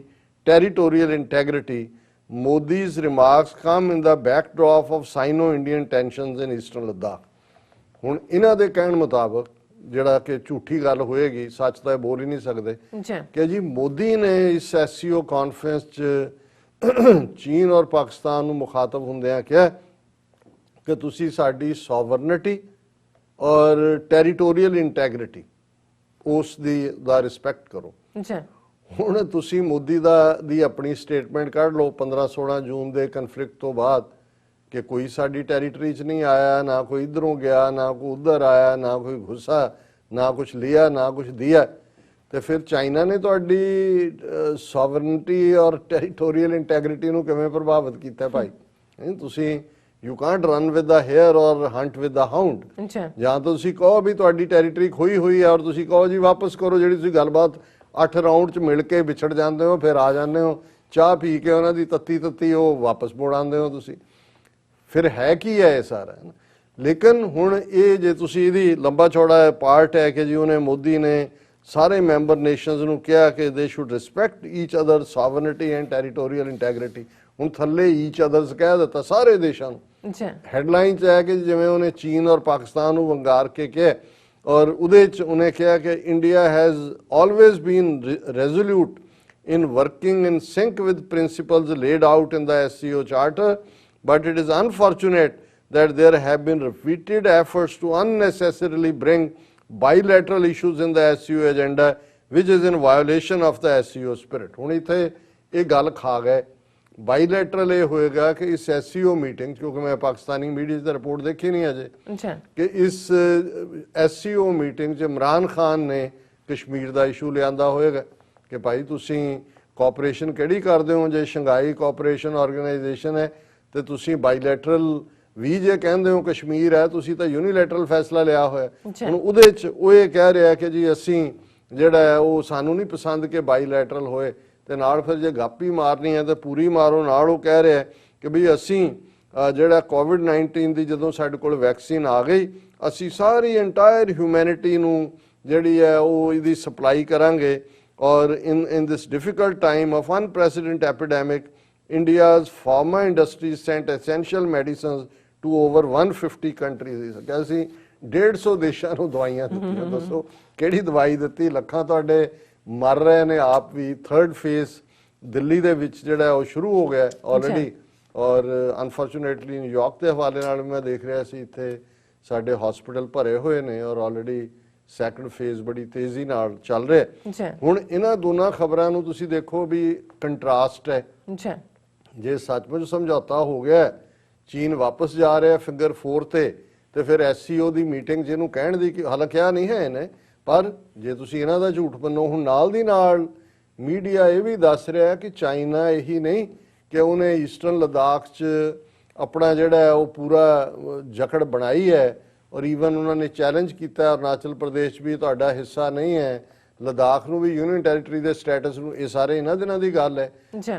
territorial integrity. Modi's remarks come in the backdrop of Sino-Indian tensions in Eastern Ladakh. ਹੁਣ ਇਹਨਾਂ ਦੇ ਕਹਿਣ ਮੁਤਾਬਕ ਜਿਹੜਾ ਕਿ ਝੂਠੀ ਗੱਲ ਹੋਏਗੀ, ਸੱਚ ਤਾਂ ਇਹ ਬੋਲ ਹੀ ਨਹੀਂ ਸਕਦੇ, ਕਿ ਜੀ ਮੋਦੀ ਨੇ ਇਸ SCO ਕਾਨਫਰੰਸ 'ਚ ਚੀਨ ਔਰ ਪਾਕਿਸਤਾਨ ਨੂੰ ਮੁਖਾਤਬ ਹੁੰਦਿਆਂ ਕਿਹਾ ਕਿ ਤੁਸੀਂ ਸਾਡੀ ਸੋਵਰਨਿਟੀ ਔਰ ਟੈਰੀਟੋਰੀਅਲ ਇੰਟੈਗ੍ਰਿਟੀ ਉਸ ਦਾ ਰਿਸਪੈਕਟ ਕਰੋ। ਹੁਣ ਤੁਸੀਂ ਮੋਦੀ ਦੀ ਆਪਣੀ ਸਟੇਟਮੈਂਟ ਕੱਢ ਲਓ 15-16 ਜੂਨ ਦੇ ਕਨਫਲਿਕਟ ਤੋਂ ਬਾਅਦ ਕਿ ਕੋਈ ਸਾਡੀ ਟੈਰੀਟਰੀ 'ਚ ਨਹੀਂ ਆਇਆ, ਨਾ ਕੋਈ ਇੱਧਰੋਂ ਗਿਆ, ਨਾ ਕੋਈ ਉੱਧਰ ਆਇਆ, ਨਾ ਕੋਈ ਘੁਸਾ, ਨਾ ਕੁਛ ਲਿਆ, ਨਾ ਕੁਛ ਦਿਆ। ਤੇ ਫਿਰ ਚਾਈਨਾ ਨੇ ਤੁਹਾਡੀ ਸੋਵਰਨਿਟੀ ਔਰ ਟੈਰੀਟੋਰੀਅਲ ਇੰਟੈਗ੍ਰਿਟੀ ਨੂੰ ਕਿਵੇਂ ਪ੍ਰਭਾਵਿਤ ਕੀਤਾ ਭਾਈ? ਤੁਸੀਂ you can't run with the hare or hunt with the hound. ਜਾਂ ਤੁਸੀਂ ਕਹੋ ਵੀ ਤੁਹਾਡੀ ਟੈਰੀਟਰੀ ਖੋਈ ਹੋਈ ਹੈ ਔਰ ਤੁਸੀਂ ਕਹੋ ਜੀ ਵਾਪਸ ਕਰੋ, ਜਿਹੜੀ ਤੁਸੀਂ ਗੱਲਬਾਤ 8 ਰਾਊਂਡ 'ਚ ਮਿਲ ਕੇ ਵਿਛੜ ਜਾਂਦੇ ਹੋ, ਫਿਰ ਆ ਜਾਂਦੇ ਹੋ ਚਾਹ ਪੀ ਕੇ ਉਹਨਾਂ ਦੀ ਤੱਤੀ ਉਹ ਵਾਪਸ ਮੋੜ ਆਉਂਦੇ ਹੋ ਤੁਸੀਂ। ਫਿਰ ਹੈ ਕੀ ਹੈ ਇਹ ਸਾਰਾ? ਲੇਕਿਨ ਹੁਣ ਇਹ ਜੇ ਤੁਸੀਂ ਇਹਦੀ ਲੰਬਾ ਚੌੜਾ ਪਾਰਟ ਹੈ ਕਿ ਜੀ ਉਹਨੇ ਮੋਦੀ ਨੇ ਸਾਰੇ ਮੈਂਬਰ ਨੇਸ਼ਨਸ ਨੂੰ ਕਿਹਾ ਕਿ they should respect each other sovereignty and territorial integrity. ਹੁਣ ਥੱਲੇ ਈਚ ਅਦਰਸ ਕਹਿ ਦਿੱਤਾ ਸਾਰੇ ਦੇਸ਼ਾਂ ਨੂੰ। ਹੈਡਲਾਈਨ 'ਚ ਹੈ ਕਿ ਜਿਵੇਂ ਉਹਨੇ ਚੀਨ ਔਰ ਪਾਕਿਸਤਾਨ ਨੂੰ ਵੰਗਾਰ ਕੇ ਕਿਹਾ, ਔਰ ਉਹਦੇ 'ਚ ਉਹਨੇ ਕਿਹਾ ਕਿ India has always been resolute in working in sync with principles laid out in the SCO Charter, but it is unfortunate that there have been repeated efforts to unnecessarily bring bilateral issues in the SCO agenda, which is in violation of the SCO spirit. ਹੁਣ ਇੱਥੇ ਇਹ ਗੱਲ ਖਾ ਗਏ। ਬਾਈਲੈਟਰਲ ਇਹ ਹੋਏਗਾ ਕਿ ਇਸ SCO ਮੀਟਿੰਗ, ਕਿਉਂਕਿ ਮੈਂ ਪਾਕਿਸਤਾਨੀ ਮੀਡੀਆ 'ਚ ਰਿਪੋਰਟ ਦੇਖੀ ਨਹੀਂ ਅਜੇ, ਕਿ ਇਸ SCO ਮੀਟਿੰਗ 'ਚ ਇਮਰਾਨ ਖਾਨ ਨੇ ਕਸ਼ਮੀਰ ਦਾ ਇਸ਼ੂ ਲਿਆਂਦਾ ਹੋਏਗਾ ਕਿ ਭਾਈ ਤੁਸੀਂ ਕੋਆਪਰੇਸ਼ਨ ਕਿਹੜੀ ਕਰਦੇ ਹੋ? ਜੇ ਸ਼ੰਘਾਈ ਕੋਆਪਰੇਸ਼ਨ ਆਰਗੇਨਾਈਜੇਸ਼ਨ ਹੈ ਤੇ ਤੁਸੀਂ ਬਾਈਲੈਟਰਲ ਵੀ ਜੇ ਕਹਿੰਦੇ ਹੋ ਕਸ਼ਮੀਰ ਹੈ, ਤੁਸੀਂ ਤਾਂ ਯੂਨੀਲੈਟਰਲ ਫੈਸਲਾ ਲਿਆ ਹੋਇਆ। ਹੁਣ ਉਹਦੇ 'ਚ ਉਹ ਇਹ ਕਹਿ ਰਿਹਾ ਕਿ ਜੀ ਅਸੀਂ ਜਿਹੜਾ ਹੈ ਉਹ ਸਾਨੂੰ ਨਹੀਂ ਪਸੰਦ ਕਿ ਬਾਈਲੈਟਰਲ ਹੋਏ, ਤੇ ਨਾਲ ਫਿਰ ਜੇ ਗਾਪੀ ਮਾਰਨੀ ਹੈ ਤਾਂ ਪੂਰੀ ਮਾਰੋ। ਨਾਲ ਉਹ ਕਹਿ ਰਿਹਾ ਕਿ ਵੀ ਅਸੀਂ ਜਿਹੜਾ COVID-19 ਦੀ ਜਦੋਂ ਸਾਡੇ ਕੋਲ ਵੈਕਸੀਨ ਆ ਗਈ, ਅਸੀਂ ਸਾਰੀ ਇੰਟਾਇਰ ਹਿਊਮੈਨਿਟੀ ਨੂੰ ਜਿਹੜੀ ਹੈ ਉਹ ਇਹਦੀ ਸਪਲਾਈ ਕਰਾਂਗੇ। ਔਰ in this difficult time of unprecedented epidemic, India's pharma industry sent essential medicines to over 150 countries. ਕਿ ਅਸੀਂ 150 ਦੇਸ਼ਾਂ ਨੂੰ ਦਵਾਈਆਂ ਦਿੱਤੀਆਂ। ਦੱਸੋ ਕਿਹੜੀ ਦਵਾਈ ਦਿੱਤੀ? ਲੱਖਾਂ ਤੁਹਾਡੇ ਮਰ ਰਹੇ ਨੇ ਆਪ ਵੀ। 3rd ਫੇਜ਼ ਦਿੱਲੀ ਦੇ ਵਿੱਚ ਜਿਹੜਾ ਉਹ ਸ਼ੁਰੂ ਹੋ ਗਿਆ ਆਲਰੇਡੀ, ਔਰ ਅਨਫੋਰਚੂਨੇਟਲੀ ਨਿਊਯਾਰਕ ਦੇ ਹਵਾਲੇ ਨਾਲ ਮੈਂ ਦੇਖ ਰਿਹਾ ਸੀ ਇੱਥੇ ਸਾਡੇ ਹਸਪੀਟਲ ਭਰੇ ਹੋਏ ਨੇ ਔਰ ਆਲਰੇਡੀ 2nd ਫੇਜ਼ ਬੜੀ ਤੇਜ਼ੀ ਨਾਲ ਚੱਲ ਰਿਹਾ। ਹੁਣ ਇਹਨਾਂ ਦੋਨਾਂ ਖਬਰਾਂ ਨੂੰ ਤੁਸੀਂ ਦੇਖੋ ਵੀ ਕੰਟਰਾਸਟ ਹੈ। ਜੇ ਸੱਚਮੁੱਚ ਸਮਝੌਤਾ ਹੋ ਗਿਆ, ਚੀਨ ਵਾਪਸ ਜਾ ਰਿਹਾ ਫਿੰਗਰ 4 ਤੇ ਫਿਰ SCO ਦੀ ਮੀਟਿੰਗ ਜਿਹਨੂੰ ਕਹਿਣ ਦੀ ਕਿ ਹਾਲੇ ਕਿਹਾ ਨਹੀਂ ਹੈ ਇਹਨੇ, ਪਰ ਜੇ ਤੁਸੀਂ ਇਹਨਾਂ ਦਾ ਝੂਠ ਮੰਨੋ, ਹੁਣ ਨਾਲ ਦੀ ਨਾਲ ਮੀਡੀਆ ਇਹ ਵੀ ਦੱਸ ਰਿਹਾ ਕਿ ਚਾਈਨਾ ਇਹੀ ਨਹੀਂ ਕਿ ਉਹਨੇ ਈਸਟਰਨ ਲਦਾਖ 'ਚ ਆਪਣਾ ਜਿਹੜਾ ਉਹ ਪੂਰਾ ਜਕੜ ਬਣਾਈ ਹੈ, ਔਰ ਈਵਨ ਉਹਨਾਂ ਨੇ ਚੈਲੰਜ ਕੀਤਾ ਅਰੁਣਾਚਲ ਪ੍ਰਦੇਸ਼ ਵੀ ਤੁਹਾਡਾ ਹਿੱਸਾ ਨਹੀਂ ਹੈ, ਲਦਾਖ ਨੂੰ ਵੀ ਯੂਨੀਅਨ ਟੈਰੀਟਰੀ ਦੇ ਸਟੇਟਸ ਨੂੰ। ਇਹ ਸਾਰੇ ਇਹਨਾਂ ਦਿਨਾਂ ਦੀ ਗੱਲ ਹੈ।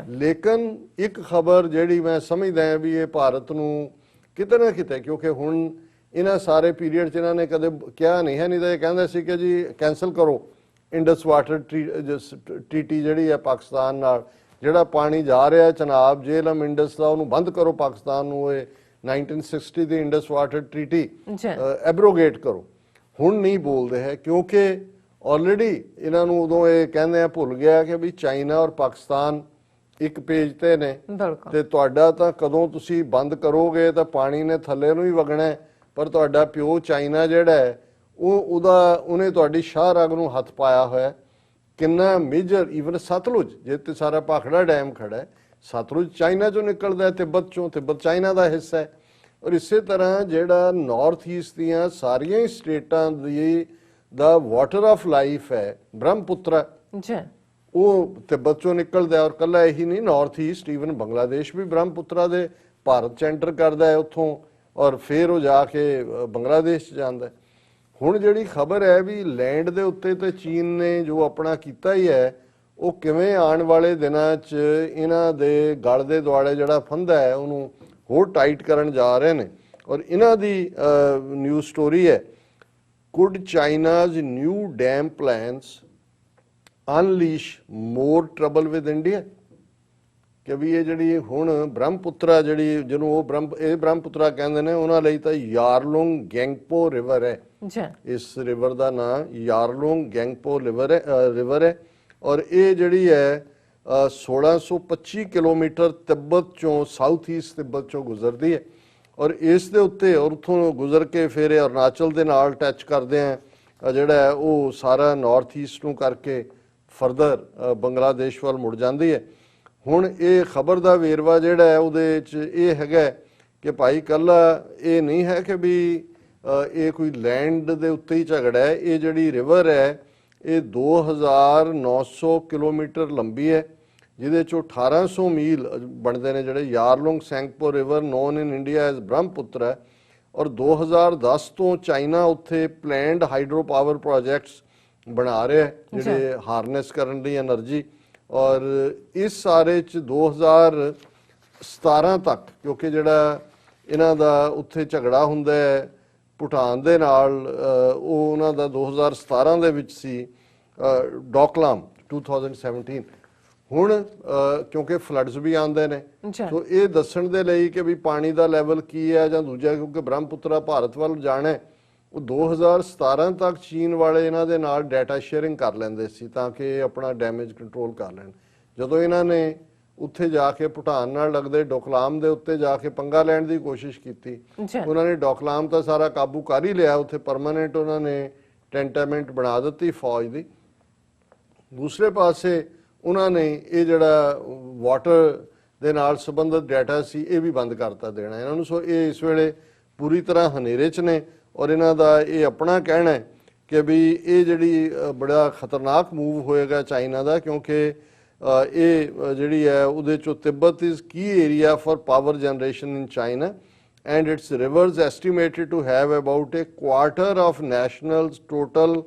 ਲੇਕਿਨ ਇੱਕ ਖਬਰ ਜਿਹੜੀ ਮੈਂ ਸਮਝਦਾ ਹਾਂ ਵੀ ਇਹ ਭਾਰਤ ਨੂੰ ਕਿਤੇ ਨਾ ਕਿਤੇ, ਕਿਉਂਕਿ ਹੁਣ ਇਹਨਾਂ ਸਾਰੇ ਪੀਰੀਅਡ 'ਚ ਇਹਨਾਂ ਨੇ ਕਦੇ ਕਿਹਾ ਨਹੀਂ ਹੈ, ਨਹੀਂ ਤਾਂ ਇਹ ਕਹਿੰਦੇ ਸੀ ਕਿ ਜੀ ਕੈਂਸਲ ਕਰੋ ਇੰਡਸ ਵਾਟਰ ਟ੍ਰੀਟੀ ਜਿਹੜੀ ਹੈ ਪਾਕਿਸਤਾਨ ਨਾਲ, ਜਿਹੜਾ ਪਾਣੀ ਜਾ ਰਿਹਾ ਚਨਾਬ ਜੇਹਲਮ ਇੰਡਸ ਦਾ, ਉਹਨੂੰ ਬੰਦ ਕਰੋ ਪਾਕਿਸਤਾਨ ਨੂੰ, ਇਹ 1960 ਦੀ ਇੰਡਸ ਵਾਟਰ ਟ੍ਰੀਟੀ ਐਬਰੋਗੇਟ ਕਰੋ। ਹੁਣ ਨਹੀਂ ਬੋਲਦੇ ਹੈ ਕਿਉਂਕਿ ਆਲਰੇਡੀ ਇਹਨਾਂ ਨੂੰ ਉਦੋਂ ਇਹ ਕਹਿੰਦੇ ਆ ਭੁੱਲ ਗਿਆ ਕਿ ਵੀ ਚਾਈਨਾ ਔਰ ਪਾਕਿਸਤਾਨ ਇੱਕ ਪੇਜ ਤੇ ਨੇ, ਤੇ ਤੁਹਾਡਾ ਤਾਂ ਕਦੋਂ ਤੁਸੀਂ ਬੰਦ ਕਰੋਗੇ ਤਾਂ ਪਾਣੀ ਨੇ ਥੱਲੇ ਨੂੰ ਹੀ ਵਗਣਾ, ਪਰ ਤੁਹਾਡਾ ਪਿਓ ਚਾਈਨਾ ਜਿਹੜਾ ਹੈ ਉਹਨੇ ਤੁਹਾਡੀ ਸ਼ਾਹ ਰਗ ਨੂੰ ਹੱਥ ਪਾਇਆ ਹੋਇਆ। ਕਿੰਨਾ ਮੇਜਰ ਈਵਨ ਸਤਲੁਜ ਜੇ ਤੇ ਸਾਰਾ ਭਾਖੜਾ ਡੈਮ ਖੜਾ ਹੈ, ਸਤਲੁਜ ਚਾਈਨਾ ਚੋਂ ਨਿਕਲਦਾ ਹੈ, ਤਿੱਬਤ ਚੋਂ, ਤਿੱਬਤ ਚਾਈਨਾ ਦਾ ਹਿੱਸਾ ਹੈ। ਔਰ ਇਸੇ ਤਰ੍ਹਾਂ ਜਿਹੜਾ ਨਾਰਥ ਈਸਟ ਦੀਆਂ ਸਾਰੀਆਂ ਹੀ ਸਟੇਟਾਂ ਦੀ ਦਾ ਵਾਟਰ ਆਫ ਲਾਈਫ ਹੈ ਬ੍ਰਹਮਪੁੱਤਰਾ, ਉਹ ਤਿੱਬਤ ਚੋਂ ਨਿਕਲਦਾ। ਔਰ ਕੱਲਾ ਇਹੀ ਨਹੀਂ, ਨਾਰਥ ਈਸਟ ਈਵਨ ਬੰਗਲਾਦੇਸ਼ ਵੀ ਬ੍ਰਹਮਪੁੱਤਰਾ ਦੇ ਭਾਰਤ ਚ ਐਂਟਰ ਕਰਦਾ ਹੈ ਉੱਥੋਂ, ਔਰ ਫਿਰ ਉਹ ਜਾ ਕੇ ਬੰਗਲਾਦੇਸ਼ ਚ ਜਾਂਦਾ। ਹੁਣ ਜਿਹੜੀ ਖਬਰ ਹੈ ਵੀ ਲੈਂਡ ਦੇ ਉੱਤੇ ਤੇ ਚੀਨ ਨੇ ਜੋ ਆਪਣਾ ਕੀਤਾ ਹੀ ਹੈ, ਉਹ ਕਿਵੇਂ ਆਉਣ ਵਾਲੇ ਦਿਨਾਂ 'ਚ ਇਹਨਾਂ ਦੇ ਗਲ ਦੇ ਦੁਆਲੇ ਜਿਹੜਾ ਫੰਦਾ ਹੈ ਉਹਨੂੰ ਹੋਰ ਟਾਈਟ ਕਰਨ ਜਾ ਰਹੇ ਨੇ। ਔਰ ਇਹਨਾਂ ਦੀ ਨਿਊਜ਼ ਸਟੋਰੀ ਹੈ, could China's new dam plans unleash more trouble with India, ਕਿ ਵੀ ਇਹ ਜਿਹੜੀ ਹੁਣ ਬ੍ਰਹਮਪੁੱਤਰਾ ਜਿਹੜੀ ਜਿਹਨੂੰ ਉਹ ਬ੍ਰਹਮਪੁੱਤਰਾ ਕਹਿੰਦੇ ਨੇ, ਉਹਨਾਂ ਲਈ ਤਾਂ ਯਾਰਲੁੰਗ ਗੈਂਗਪੋ ਰਿਵਰ ਹੈ। ਇਸ ਰਿਵਰ ਦਾ ਨਾਂ ਯਾਰਲੁੰਗ ਗੈਂਗਪੋ ਰਿਵਰ ਹੈ। ਔਰ ਇਹ ਜਿਹੜੀ ਹੈ 1625 ਕਿਲੋਮੀਟਰ ਤਿੱਬਤ ਚੋਂ, ਸਾਊਥ ਈਸਟ ਤਿੱਬਤ ਚੋਂ ਗੁਜ਼ਰਦੀ ਹੈ। ਔਰ ਇਸ ਦੇ ਉੱਤੇ ਔਰ ਉੱਥੋਂ ਗੁਜ਼ਰ ਕੇ ਫਿਰ ਇਹ ਅਰੁਣਾਚਲ ਦੇ ਨਾਲ ਟੱਚ ਕਰਦੇ ਆ, ਜਿਹੜਾ ਹੈ ਉਹ ਸਾਰਾ ਨਾਰਥ ਈਸਟ ਨੂੰ ਕਰਕੇ ਫਰਦਰ ਬੰਗਲਾਦੇਸ਼ ਵੱਲ ਮੁੜ ਜਾਂਦੀ ਹੈ। ਹੁਣ ਇਹ ਖਬਰ ਦਾ ਵੇਰਵਾ ਜਿਹੜਾ ਹੈ ਉਹਦੇ 'ਚ ਇਹ ਹੈਗਾ ਕਿ ਭਾਈ ਕੱਲਾ ਇਹ ਨਹੀਂ ਹੈ ਕਿ ਵੀ ਇਹ ਕੋਈ ਲੈਂਡ ਦੇ ਉੱਤੇ ਹੀ ਝਗੜਾ ਹੈ। ਇਹ ਜਿਹੜੀ ਰਿਵਰ ਹੈ ਇਹ 2900 ਕਿਲੋਮੀਟਰ ਲੰਬੀ ਹੈ, ਜਿਹਦੇ 'ਚੋਂ 1800 ਮੀਲ ਬਣਦੇ ਨੇ ਜਿਹੜੇ Yarlung Tsangpo river known in India as Brahmaputra. ਔਰ 2010 ਤੋਂ ਚਾਈਨਾ ਉੱਥੇ ਪਲੈਨਡ ਹਾਈਡਰੋ ਪਾਵਰ ਪ੍ਰੋਜੈਕਟਸ ਬਣਾ ਰਿਹਾ ਜਿਹੜੇ ਹਾਰਨੈਸ ਕਰਨ ਦੀ એનર્ਜੀ। ਔਰ ਇਸ ਸਾਰੇ 'ਚ 2017 ਤੱਕ, ਕਿਉਂਕਿ ਜਿਹੜਾ ਇਹਨਾਂ ਦਾ ਉੱਥੇ ਝਗੜਾ ਹੁੰਦਾ ਹੈ ਭੂਟਾਨ ਦੇ ਨਾਲ, ਉਹ ਉਹਨਾਂ ਦਾ 2017 ਦੇ ਵਿੱਚ ਸੀ, ਡੋਕਲਾਮ 2017। ਹੁਣ ਕਿਉਂਕਿ ਫਲੱਡਸ ਵੀ ਆਉਂਦੇ ਨੇ, ਸੋ ਇਹ ਦੱਸਣ ਦੇ ਲਈ ਕਿ ਵੀ ਪਾਣੀ ਦਾ ਲੈਵਲ ਕੀ ਹੈ ਜਾਂ ਦੂਜਾ, ਕਿਉਂਕਿ ਬ੍ਰਹਮਪੁੱਤਰਾ ਭਾਰਤ ਵੱਲ ਜਾਣਾ, ਉਹ 2017 ਤੱਕ ਚੀਨ ਵਾਲੇ ਇਹਨਾਂ ਦੇ ਨਾਲ ਡਾਟਾ ਸ਼ੇਅਰਿੰਗ ਕਰ ਲੈਂਦੇ ਸੀ ਤਾਂ ਕਿ ਇਹ ਆਪਣਾ ਡੈਮੇਜ ਕੰਟਰੋਲ ਕਰ ਲੈਣ। ਜਦੋਂ ਇਹਨਾਂ ਨੇ ਉੱਥੇ ਜਾ ਕੇ ਭੂਟਾਨ ਨਾਲ ਲੱਗਦੇ ਡੋਕਲਾਮ ਦੇ ਉੱਤੇ ਜਾ ਕੇ ਪੰਗਾ ਲੈਣ ਦੀ ਕੋਸ਼ਿਸ਼ ਕੀਤੀ, ਉਹਨਾਂ ਨੇ ਡੋਕਲਾਮ ਤਾਂ ਸਾਰਾ ਕਾਬੂ ਕਰ ਹੀ ਲਿਆ, ਉੱਥੇ ਪਰਮਾਨੈਂਟ ਉਹਨਾਂ ਨੇ ਟੈਂਟਾਮੈਂਟ ਬਣਾ ਦਿੱਤੀ ਫੌਜ ਦੀ। ਦੂਸਰੇ ਪਾਸੇ ਉਹਨਾਂ ਨੇ ਇਹ ਜਿਹੜਾ ਵਾਟਰ ਦੇ ਨਾਲ ਸੰਬੰਧਿਤ ਡਾਟਾ ਸੀ ਇਹ ਵੀ ਬੰਦ ਕਰਤਾ ਦੇਣਾ ਇਹਨਾਂ ਨੂੰ। ਸੋ ਇਹ ਇਸ ਵੇਲੇ ਪੂਰੀ ਤਰ੍ਹਾਂ ਹਨੇਰੇ 'ਚ ਨੇ। ਔਰ ਇਹਨਾਂ ਦਾ ਇਹ ਆਪਣਾ ਕਹਿਣਾ ਹੈ ਕਿ ਵੀ ਇਹ ਜਿਹੜੀ ਬੜਾ ਖਤਰਨਾਕ ਮੂਵ ਹੋਏਗਾ ਚਾਈਨਾ ਦਾ, ਕਿਉਂਕਿ ਇਹ ਜਿਹੜੀ ਹੈ ਉਹਦੇ 'ਚੋਂ Tibet is key area for power generation in China and its rivers estimated to have about a quarter of national's total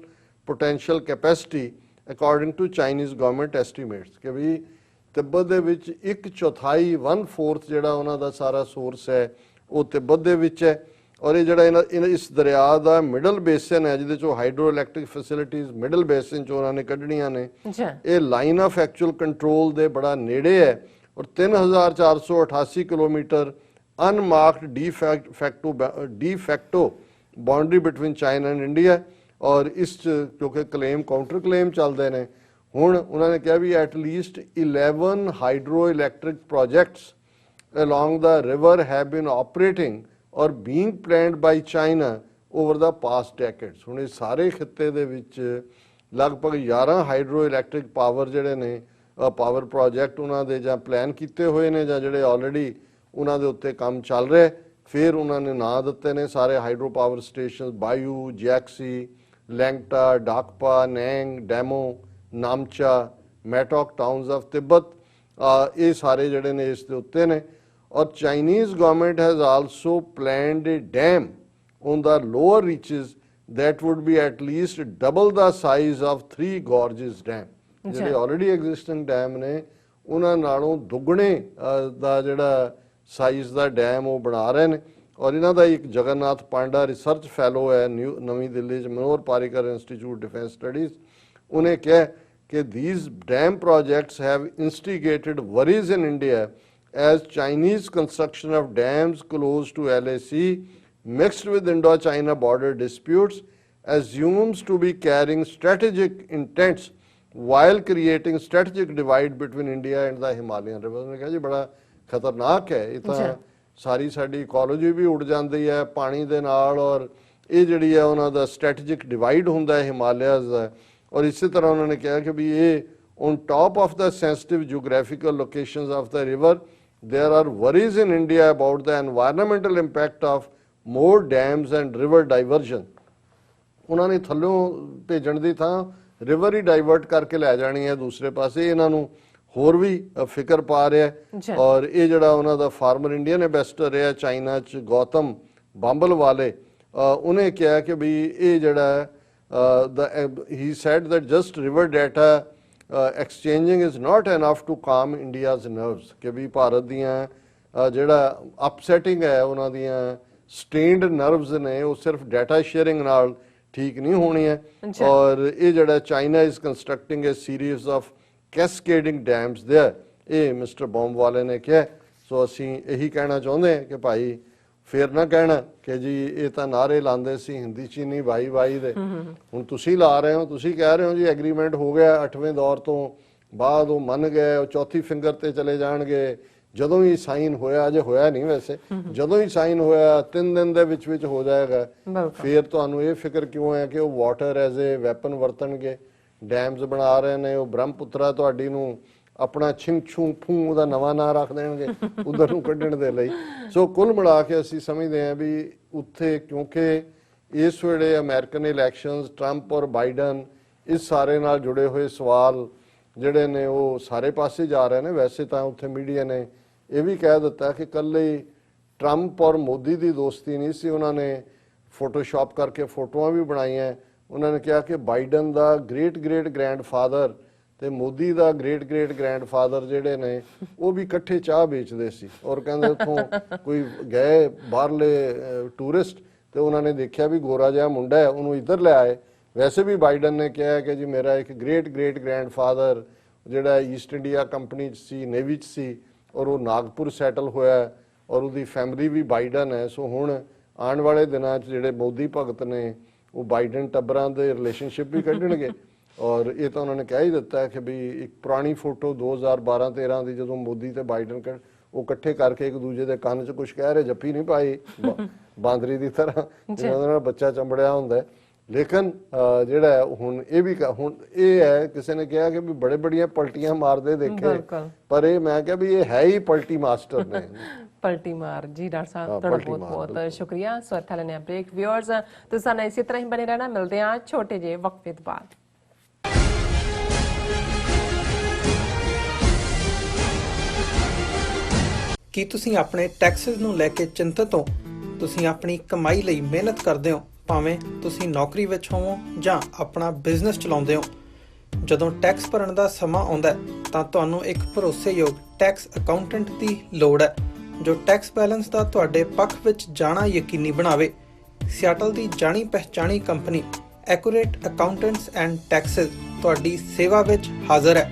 potential capacity according to Chinese government estimates। ਕਿ ਵੀ ਤਿੱਬਤ ਦੇ ਵਿੱਚ 1/4 1/4 ਜਿਹੜਾ ਉਹਨਾਂ ਦਾ ਸਾਰਾ ਸੋਰਸ ਹੈ ਉਹ ਤਿੱਬਤ ਦੇ ਵਿੱਚ ਹੈ। ਔਰ ਇਹ ਜਿਹੜਾ ਇਸ ਦਰਿਆ ਦਾ ਮਿਡਲ ਬੇਸਿਨ ਹੈ ਜਿਹਦੇ ਚੋਂ hydro electric facilities middle basin ਚੋਂ ਉਹਨਾਂ ਨੇ ਕੱਢਣੀਆਂ ਨੇ, ਇਹ ਲਾਈਨ ਆਫ ਐਕਚੁਅਲ ਕੰਟਰੋਲ ਦੇ ਬੜਾ ਨੇੜੇ ਹੈ। ਔਰ 3488 kilometre unmarked de facto boundary between China and India. ਔਰ ਇਸ ਕਿਉਂਕਿ ਕਲੇਮ ਕਾਊਂਟਰ ਕਲੇਮ ਚੱਲਦੇ ਨੇ, ਹੁਣ ਉਹਨਾਂ ਨੇ ਕਿਹਾ ਵੀ at least 11 hydro electric projects along the river have been operating or being planned by China over the past decades। ਹੁਣ ਇਹ ਸਾਰੇ ਖਿੱਤੇ ਦੇ ਵਿੱਚ ਲਗਭਗ 11 ਹਾਈਡਰੋ ਇਲੈਕਟ੍ਰਿਕ ਪਾਵਰ ਜਿਹੜੇ ਨੇ ਪਾਵਰ ਪ੍ਰੋਜੈਕਟ ਉਹਨਾਂ ਦੇ ਜਾਂ ਪਲਾਨ ਕੀਤੇ ਹੋਏ ਨੇ ਜਾਂ ਜਿਹੜੇ ਆਲਰੇਡੀ ਉਹਨਾਂ ਦੇ ਉੱਤੇ ਕੰਮ ਚੱਲ ਰਿਹਾ। ਫਿਰ ਉਹਨਾਂ ਨੇ ਨਾਂ ਦਿੱਤੇ ਨੇ ਸਾਰੇ hydro power station, Bayu, Jiexu, Langta, Dagpa, Nang, Demo, Namcha, Metok towns of Tibet, ਇਹ ਸਾਰੇ ਜਿਹੜੇ ਨੇ ਇਸ ਦੇ ਉੱਤੇ ਨੇ। ਔਰ Chinese government has also planned a dam on the lower reaches that would be at least double the size of Three Gorges Dam। ਜਿਹੜੇ already existing ਡੈਮ ਨੇ ਉਹਨਾਂ ਨਾਲੋਂ ਦੁੱਗਣੇ ਦਾ ਜਿਹੜਾ ਸਾਈਜ਼ ਦਾ ਡੈਮ ਉਹ ਬਣਾ ਰਹੇ ਨੇ। ਔਰ ਇਹਨਾਂ ਦਾ ਇੱਕ ਜਗਨਨਾਥ ਪਾਂਡਾ ਰਿਸਰਚ ਫੈਲੋ ਹੈ ਨਵੀਂ ਦਿੱਲੀ 'ਚ Manohar Parrikar institute defence studies, ਉਹਨੇ ਕਿਹਾ ਕਿ these dam projects have instigated worries in India as Chinese construction of dams close to LAC mixed with Indo-China border disputes assumes to be carrying strategic intents while creating strategic divide between India and the Himalayan rivers। ਉਹਨੇ ਕਿਹਾ ਜੀ ਬੜਾ ਖਤਰਨਾਕ ਹੈ ਇਹ ਤਾਂ, ਸਾਰੀ ਸਾਡੀ ਇਕੋਲੋਜੀ ਵੀ ਉੱਡ ਜਾਂਦੀ ਹੈ ਪਾਣੀ ਦੇ ਨਾਲ, ਔਰ ਇਹ ਜਿਹੜੀ ਹੈ ਉਹਨਾਂ ਦਾ ਸਟ੍ਰੈਟੇਜਿਕ ਡਿਵਾਈਡ ਹੁੰਦਾ ਹੈ ਹਿਮਾਲਿਆਜ਼ ਦਾ। ਔਰ ਇਸੇ ਤਰ੍ਹਾਂ ਉਹਨਾਂ ਨੇ ਕਿਹਾ ਕਿ ਵੀ ਇਹ on top of the sensitive geographical locations of the river, there are worries in India about the environmental impact of more dams and river diversion। ਉਹਨਾਂ ਨੇ ਥੱਲੋਂ ਭੇਜਣ ਦੀ ਥਾਂ ਰਿਵਰ ਹੀ ਡਾਈਵਰਟ ਕਰਕੇ ਲੈ ਜਾਣੀ ਹੈ ਦੂਸਰੇ ਪਾਸੇ, ਇਹਨਾਂ ਨੂੰ ਹੋਰ ਵੀ ਫਿਕਰ ਪਾ ਰਿਹਾ। ਔਰ ਇਹ ਜਿਹੜਾ ਉਹਨਾਂ ਦਾ ਫਾਰਮਰ ਇੰਡੀਅਨ ਐਂਬੈਸਡਰ ਰਿਹਾ ਚਾਈਨਾ 'ਚ ਗੌਤਮ ਬੰਬਲ ਵਾਲੇ, ਉਹਨੇ ਕਿਹਾ ਕਿ ਵੀ ਇਹ ਜਿਹੜਾ he said that just river data exchanging is not enough to calm India's nerves, ਕਿ ਵੀ ਭਾਰਤ ਦੀਆਂ ਜਿਹੜਾ ਅਪਸੈਟਿੰਗ ਹੈ ਉਹਨਾਂ ਦੀਆਂ ਸਟੇਨਡ ਨਰਵਸ ਨੇ ਉਹ ਸਿਰਫ ਡਾਟਾ ਸ਼ੇਅਰਿੰਗ ਨਾਲ ਠੀਕ ਨਹੀਂ ਹੋਣੀ ਹੈ। ਔਰ ਇਹ ਜਿਹੜਾ China is constructing a series of cascading dams there, ਇਹ ਮਿਸਟਰ ਬੌਮ ਵਾਲੇ ਨੇ ਕਿਹਾ। ਸੋ ਅਸੀਂ ਇਹੀ ਕਹਿਣਾ ਚਾਹੁੰਦੇ ਹਾਂ ਕਿ ਭਾਈ ਫੇਰ ਨਾ ਕਹਿਣਾ ਕਿ ਜੀ ਇਹ ਤਾਂ ਨਾਰੇ ਲਾਉਂਦੇ ਸੀ ਹਿੰਦੀ ਚੀਨੀ ਭਾਈ ਭਾਈ ਦੇ, ਹੁਣ ਤੁਸੀਂ ਲਾ ਰਹੇ ਹੋ, ਤੁਸੀਂ ਕਹਿ ਰਹੇ ਹੋ ਜੀ ਐਗਰੀਮੈਂਟ ਹੋ ਗਿਆ 8ਵੇਂ ਦੌਰ ਤੋਂ ਬਾਅਦ, ਉਹ ਮੰਨ ਗਏ, ਉਹ ਚੌਥੀ ਫਿੰਗਰ ਤੇ ਚਲੇ ਜਾਣਗੇ। ਜਦੋਂ ਹੀ ਸਾਈਨ ਹੋਇਆ, ਅਜੇ ਹੋਇਆ ਨਹੀਂ ਵੈਸੇ, ਜਦੋਂ ਹੀ ਸਾਈਨ ਹੋਇਆ 3 ਦਿਨ ਦੇ ਵਿੱਚ ਹੋ ਜਾਏਗਾ, ਫਿਰ ਤੁਹਾਨੂੰ ਇਹ ਫਿਕਰ ਕਿਉਂ ਹੈ ਕਿ ਉਹ ਵਾਟਰ ਐਜ਼ ਏ ਵੈਪਨ ਵਰਤਣਗੇ। ਡੈਮਸ ਬਣਾ ਰਹੇ ਨੇ, ਉਹ ਬ੍ਰਹਮਪੁੱਤਰਾ ਤੁਹਾਡੀ ਨੂੰ ਆਪਣਾ ਛਿੰਗ ਛੂ ਫੂ ਉਹਦਾ ਨਵਾਂ ਨਾਂ ਰੱਖ ਦੇਣਗੇ ਉਧਰ ਨੂੰ ਕੱਢਣ ਦੇ ਲਈ। ਸੋ ਕੁੱਲ ਮਿਲਾ ਕੇ ਅਸੀਂ ਸਮਝਦੇ ਹਾਂ ਵੀ ਉੱਥੇ, ਕਿਉਂਕਿ ਇਸ ਵੇਲੇ ਅਮਰੀਕਨ ਇਲੈਕਸ਼ਨਸ, ਟਰੰਪ ਔਰ ਬਾਈਡਨ, ਇਸ ਸਾਰੇ ਨਾਲ ਜੁੜੇ ਹੋਏ ਸਵਾਲ ਜਿਹੜੇ ਨੇ ਉਹ ਸਾਰੇ ਪਾਸੇ ਜਾ ਰਹੇ ਨੇ। ਵੈਸੇ ਤਾਂ ਉੱਥੇ ਮੀਡੀਆ ਨੇ ਇਹ ਵੀ ਕਹਿ ਦਿੱਤਾ ਕਿ ਇਕੱਲੇ ਟਰੰਪ ਔਰ ਮੋਦੀ ਦੀ ਦੋਸਤੀ ਨਹੀਂ ਸੀ, ਉਹਨਾਂ ਨੇ ਫੋਟੋਸ਼ਾਪ ਕਰਕੇ ਫੋਟੋਆਂ ਵੀ ਬਣਾਈਆਂ। ਉਹਨਾਂ ਨੇ ਕਿਹਾ ਕਿ ਬਾਈਡਨ ਦਾ ਗ੍ਰੇਟ ਗ੍ਰੈਂਡਫਾਦਰ ਤੇ ਮੋਦੀ ਦਾ ਗ੍ਰੇਟ ਗ੍ਰੈਂਡਫਾਦਰ ਜਿਹੜੇ ਨੇ ਉਹ ਵੀ ਇਕੱਠੇ ਚਾਹ ਵੇਚਦੇ ਸੀ। ਔਰ ਕਹਿੰਦੇ ਉੱਥੋਂ ਕੋਈ ਗਏ ਬਾਹਰਲੇ ਟੂਰਿਸਟ ਤੇ ਉਹਨਾਂ ਨੇ ਦੇਖਿਆ ਵੀ ਗੋਰਾ ਜਿਹਾ ਮੁੰਡਾ ਹੈ, ਉਹਨੂੰ ਇੱਧਰ ਲੈ ਆਏ। ਵੈਸੇ ਵੀ ਬਾਈਡਨ ਨੇ ਕਿਹਾ ਕਿ ਜੀ ਮੇਰਾ ਇੱਕ ਗ੍ਰੇਟ ਗ੍ਰੈਂਡਫਾਦਰ ਜਿਹੜਾ ਈਸਟ ਇੰਡੀਆ ਕੰਪਨੀ 'ਚ ਸੀ, ਨੇਵੀ 'ਚ ਸੀ, ਔਰ ਉਹ ਨਾਗਪੁਰ ਸੈਟਲ ਹੋਇਆ, ਔਰ ਉਹਦੀ ਫੈਮਿਲੀ ਵੀ ਬਾਈਡਨ ਹੈ। ਸੋ ਹੁਣ ਆਉਣ ਵਾਲੇ ਦਿਨਾਂ 'ਚ ਜਿਹੜੇ ਮੋਦੀ ਭਗਤ ਨੇ ਉਹ ਬਾਈਡਨ ਟੱਬਰਾਂ ਦੇ ਰਿਲੇਸ਼ਨਸ਼ਿਪ ਵੀ ਕੱਢਣਗੇ। ਔਰ ਇਹ ਤਾਂ ਉਹਨਾਂ ਨੇ ਕਹਿ ਹੀ ਦਿੱਤਾ ਕਿ ਵੀ ਇੱਕ ਪੁਰਾਣੀ ਫੋਟੋ 2012-13 ਦੀ ਜਦੋਂ ਮੋਦੀ ਤੇ ਬਾਈਡਨ ਉਹ ਇਕੱਠੇ ਕਰਕੇ ਇੱਕ ਦੂਜੇ ਦੇ ਕੰਨ 'ਚ ਕੁਝ ਕਹਿ ਰਹੇ, ਜੱਫੀ ਨਹੀਂ ਪਾਈ ਬਾਂਦਰੀ ਦੀ ਤਰ੍ਹਾਂ ਜਿਹਦੇ ਨਾਲ ਬੱਚਾ ਚੰਬੜਿਆ ਹੁੰਦਾ। ਲੇਕਿਨ ਜਿਹੜਾ ਹੁਣ ਇਹ ਵੀ ਹੁਣ ਇਹ ਹੈ, ਕਿਸੇ ਨੇ ਕਿਹਾ ਕਿ ਵੀ ਬੜੀਆਂ ਪਲਟੀਆਂ ਮਾਰਦੇ ਦੇਖੇ, ਪਰ ਇਹ ਮੈਂ ਕਿਹਾ ਵੀ ਇਹ ਹੈ ਹੀ ਪਲਟੀ ਮਾਸਟਰ ਨੇ। ਪਲਟੀ ਮਾਰ ਜੀ। ਡਾਕਟਰ ਸਾਹਿਬ ਤੁਹਾਡਾ ਬਹੁਤ ਸ਼ੁਕਰੀਆ। ਸੋ ਇੱਥੇ ਲੈਣੇ ਬ੍ਰੇਕ। ਵਿਊਅਰਸ ਤੁਸੀਂ ਸਾਨੂੰ ਇਸੇ ਤਰ੍ਹਾਂ ਹੀ ਬਣੇ ਰਹਿਣਾ। ਮਿਲਦੇ ਹਾਂ ਛੋਟੇ ਜਿਹੇ ਵਕਫੇ ਤੋਂ ਬਾਅਦ। ਕੀ ਤੁਸੀਂ ਆਪਣੇ ਟੈਕਸਿਸ ਨੂੰ ਲੈ ਕੇ ਚਿੰਤਤ ਹੋ? ਤੁਸੀਂ ਆਪਣੀ ਕਮਾਈ ਲਈ ਮਿਹਨਤ ਕਰਦੇ ਹੋ, ਭਾਵੇਂ ਤੁਸੀਂ ਨੌਕਰੀ ਵਿੱਚ ਹੋਵੋ ਜਾਂ ਆਪਣਾ ਬਿਜ਼ਨਸ ਚਲਾਉਂਦੇ ਹੋ। ਜਦੋਂ ਟੈਕਸ ਭਰਨ ਦਾ ਸਮਾਂ ਆਉਂਦਾ ਤਾਂ ਤੁਹਾਨੂੰ ਇੱਕ ਭਰੋਸੇਯੋਗ ਟੈਕਸ ਅਕਾਊਂਟੈਂਟ ਦੀ ਲੋੜ ਹੈ ਜੋ ਟੈਕਸ ਬੈਲੈਂਸ ਦਾ ਤੁਹਾਡੇ ਪੱਖ ਵਿੱਚ ਜਾਣਾ ਯਕੀਨੀ ਬਣਾਵੇ। ਸਿਆਟਲ ਦੀ ਜਾਣੀ ਪਛਾਣੀ company accurate accountants and taxes ਤੁਹਾਡੀ ਸੇਵਾ ਵਿੱਚ ਹਾਜ਼ਰ ਹੈ।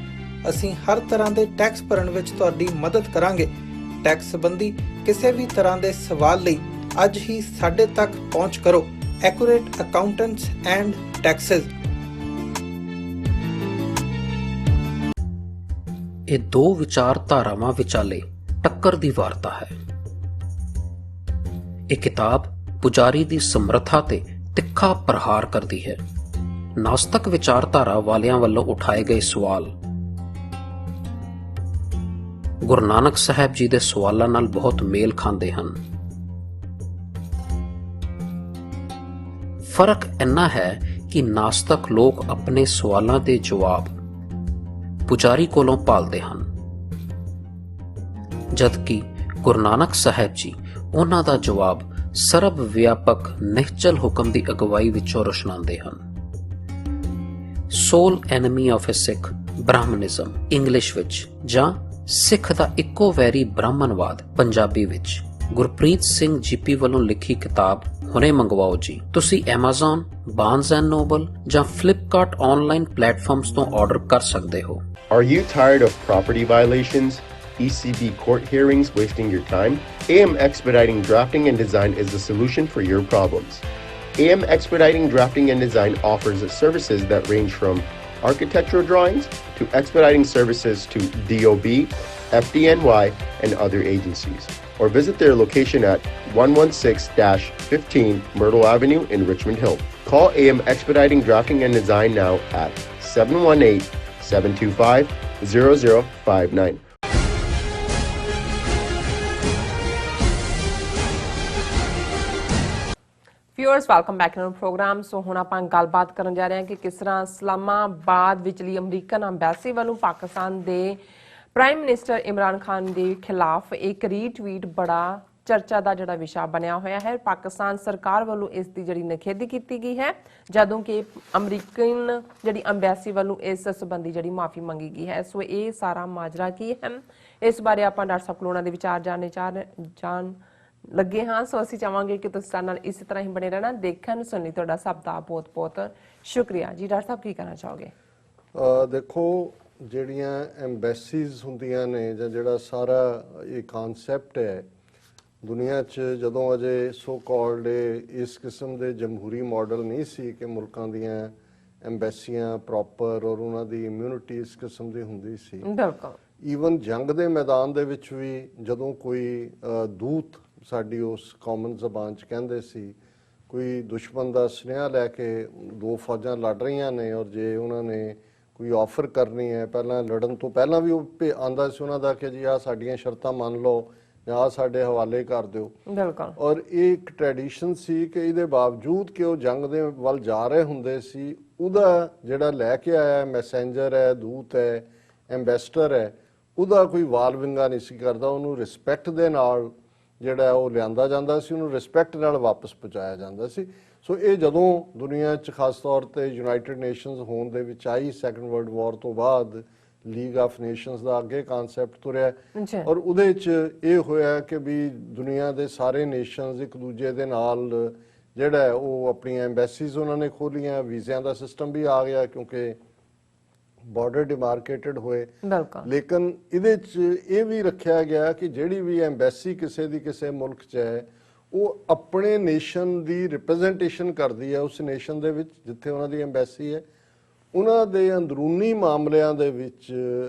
ਅਸੀਂ ਹਰ ਤਰ੍ਹਾਂ ਦੇ ਟੈਕਸ ਭਰਨ ਵਿੱਚ ਤੁਹਾਡੀ ਮਦਦ ਕਰਾਂਗੇ। ਟੈਕਸ ਸੰਬੰਧੀ ਕਿਸੇ ਵੀ ਤਰ੍ਹਾਂ ਦੇ ਸਵਾਲ ਲਈ ਅੱਜ ਹੀ ਸਾਡੇ ਤੱਕ ਪਹੁੰਚ ਕਰੋ। Accurate accountants and Texas. ਇਹ ਦੋ ਵਿਚਾਰਧਾਰਾਵਾਂ ਵਿਚਾਲੇ ਟੱਕਰ ਦੀ ਵਾਰਤਾ ਹੈ। ਇਹ ਕਿਤਾਬ ਪੁਜਾਰੀ ਦੀ ਸਮਰੱਥਾ ਤੇ ਤਿੱਖਾ ਪ੍ਰਹਾਰ ਕਰਦੀ ਹੈ। ਨਾਸਤਕ ਵਿਚਾਰਧਾਰਾ ਵਾਲਿਆਂ ਵੱਲੋਂ ਉਠਾਏ ਗਏ ਸਵਾਲ ਗੁਰੂ ਨਾਨਕ ਸਾਹਿਬ ਜੀ ਦੇ ਸਵਾਲਾਂ ਨਾਲ ਬਹੁਤ ਮੇਲ ਖਾਂਦੇ ਹਨ। ਫਰਕ ਇੰਨਾ ਹੈ ਕਿ ਨਾਸਤਕ ਲੋਕ ਆਪਣੇ ਸਵਾਲਾਂ ਦੇ ਜਵਾਬ ਪੁਜਾਰੀ ਕੋਲੋਂ ਭਾਲਦੇ ਹਨ, ਜਦਕਿ ਗੁਰੂ ਨਾਨਕ ਸਾਹਿਬ ਜੀ ਉਹਨਾਂ ਦਾ ਜਵਾਬ ਸਰਬ ਵਿਆਪਕ ਨਿਹਚਲ ਹੁਕਮ ਦੀ ਅਗਵਾਈ ਵਿੱਚੋਂ ਰੁਸ਼ਨਾਉਂਦੇ ਹਨ। Sole enemy of a Sikh Brahminism English ਵਿੱਚ, ਜਾਂ ਸਿੱਖ ਦਾ ਇੱਕੋ ਵੈਰੀ ਬ੍ਰਾਹਮਣਵਾਦ ਪੰਜਾਬੀ ਵਿੱਚ, ਗੁਰਪ੍ਰੀਤ ਸਿੰਘ ਜੀਪੀ ਵੱਲੋਂ ਲਿਖੀ ਕਿਤਾਬ ਹੁਣੇ ਮੰਗਵਾਓ ਜੀ। ਤੁਸੀਂ Amazon, Barnes and Noble ਜਾਂ Flipkart ਆਨਲਾਈਨ ਪਲੇਟਫਾਰਮਸ ਤੋਂ ਆਰਡਰ ਕਰ ਸਕਦੇ ਹੋ। Are you tired of property violations, ECB court hearings wasting your time? AM Expediting Drafting and Design is the solution for your problems. AM Expediting Drafting and Design offers services that range from architectural drawings to expediting services to DOB, FDNY, and other agencies. Or visit their location at 116-15 Myrtle Avenue in Richmond Hill. Call AM Expediting Drafting and Design now at 718-725-0059. Viewers welcome back to programme. So ਹੁਣ ਆਪਾਂ ਗੱਲਬਾਤ ਕਰਨ ਜਾ ਰਹੇ ਹਾਂ ਕਿ ਕਿਸ ਤਰ੍ਹਾਂ ਇਸਲਾਮਾਬਾਦ ਵਿਚਲੀ ਅਮਰੀਕਨ ਅੰਬੈਸੀ ਵੱਲੋਂ ਪਾਕਿਸਤਾਨ ਦੇ ਪ੍ਰਾਈਮ ਮਿਨਿਸਟਰ ਇਮਰਾਨ ਖਾਨ ਦੇ ਖਿਲਾਫ ਇੱਕ ਰੀਟਵੀਟ ਬੜਾ ਚਰਚਾ ਦਾ ਜਿਹੜਾ ਵਿਸ਼ਾ ਬਣਿਆ ਹੋਇਆ ਹੈ। ਪਾਕਿਸਤਾਨ ਸਰਕਾਰ ਵੱਲੋਂ ਇਸ ਦੀ ਜਿਹੜੀ ਨਿਖੇਧੀ ਕੀਤੀ ਗਈ ਹੈ, ਜਦੋਂ ਕਿ ਅਮਰੀਕਨ ਜਿਹੜੀ ਅੰਬੈਸੀ ਵੱਲੋਂ ਇਸ ਸੰਬੰਧੀ ਜਿਹੜੀ ਮਾਫੀ ਮੰਗੀ ਗਈ ਹੈ। ਸੋ ਇਹ ਸਾਰਾ ਮਾਜਰਾ ਕੀ ਹੈ, ਇਸ ਬਾਰੇ ਆਪਾਂ ਡਾਕਟਰ ਸਾਹਿਬ ਕੋਲੋਂ ਉਹਨਾਂ ਦੇ ਵਿਚਾਰ ਜਾਣ ਲੱਗੇ ਹਾਂ। ਸੋ ਅਸੀਂ ਚਾਹਾਂਗੇ ਕਿ ਤੁਸੀਂ ਸਾਡੇ ਨਾਲ ਇਸੇ ਤਰ੍ਹਾਂ ਹੀ ਬਣੇ ਰਹਿਣਾ। ਦੇਖਣ ਸੁਣਨੀ ਤੁਹਾਡਾ ਸਭ ਦਾ ਬਹੁਤ ਬਹੁਤ ਸ਼ੁਕਰੀਆ ਜੀ। ਡਾਕਟਰ ਸਾਹਿਬ ਕੀ ਕਹਿਣਾ ਚਾਹੋਗੇ? ਦੇਖੋ, ਜਿਹੜੀਆਂ ਐਮਬੈਸੀਜ਼ ਹੁੰਦੀਆਂ ਨੇ ਜਾਂ ਜਿਹੜਾ ਸਾਰਾ ਇਹ ਕਨਸੈਪਟ ਹੈ ਦੁਨੀਆ 'ਚ, ਜਦੋਂ ਅਜੇ ਸੋ ਕਾਲਡ ਇਸ ਕਿਸਮ ਦੇ ਜਮਹੂਰੀ ਮਾਡਲ ਨਹੀਂ ਸੀ ਕਿ ਮੁਲਕਾਂ ਦੀਆਂ ਐਮਬੈਸੀਆਂ ਪ੍ਰੋਪਰ ਔਰ ਉਹਨਾਂ ਦੀ ਇਮਿਊਨਿਟੀ ਇਸ ਕਿਸਮ ਦੀ ਹੁੰਦੀ ਸੀ। ਬਿਲਕੁਲ। ਈਵਨ ਜੰਗ ਦੇ ਮੈਦਾਨ ਦੇ ਵਿੱਚ ਵੀ ਜਦੋਂ ਕੋਈ ਦੂਤ ਸਾਡੀ ਉਸ ਕਾਮਨ ਜ਼ਬਾਨ 'ਚ ਕਹਿੰਦੇ ਸੀ, ਕੋਈ ਦੁਸ਼ਮਣ ਦਾ ਸੁਨੇਹਾ ਲੈ ਕੇ ਦੋ ਫੌਜਾਂ ਲੜ ਰਹੀਆਂ ਨੇ ਔਰ ਜੇ ਉਹਨਾਂ ਨੇ ਕੋਈ ਆਫਰ ਕਰਨੀ ਹੈ, ਪਹਿਲਾਂ ਲੜਨ ਤੋਂ ਪਹਿਲਾਂ ਵੀ ਉਹ ਆਉਂਦਾ ਸੀ ਉਹਨਾਂ ਦਾ ਕਿ ਜੀ ਆਹ ਸਾਡੀਆਂ ਸ਼ਰਤਾਂ ਮੰਨ ਲਓ ਜਾਂ ਆਹ ਸਾਡੇ ਹਵਾਲੇ ਕਰ ਦਿਓ। ਬਿਲਕੁਲ। ਔਰ ਇਹ ਇੱਕ ਟ੍ਰੈਡੀਸ਼ਨ ਸੀ ਕਿ ਇਹਦੇ ਬਾਵਜੂਦ ਕਿ ਉਹ ਜੰਗ ਦੇ ਵੱਲ ਜਾ ਰਹੇ ਹੁੰਦੇ ਸੀ, ਉਹਦਾ ਜਿਹੜਾ ਲੈ ਕੇ ਆਇਆ ਮੈਸੇਂਜਰ ਹੈ, ਦੂਤ ਹੈ, ਐਂਬੈਸਡਰ ਹੈ, ਉਹਦਾ ਕੋਈ ਵਾਲ ਵਿੰਗਾ ਨਹੀਂ ਸੀ ਕਰਦਾ। ਉਹਨੂੰ ਰਿਸਪੈਕਟ ਦੇ ਨਾਲ ਜਿਹੜਾ ਉਹ ਲਿਆਂਦਾ ਜਾਂਦਾ ਸੀ, ਉਹਨੂੰ ਰਿਸਪੈਕਟ ਨਾਲ ਵਾਪਸ ਪਹੁੰਚਾਇਆ ਜਾਂਦਾ ਸੀ। ਸੋ ਇਹ ਜਦੋਂ ਦੁਨੀਆ 'ਚ ਖਾਸ ਤੌਰ 'ਤੇ ਯੂਨਾਈਟਿਡ ਨੇਸ਼ਨਸ ਹੋਣ ਦੇ ਵਿੱਚ ਆਈ ਸੈਕੰਡ ਵਰਲਡ ਵਾਰ ਤੋਂ ਬਾਅਦ, ਲੀਗ ਆਫ ਨੇਸ਼ਨਸ ਦਾ ਅੱਗੇ ਕਾਨਸੈਪਟ ਤੁਰਿਆ ਔਰ ਉਹਦੇ 'ਚ ਇਹ ਹੋਇਆ ਕਿ ਵੀ ਦੁਨੀਆ ਦੇ ਸਾਰੇ ਨੇਸ਼ਨਸ ਇੱਕ ਦੂਜੇ ਦੇ ਨਾਲ ਜਿਹੜਾ ਉਹ ਆਪਣੀਆਂ ਐਮਬੈਸੀਜ਼ ਉਹਨਾਂ ਨੇ ਖੋਲੀਆਂ। ਵੀਜ਼ਿਆਂ ਦਾ ਸਿਸਟਮ ਵੀ ਆ ਗਿਆ ਕਿਉਂਕਿ ਬਾਰਡਰ ਡਿਮਾਰਕੇਟਡ ਹੋਏ। ਲੇਕਿਨ ਇਹਦੇ 'ਚ ਇਹ ਵੀ ਰੱਖਿਆ ਗਿਆ ਕਿ ਜਿਹੜੀ ਵੀ ਐਮਬੈਸੀ ਕਿਸੇ ਦੀ ਕਿਸੇ ਮੁਲਕ 'ਚ ਹੈ, ਉਹ ਆਪਣੇ ਨੇਸ਼ਨ ਦੀ ਰਿਪਰੈਜ਼ੈਂਟੇਸ਼ਨ ਕਰਦੀ ਹੈ ਉਸ ਨੇਸ਼ਨ ਦੇ ਵਿੱਚ ਜਿੱਥੇ ਉਹਨਾਂ ਦੀ ਐਮਬੈਸੀ ਹੈ। ਉਹਨਾਂ ਦੇ ਅੰਦਰੂਨੀ ਮਾਮਲਿਆਂ ਦੇ ਵਿੱਚ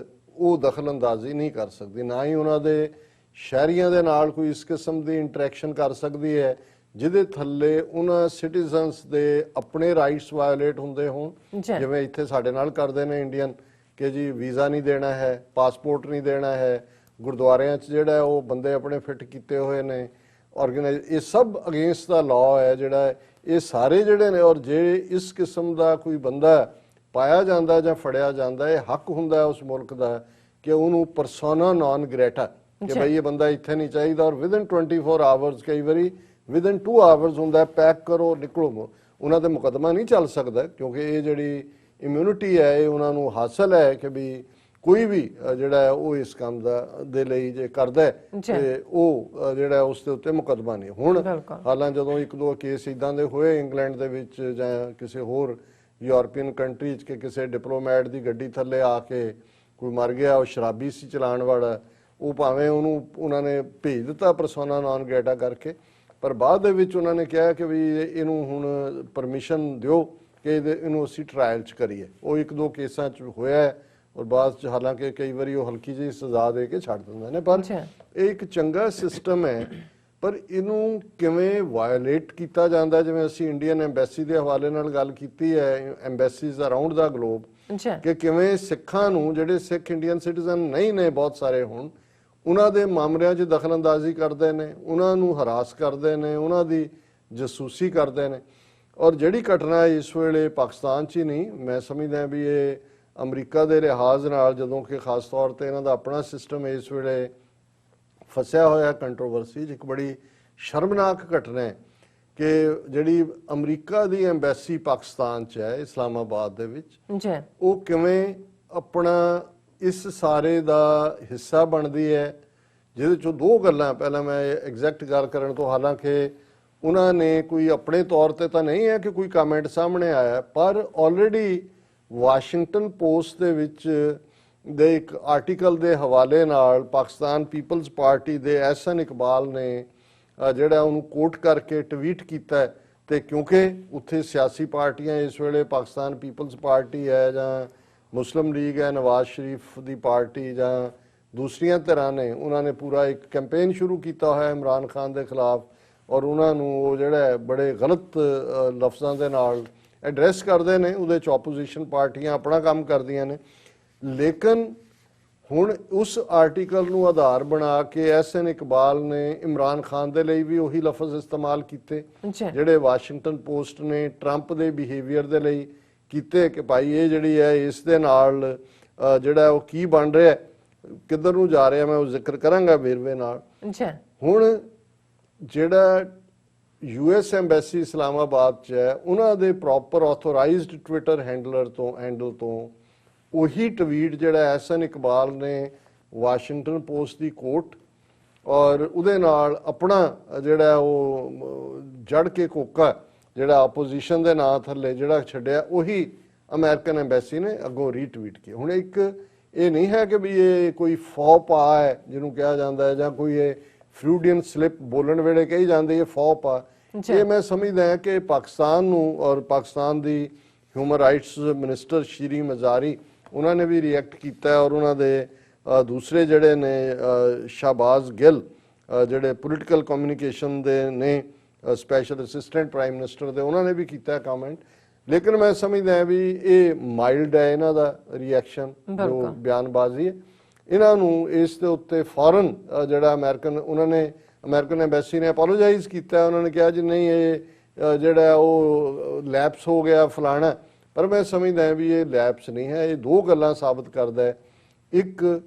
ਉਹ ਦਖਲ ਅੰਦਾਜ਼ੀ ਨਹੀਂ ਕਰ ਸਕਦੀ, ਨਾ ਹੀ ਉਹਨਾਂ ਦੇ ਸ਼ਹਿਰੀਆਂ ਦੇ ਨਾਲ ਕੋਈ ਇਸ ਕਿਸਮ ਦੀ ਇੰਟਰੈਕਸ਼ਨ ਕਰ ਸਕਦੀ ਹੈ ਜਿਹਦੇ ਥੱਲੇ ਉਹਨਾਂ ਸਿਟੀਜ਼ਨਸ ਦੇ ਆਪਣੇ ਰਾਈਟਸ ਵਾਇਓਲੇਟ ਹੁੰਦੇ ਹੋਣ, ਜਿਵੇਂ ਇੱਥੇ ਸਾਡੇ ਨਾਲ ਕਰਦੇ ਨੇ ਇੰਡੀਅਨ ਕਿ ਜੀ ਵੀਜ਼ਾ ਨਹੀਂ ਦੇਣਾ ਹੈ, ਪਾਸਪੋਰਟ ਨਹੀਂ ਦੇਣਾ ਹੈ, ਗੁਰਦੁਆਰਿਆਂ 'ਚ ਜਿਹੜਾ ਉਹ ਬੰਦੇ ਆਪਣੇ ਫਿੱਟ ਕੀਤੇ ਹੋਏ ਨੇ ਆਰਗੇਨਾਈਜ਼, ਇਹ ਸਭ ਅਗੇਂਸਟ ਦਾ ਲਾਅ ਹੈ ਜਿਹੜਾ ਇਹ ਸਾਰੇ ਜਿਹੜੇ ਨੇ। ਔਰ ਜੇ ਇਸ ਕਿਸਮ ਦਾ ਕੋਈ ਬੰਦਾ ਪਾਇਆ ਜਾਂਦਾ ਜਾਂ ਫੜਿਆ ਜਾਂਦਾ, ਇਹ ਹੱਕ ਹੁੰਦਾ ਉਸ ਮੁਲਕ ਦਾ ਕਿ ਉਹਨੂੰ ਪਰਸੋਨਾ ਨਾਨ ਗ੍ਰੇਟਾ ਕਿ ਬਈ ਇਹ ਬੰਦਾ ਇੱਥੇ ਨਹੀਂ ਚਾਹੀਦਾ। ਔਰ ਵਿਦਨ 24 ਆਵਰਸ, ਕਈ ਵਾਰੀ ਵਿਦਨ 2 ਆਵਰਸ ਹੁੰਦਾ, ਪੈਕ ਕਰੋ ਨਿਕਲੋ। ਉਹਨਾਂ ਤੇ ਮੁਕੱਦਮਾ ਨਹੀਂ ਚੱਲ ਸਕਦਾ ਕਿਉਂਕਿ ਇਹ ਜਿਹੜੀ ਇਮਿਊਨਿਟੀ ਹੈ ਇਹ ਉਹਨਾਂ ਨੂੰ ਹਾਸਲ ਹੈ ਕਿ ਵੀ ਕੋਈ ਵੀ ਜਿਹੜਾ ਹੈ ਉਹ ਇਸ ਕੰਮ ਦੇ ਲਈ ਜੇ ਕਰਦਾ ਤੇ ਉਹ ਜਿਹੜਾ ਉਸ ਦੇ ਉੱਤੇ ਮੁਕੱਦਮਾ ਨਹੀਂ। ਹੁਣ ਹਾਲਾਂਕਿ ਜਦੋਂ ਇੱਕ ਦੋ ਕੇਸ ਇਦਾਂ ਦੇ ਹੋਏ ਇੰਗਲੈਂਡ ਦੇ ਵਿੱਚ ਜਾਂ ਕਿਸੇ ਹੋਰ ਯੂਰਪੀਅਨ ਕੰਟਰੀ 'ਚ ਕਿ ਕਿਸੇ ਡਿਪਲੋਮੈਟ ਦੀ ਗੱਡੀ ਥੱਲੇ ਆ ਕੇ ਕੋਈ ਮਰ ਗਿਆ, ਉਹ ਸ਼ਰਾਬੀ ਸੀ ਚਲਾਉਣ ਵਾਲਾ, ਉਹ ਭਾਵੇਂ ਉਹਨੂੰ ਉਹਨਾਂ ਨੇ ਭੇਜ ਦਿੱਤਾ ਪਰਸੋਨਾ ਨਾਨ ਗ੍ਰੇਟਾ ਕਰਕੇ, ਪਰ ਬਾਅਦ ਦੇ ਵਿੱਚ ਉਹਨਾਂ ਨੇ ਕਿਹਾ ਕਿ ਵੀ ਇਹਨੂੰ ਹੁਣ ਪਰਮਿਸ਼ਨ ਦਿਓ ਕਿ ਇਹਨੂੰ ਅਸੀਂ ਟਰਾਇਲ 'ਚ ਕਰੀਏ। ਉਹ ਇੱਕ ਦੋ ਕੇਸਾਂ 'ਚ ਹੋਇਆ ਔਰ ਬਾਅਦ 'ਚ ਹਾਲਾਂਕਿ ਕਈ ਵਾਰੀ ਉਹ ਹਲਕੀ ਜਿਹੀ ਸਜ਼ਾ ਦੇ ਕੇ ਛੱਡ ਦਿੰਦੇ ਨੇ। ਪਰ ਇਹ ਇੱਕ ਚੰਗਾ ਸਿਸਟਮ ਹੈ, ਪਰ ਇਹਨੂੰ ਕਿਵੇਂ ਵਾਇਓਲੇਟ ਕੀਤਾ ਜਾਂਦਾ, ਜਿਵੇਂ ਅਸੀਂ ਇੰਡੀਅਨ ਐਮਬੈਸੀ ਦੇ ਹਵਾਲੇ ਨਾਲ ਗੱਲ ਕੀਤੀ ਹੈ, ਐਮਬੈਸੀਜ਼ ਅਰਾਊਂਡ ਦਾ ਗਲੋਬ, ਕਿ ਕਿਵੇਂ ਸਿੱਖਾਂ ਨੂੰ, ਜਿਹੜੇ ਸਿੱਖ ਇੰਡੀਅਨ ਸਿਟੀਜ਼ਨ ਨਹੀਂ ਨੇ ਬਹੁਤ ਸਾਰੇ ਹੁਣ, ਉਹਨਾਂ ਦੇ ਮਾਮਲਿਆਂ 'ਚ ਦਖਲਅੰਦਾਜ਼ੀ ਕਰਦੇ ਨੇ, ਉਹਨਾਂ ਨੂੰ ਹਰਾਸ ਕਰਦੇ ਨੇ, ਉਹਨਾਂ ਦੀ ਜਸੂਸੀ ਕਰਦੇ ਨੇ। ਔਰ ਜਿਹੜੀ ਘਟਨਾ ਇਸ ਵੇਲੇ ਪਾਕਿਸਤਾਨ 'ਚ ਹੀ ਨਹੀਂ, ਮੈਂ ਸਮਝਦਾ ਵੀ ਇਹ ਅਮਰੀਕਾ ਦੇ ਲਿਹਾਜ਼ ਨਾਲ, ਜਦੋਂ ਕਿ ਖਾਸ ਤੌਰ 'ਤੇ ਇਹਨਾਂ ਦਾ ਆਪਣਾ ਸਿਸਟਮ ਇਸ ਵੇਲੇ ਫਸਿਆ ਹੋਇਆ ਕੰਟਰੋਵਰਸੀ 'ਚ, ਇੱਕ ਬੜੀ ਸ਼ਰਮਨਾਕ ਘਟਨਾ ਹੈ ਕਿ ਜਿਹੜੀ ਅਮਰੀਕਾ ਦੀ ਐਮਬੈਸੀ ਪਾਕਿਸਤਾਨ 'ਚ ਹੈ ਇਸਲਾਮਾਬਾਦ ਦੇ ਵਿੱਚ, ਉਹ ਕਿਵੇਂ ਆਪਣਾ ਇਸ ਸਾਰੇ ਦਾ ਹਿੱਸਾ ਬਣਦੀ ਹੈ ਜਿਹਦੇ ਚੋਂ ਦੋ ਗੱਲਾਂ ਪਹਿਲਾਂ ਮੈਂ ਐਗਜ਼ੈਕਟ ਗੱਲ ਕਰਨ ਤੋਂ, ਹਾਲਾਂਕਿ ਉਹਨਾਂ ਨੇ ਕੋਈ ਆਪਣੇ ਤੌਰ ਤੇ ਤਾਂ ਨਹੀਂ ਹੈ ਕਿ ਕੋਈ ਕਮੈਂਟ ਸਾਹਮਣੇ ਆਇਆ, ਪਰ ਆਲਰੇਡੀ ਵਾਸ਼ਿੰਗਟਨ ਪੋਸਟ ਦੇ ਵਿੱਚ ਦੇ ਇੱਕ ਆਰਟੀਕਲ ਦੇ ਹਵਾਲੇ ਨਾਲ ਪਾਕਿਸਤਾਨ ਪੀਪਲਜ਼ ਪਾਰਟੀ ਦੇ ਐਹਸਨ ਇਕਬਾਲ ਨੇ ਜਿਹੜਾ ਉਹਨੂੰ ਕੋਟ ਕਰਕੇ ਟਵੀਟ ਕੀਤਾ। ਤੇ ਕਿਉਂਕਿ ਉੱਥੇ ਸਿਆਸੀ ਪਾਰਟੀਆਂ ਇਸ ਵੇਲੇ ਪਾਕਿਸਤਾਨ ਪੀਪਲਜ਼ ਪਾਰਟੀ ਹੈ ਜਾਂ ਮੁਸਲਿਮ ਲੀਗ ਹੈ, ਨਵਾਜ਼ ਸ਼ਰੀਫ ਦੀ ਪਾਰਟੀ ਜਾਂ ਦੂਸਰੀਆਂ ਧਿਰਾਂ ਨੇ, ਉਹਨਾਂ ਨੇ ਪੂਰਾ ਇੱਕ ਕੈਂਪੇਨ ਸ਼ੁਰੂ ਕੀਤਾ ਹੋਇਆ ਇਮਰਾਨ ਖਾਨ ਦੇ ਖਿਲਾਫ, ਔਰ ਉਹਨਾਂ ਨੂੰ ਉਹ ਜਿਹੜਾ ਬੜੇ ਗਲਤ ਲਫ਼ਜ਼ਾਂ ਦੇ ਨਾਲ ਐਡਰੈਸ ਕਰਦੇ ਨੇ। ਉਹਦੇ 'ਚ ਆਪੋਜੀਸ਼ਨ ਪਾਰਟੀਆਂ ਆਪਣਾ ਕੰਮ ਕਰਦੀਆਂ ਨੇ, ਲੇਕਿਨ ਹੁਣ ਉਸ ਆਰਟੀਕਲ ਨੂੰ ਆਧਾਰ ਬਣਾ ਕੇ ਐਹਸਨ ਇਕਬਾਲ ਨੇ ਇਮਰਾਨ ਖਾਨ ਦੇ ਲਈ ਵੀ ਉਹੀ ਲਫ਼ਜ਼ ਇਸਤੇਮਾਲ ਕੀਤੇ ਜਿਹੜੇ ਵਾਸ਼ਿੰਗਟਨ ਪੋਸਟ ਨੇ ਟਰੰਪ ਦੇ ਬਿਹੇਵੀਅਰ ਦੇ ਲਈ ਕੀਤੇ, ਕਿ ਭਾਈ ਇਹ ਜਿਹੜੀ ਹੈ ਇਸ ਦੇ ਨਾਲ ਜਿਹੜਾ ਉਹ ਕੀ ਬਣ ਰਿਹਾ, ਕਿੱਧਰ ਨੂੰ ਜਾ ਰਿਹਾ, ਮੈਂ ਉਹ ਜ਼ਿਕਰ ਕਰਾਂਗਾ ਵੇਰਵੇ ਨਾਲ। ਹੁਣ ਜਿਹੜਾ US ਐਮਬੈਸੀ ਇਸਲਾਮਾਬਾਦ 'ਚ ਹੈ, ਉਹਨਾਂ ਦੇ ਪ੍ਰੋਪਰ ਆਥੋਰਾਈਜ਼ਡ ਟਵਿੱਟਰ ਹੈਂਡਲ ਤੋਂ ਉਹੀ ਟਵੀਟ ਜਿਹੜਾ ਐਹਸਨ ਇਕਬਾਲ ਨੇ ਵਾਸ਼ਿੰਗਟਨ ਪੋਸਟ ਦੀ ਕੋਟ ਔਰ ਉਹਦੇ ਨਾਲ ਆਪਣਾ ਜਿਹੜਾ ਉਹ ਜੜ ਕੇ ਕੋਕਾ ਜਿਹੜਾ ਆਪੋਜੀਸ਼ਨ ਦੇ ਨਾਂ ਥੱਲੇ ਜਿਹੜਾ ਛੱਡਿਆ, ਉਹੀ ਅਮਰੀਕਨ ਐਮਬੈਸੀ ਨੇ ਅੱਗੋਂ ਰੀਟਵੀਟ ਕੀਤਾ। ਹੁਣ ਇੱਕ ਇਹ ਨਹੀਂ ਹੈ ਕਿ ਵੀ ਇਹ ਕੋਈ ਫੌ ਪਾ ਹੈ ਜਿਹਨੂੰ ਕਿਹਾ ਜਾਂਦਾ ਹੈ, ਜਾਂ ਕੋਈ ਇਹ ਫਰੂਡੀਅਨ ਸਲਿਪ ਬੋਲਣ ਵੇਲੇ ਕਹੀ ਜਾਂਦੀ ਹੈ ਫੌ ਪਾ। ਇਹ ਮੈਂ ਸਮਝਦਾ ਹਾਂ ਕਿ ਪਾਕਿਸਤਾਨ ਨੂੰ ਔਰ ਪਾਕਿਸਤਾਨ ਦੀ ਹਿਊਮਨ ਰਾਈਟਸ ਮਿਨਿਸਟਰ ਸ਼ੀਰੀ ਮਜ਼ਾਰੀ ਉਹਨਾਂ ਨੇ ਵੀ ਰਿਐਕਟ ਕੀਤਾ, ਔਰ ਉਹਨਾਂ ਦੇ ਦੂਸਰੇ ਜਿਹੜੇ ਨੇ ਸ਼ਾਹਬਾਜ਼ ਗਿੱਲ ਜਿਹੜੇ ਪੋਲੀਟੀਕਲ ਕਮਿਊਨੀਕੇਸ਼ਨ ਦੇ ਨੇ ਸਪੈਸ਼ਲ ਅਸਿਸਟੈਂਟ ਪ੍ਰਾਈਮ ਮਿਨਿਸਟਰ ਦੇ, ਉਹਨਾਂ ਨੇ ਵੀ ਕੀਤਾ ਕਮੈਂਟ। ਲੇਕਿਨ ਮੈਂ ਸਮਝਦਾ ਹਾਂ ਵੀ ਇਹ ਮਾਈਲਡ ਹੈ ਇਹਨਾਂ ਦਾ ਰਿਐਕਸ਼ਨ, ਜੋ ਬਿਆਨਬਾਜ਼ੀ ਹੈ। ਇਹਨਾਂ ਨੂੰ ਇਸ ਦੇ ਉੱਤੇ ਫੌਰਨ ਜਿਹੜਾ ਅਮਰੀਕਨ ਐਮਬੈਸੀ ਨੇ ਅਪੋਲੋਜਾਈਜ਼ ਕੀਤਾ। ਉਹਨਾਂ ਨੇ ਕਿਹਾ ਜੀ ਨਹੀਂ ਇਹ ਜਿਹੜਾ ਉਹ ਲੈਪਸ ਹੋ ਗਿਆ ਫਲਾਣਾ, ਪਰ ਮੈਂ ਸਮਝਦਾ ਵੀ ਇਹ ਲੈਪਸ ਨਹੀਂ ਹੈ। ਇਹ ਦੋ ਗੱਲਾਂ ਸਾਬਤ ਕਰਦਾ ਹੈ, ਇੱਕ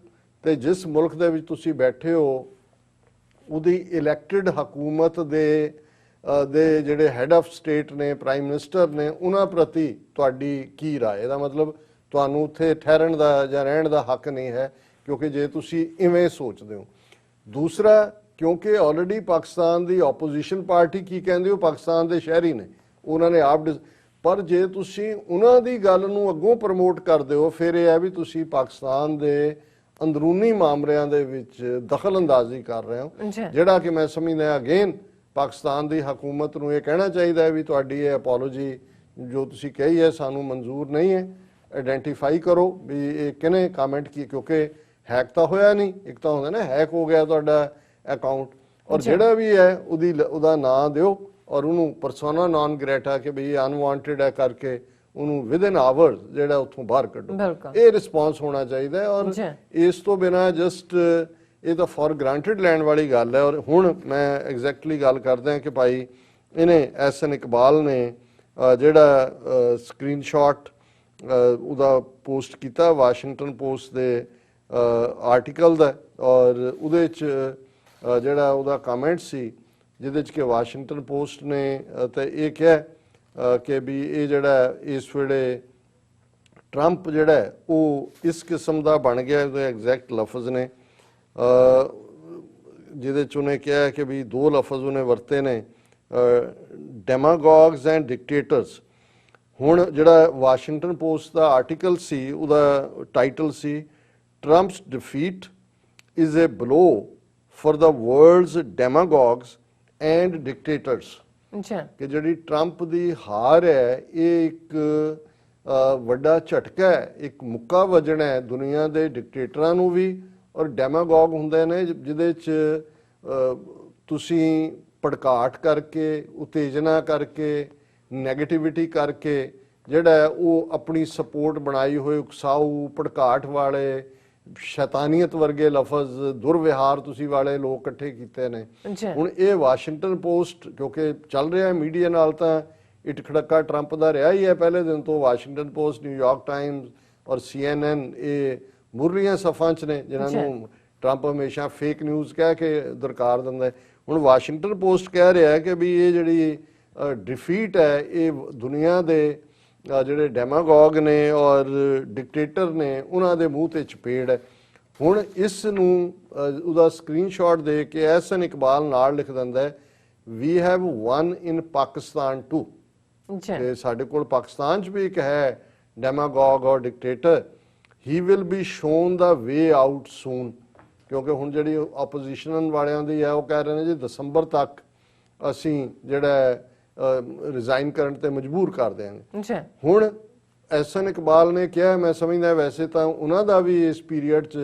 ਤੇ ਜਿਸ ਮੁਲਕ ਦੇ ਵਿੱਚ ਤੁਸੀਂ ਬੈਠੇ ਹੋ ਉਹਦੀ ਇਲੈਕਟਿਡ ਹਕੂਮਤ ਦੇ ਜਿਹੜੇ ਹੈਡ ਆਫ ਸਟੇਟ ਨੇ, ਪ੍ਰਾਈਮ ਮਿਨਿਸਟਰ ਨੇ, ਉਹਨਾਂ ਪ੍ਰਤੀ ਤੁਹਾਡੀ ਕੀ ਰਾਏ। ਇਹਦਾ ਮਤਲਬ ਤੁਹਾਨੂੰ ਉੱਥੇ ਠਹਿਰਨ ਦਾ ਜਾਂ ਰਹਿਣ ਦਾ ਹੱਕ ਨਹੀਂ ਹੈ, ਕਿਉਂਕਿ ਜੇ ਤੁਸੀਂ ਇਵੇਂ ਸੋਚਦੇ ਹੋ। ਦੂਸਰਾ, ਕਿਉਂਕਿ ਆਲਰੇਡੀ ਪਾਕਿਸਤਾਨ ਦੀ ਆਪੋਜੀਸ਼ਨ ਪਾਰਟੀ ਕੀ ਕਹਿੰਦੇ ਹੋ, ਪਾਕਿਸਤਾਨ ਦੇ ਸ਼ਹਿਰੀ ਨੇ, ਉਹਨਾਂ ਨੇ ਆਪ, ਪਰ ਜੇ ਤੁਸੀਂ ਉਹਨਾਂ ਦੀ ਗੱਲ ਨੂੰ ਅੱਗੋਂ ਪ੍ਰਮੋਟ ਕਰਦੇ ਹੋ, ਫਿਰ ਇਹ ਹੈ ਵੀ ਤੁਸੀਂ ਪਾਕਿਸਤਾਨ ਦੇ ਅੰਦਰੂਨੀ ਮਾਮਲਿਆਂ ਦੇ ਵਿੱਚ ਦਖਲ ਅੰਦਾਜ਼ੀ ਕਰ ਰਹੇ ਹੋ, ਜਿਹੜਾ ਕਿ ਮੈਂ ਸਮਝਦਾ ਅਗੇਨ ਪਾਕਿਸਤਾਨ ਦੀ ਹਕੂਮਤ ਨੂੰ ਇਹ ਕਹਿਣਾ ਚਾਹੀਦਾ ਹੈ ਵੀ ਤੁਹਾਡੀ ਇਹ ਅਪੋਲੋਜੀ ਜੋ ਤੁਸੀਂ ਕਹੀ ਹੈ ਸਾਨੂੰ ਮਨਜ਼ੂਰ ਨਹੀਂ ਹੈ। ਆਇਡੈਂਟੀਫਾਈ ਕਰੋ ਵੀ ਇਹ ਕਿਹਨੇ ਕਮੈਂਟ ਕੀ, ਕਿਉਂਕਿ ਹੈਕ ਤਾਂ ਹੋਇਆ ਨਹੀਂ, ਇੱਕ ਤਾਂ ਹੁੰਦਾ ਨਾ ਹੈਕ ਹੋ ਗਿਆ ਤੁਹਾਡਾ ਅਕਾਊਂਟ, ਔਰ ਜਿਹੜਾ ਵੀ ਹੈ ਉਹਦਾ ਨਾਂ ਦਿਓ ਔਰ ਉਹਨੂੰ ਪਰਸੋਨਾ ਨਾਨ ਗ੍ਰੇਟਾ ਕਿ ਵੀ ਅਨਵਾਂਟਡ ਹੈ ਕਰਕੇ ਉਹਨੂੰ ਵਿਦਿਨ ਆਵਰਸ ਜਿਹੜਾ ਉੱਥੋਂ ਬਾਹਰ ਕੱਢੋ। ਇਹ ਰਿਸਪੌਂਸ ਹੋਣਾ ਚਾਹੀਦਾ ਹੈ, ਔਰ ਇਸ ਤੋਂ ਬਿਨਾਂ ਜਸਟ ਇਹ ਤਾਂ ਫॉर ਗ੍ਰਾਂਟਡ ਲੈਣ ਵਾਲੀ ਗੱਲ ਹੈ। ਔਰ ਹੁਣ ਮੈਂ ਐਗਜ਼ੈਕਟਲੀ ਗੱਲ ਕਰਦਾ ਕਿ ਭਾਈ ਇਹਨੇ ਐਹਸਨ ਇਕਬਾਲ ਨੇ ਜਿਹੜਾ ਸਕਰੀਨਸ਼ਾਟ ਉਹਦਾ ਪੋਸਟ ਕੀਤਾ ਵਾਸ਼ਿੰਗਟਨ ਪੋਸਟ ਦੇ ਆਰਟੀਕਲ ਦਾ, ਔਰ ਉਹਦੇ 'ਚ ਜਿਹੜਾ ਉਹਦਾ ਕਮੈਂਟ ਸੀ ਜਿਹਦੇ 'ਚ ਕਿ ਵਾਸ਼ਿੰਗਟਨ ਪੋਸਟ ਨੇ ਤੇ ਇਹ ਕਿਹਾ ਕਿ ਵੀ ਇਹ ਜਿਹੜਾ ਇਸ ਵੇਲੇ ਟਰੰਪ ਜਿਹੜਾ ਉਹ ਇਸ ਕਿਸਮ ਦਾ ਬਣ ਗਿਆ, ਉਹਦੇ ਐਗਜ਼ੈਕਟ ਲਫ਼ਜ਼ ਨੇ ਜਿਹਦੇ 'ਚ ਉਹਨੇ ਕਿਹਾ ਕਿ ਵੀ ਦੋ ਲਫ਼ਜ਼ ਉਹਨੇ ਵਰਤੇ ਨੇ, ਡੈਮਾਗੋਗਸ ਐਂਡ ਡਿਕਟੇਟਰਸ। ਹੁਣ ਜਿਹੜਾ ਵਾਸ਼ਿੰਗਟਨ ਪੋਸਟ ਦਾ ਆਰਟੀਕਲ ਸੀ ਉਹਦਾ ਟਾਈਟਲ ਸੀ Trump's defeat is a blow for the world's demagogues and dictators. ਕਿ ਜਿਹੜੀ ਟਰੰਪ ਦੀ ਹਾਰ ਹੈ ਇਹ ਇੱਕ ਵੱਡਾ ਝਟਕਾ ਹੈ, ਇੱਕ ਮੁੱਕਾ ਵੱਜਣਾ ਹੈ ਦੁਨੀਆ ਦੇ ਡਿਕਟੇਟਰਾਂ ਨੂੰ ਵੀ, ਔਰ ਡੈਮਾਗੋਗ ਹੁੰਦੇ ਨੇ ਜਿਹਦੇ 'ਚ ਤੁਸੀਂ ਭੜਕਾਟ ਕਰਕੇ, ਉਤੇਜਨਾ ਕਰਕੇ, ਨੈਗੇਟਿਵਿਟੀ ਕਰਕੇ ਜਿਹੜਾ ਉਹ ਆਪਣੀ ਸਪੋਰਟ ਬਣਾਈ ਹੋਏ ਉਕਸਾਊ, ਭੜਕਾਟ ਵਾਲੇ, ਸ਼ੈਤਾਨੀਅਤ ਵਰਗੇ ਲਫ਼ਜ਼, ਦੁਰਵਿਹਾਰ ਤੁਸੀਂ ਵਾਲੇ ਲੋਕ ਇਕੱਠੇ ਕੀਤੇ ਨੇ। ਹੁਣ ਇਹ ਵਾਸ਼ਿੰਗਟਨ ਪੋਸਟ ਕਿਉਂਕਿ ਚੱਲ ਰਿਹਾ ਮੀਡੀਆ ਨਾਲ ਤਾਂ ਇਟ ਖੜੱਕਾ ਟਰੰਪ ਦਾ ਰਿਹਾ ਹੀ ਹੈ ਪਹਿਲੇ ਦਿਨ ਤੋਂ। ਵਾਸ਼ਿੰਗਟਨ ਪੋਸਟ, ਨਿਊਯਾਰਕ ਟਾਈਮਸ ਔਰ CNN ਇਹ ਮੁਰਲੀਆਂ ਸਫਾਂ 'ਚ ਨੇ ਜਿਨ੍ਹਾਂ ਨੂੰ ਟਰੰਪ ਹਮੇਸ਼ਾ ਫੇਕ ਨਿਊਜ਼ ਕਹਿ ਕੇ ਦਰਕਾਰ ਦਿੰਦਾ ਹੈ। ਹੁਣ ਵਾਸ਼ਿੰਗਟਨ ਪੋਸਟ ਕਹਿ ਰਿਹਾ ਹੈ ਕਿ ਵੀ ਇਹ ਜਿਹੜੀ ਡਿਫੀਟ ਹੈ ਇਹ ਦੁਨੀਆ ਦੇ ਜਿਹੜੇ ਡੈਮਾਗੋਗ ਨੇ ਔਰ ਡਿਕਟੇਟਰ ਨੇ ਉਹਨਾਂ ਦੇ ਮੂੰਹ ਤੇ ਚਪੇੜ ਹੈ। ਹੁਣ ਇਸ ਨੂੰ ਉਹਦਾ ਸਕਰੀਨਸ਼ਾਟ ਦੇ ਕੇ ਐਹਸਨ ਇਕਬਾਲ ਨਾਲ ਲਿਖ ਦਿੰਦਾ ਹੈ, we have one in Pakistan too. ਤੇ ਸਾਡੇ ਕੋਲ ਪਾਕਿਸਤਾਨ 'ਚ ਵੀ ਇੱਕ ਹੈ demagogue or dictator, he will be shown the way out soon. ਕਿਉਂਕਿ ਹੁਣ ਜਿਹੜੀ ਆਪੋਜੀਸ਼ਨ ਵਾਲਿਆਂ ਦੀ ਹੈ ਉਹ ਕਹਿ ਰਹੇ ਨੇ ਜੀ ਦਸੰਬਰ ਤੱਕ ਅਸੀਂ ਜਿਹੜਾ ਰਿਜ਼ਾਈਨ ਕਰਨ ਤੇ ਮਜਬੂਰ ਕਰ ਦਿਆਂਗੇ। ਹੁਣ ਐਹਸਨ ਇਕਬਾਲ ਨੇ ਕਿਹਾ, ਮੈਂ ਸਮਝਦਾ ਵੈਸੇ ਤਾਂ ਉਹਨਾਂ ਦਾ ਵੀ ਇਸ ਪੀਰੀਅਡ 'ਚ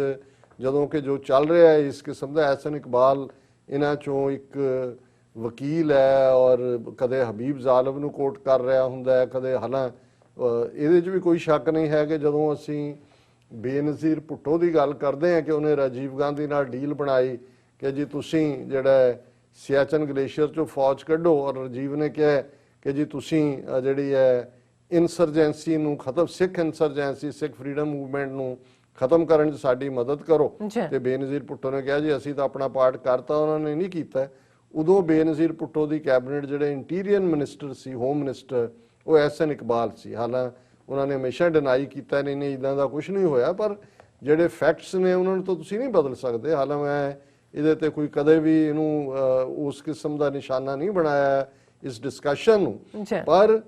ਜਦੋਂ ਕਿ ਜੋ ਚੱਲ ਰਿਹਾ ਹੈ ਇਸ ਕਿਸਮ ਦਾ, ਐਹਸਨ ਇਕਬਾਲ ਇਹਨਾਂ 'ਚੋਂ ਇੱਕ ਵਕੀਲ ਹੈ ਔਰ ਕਦੇ ਹਬੀਬ ਜ਼ਾਲਮ ਨੂੰ ਕੋਟ ਕਰ ਰਿਹਾ ਹੁੰਦਾ ਹੈ, ਕਦੇ ਹਾਲਾਂ ਇਹਦੇ 'ਚ ਵੀ ਕੋਈ ਸ਼ੱਕ ਨਹੀਂ ਹੈ ਕਿ ਜਦੋਂ ਅਸੀਂ ਬੇਨਜ਼ੀਰ ਭੁੱਟੋ ਦੀ ਗੱਲ ਕਰਦੇ ਹਾਂ ਕਿ ਉਹਨੇ ਰਾਜੀਵ ਗਾਂਧੀ ਨਾਲ ਡੀਲ ਬਣਾਈ ਕਿ ਜੀ ਤੁਸੀਂ ਜਿਹੜਾ ਸਿਆਚਨ ਗਲੇਸ਼ੀਅਰ 'ਚੋਂ ਫੌਜ ਕੱਢੋ, ਔਰ ਰਾਜੀਵ ਨੇ ਕਿਹਾ ਕਿ ਜੀ ਤੁਸੀਂ ਜਿਹੜੀ ਹੈ ਇਨਸਰਜੈਂਸੀ ਨੂੰ ਖਤਮ, ਸਿੱਖ ਇਨਸਰਜੈਂਸੀ, ਸਿੱਖ ਫਰੀडम ਮੂਵਮੈਂਟ ਨੂੰ ਖਤਮ ਕਰਨ 'ਚ ਸਾਡੀ ਮਦਦ ਕਰੋ। ਤੇ ਬੇਨਜ਼ੀਰ ਭੁੱਟੋ ਨੇ ਕਿਹਾ ਜੀ ਅਸੀਂ ਤਾਂ ਆਪਣਾ ਪਾਰਟ ਕਰਤਾ, ਉਹਨਾਂ ਨੇ ਨਹੀਂ ਕੀਤਾ। ਉਦੋਂ ਬੇਨਜ਼ੀਰ ਭੁੱਟੋ ਦੀ ਕੈਬਨਿਟ ਜਿਹੜੇ ਇੰਟੀਰੀਅਰ ਮਿਨਿਸਟਰ ਸੀ, ਹੋਮ ਮਿਨਿਸਟਰ, ਉਹ ਐਹਸਨ ਇਕਬਾਲ ਸੀ। ਹਾਲਾਂ ਉਹਨਾਂ ਨੇ ਹਮੇਸ਼ਾ ਡਿਨਾਈ ਕੀਤਾ ਨਹੀਂ ਇੱਦਾਂ ਦਾ ਕੁਝ ਨਹੀਂ ਹੋਇਆ, ਪਰ ਜਿਹੜੇ ਫੈਕਟਸ ਨੇ ਉਹਨਾਂ ਨੂੰ ਤਾਂ ਤੁਸੀਂ ਨਹੀਂ ਬਦਲ ਸਕਦੇ। ਹਾਲਾਂ ਮੈਂ ਇਹਦੇ ਤੇ ਕੋਈ ਕਦੇ ਵੀ ਇਹਨੂੰ ਉਸ ਕਿਸਮ ਦਾ ਨਿਸ਼ਾਨਾ ਨਹੀਂ ਬਣਾਇਆ ਇਸ ਡਿਸਕਸ਼ਨ ਨੂੰ, ਪਰ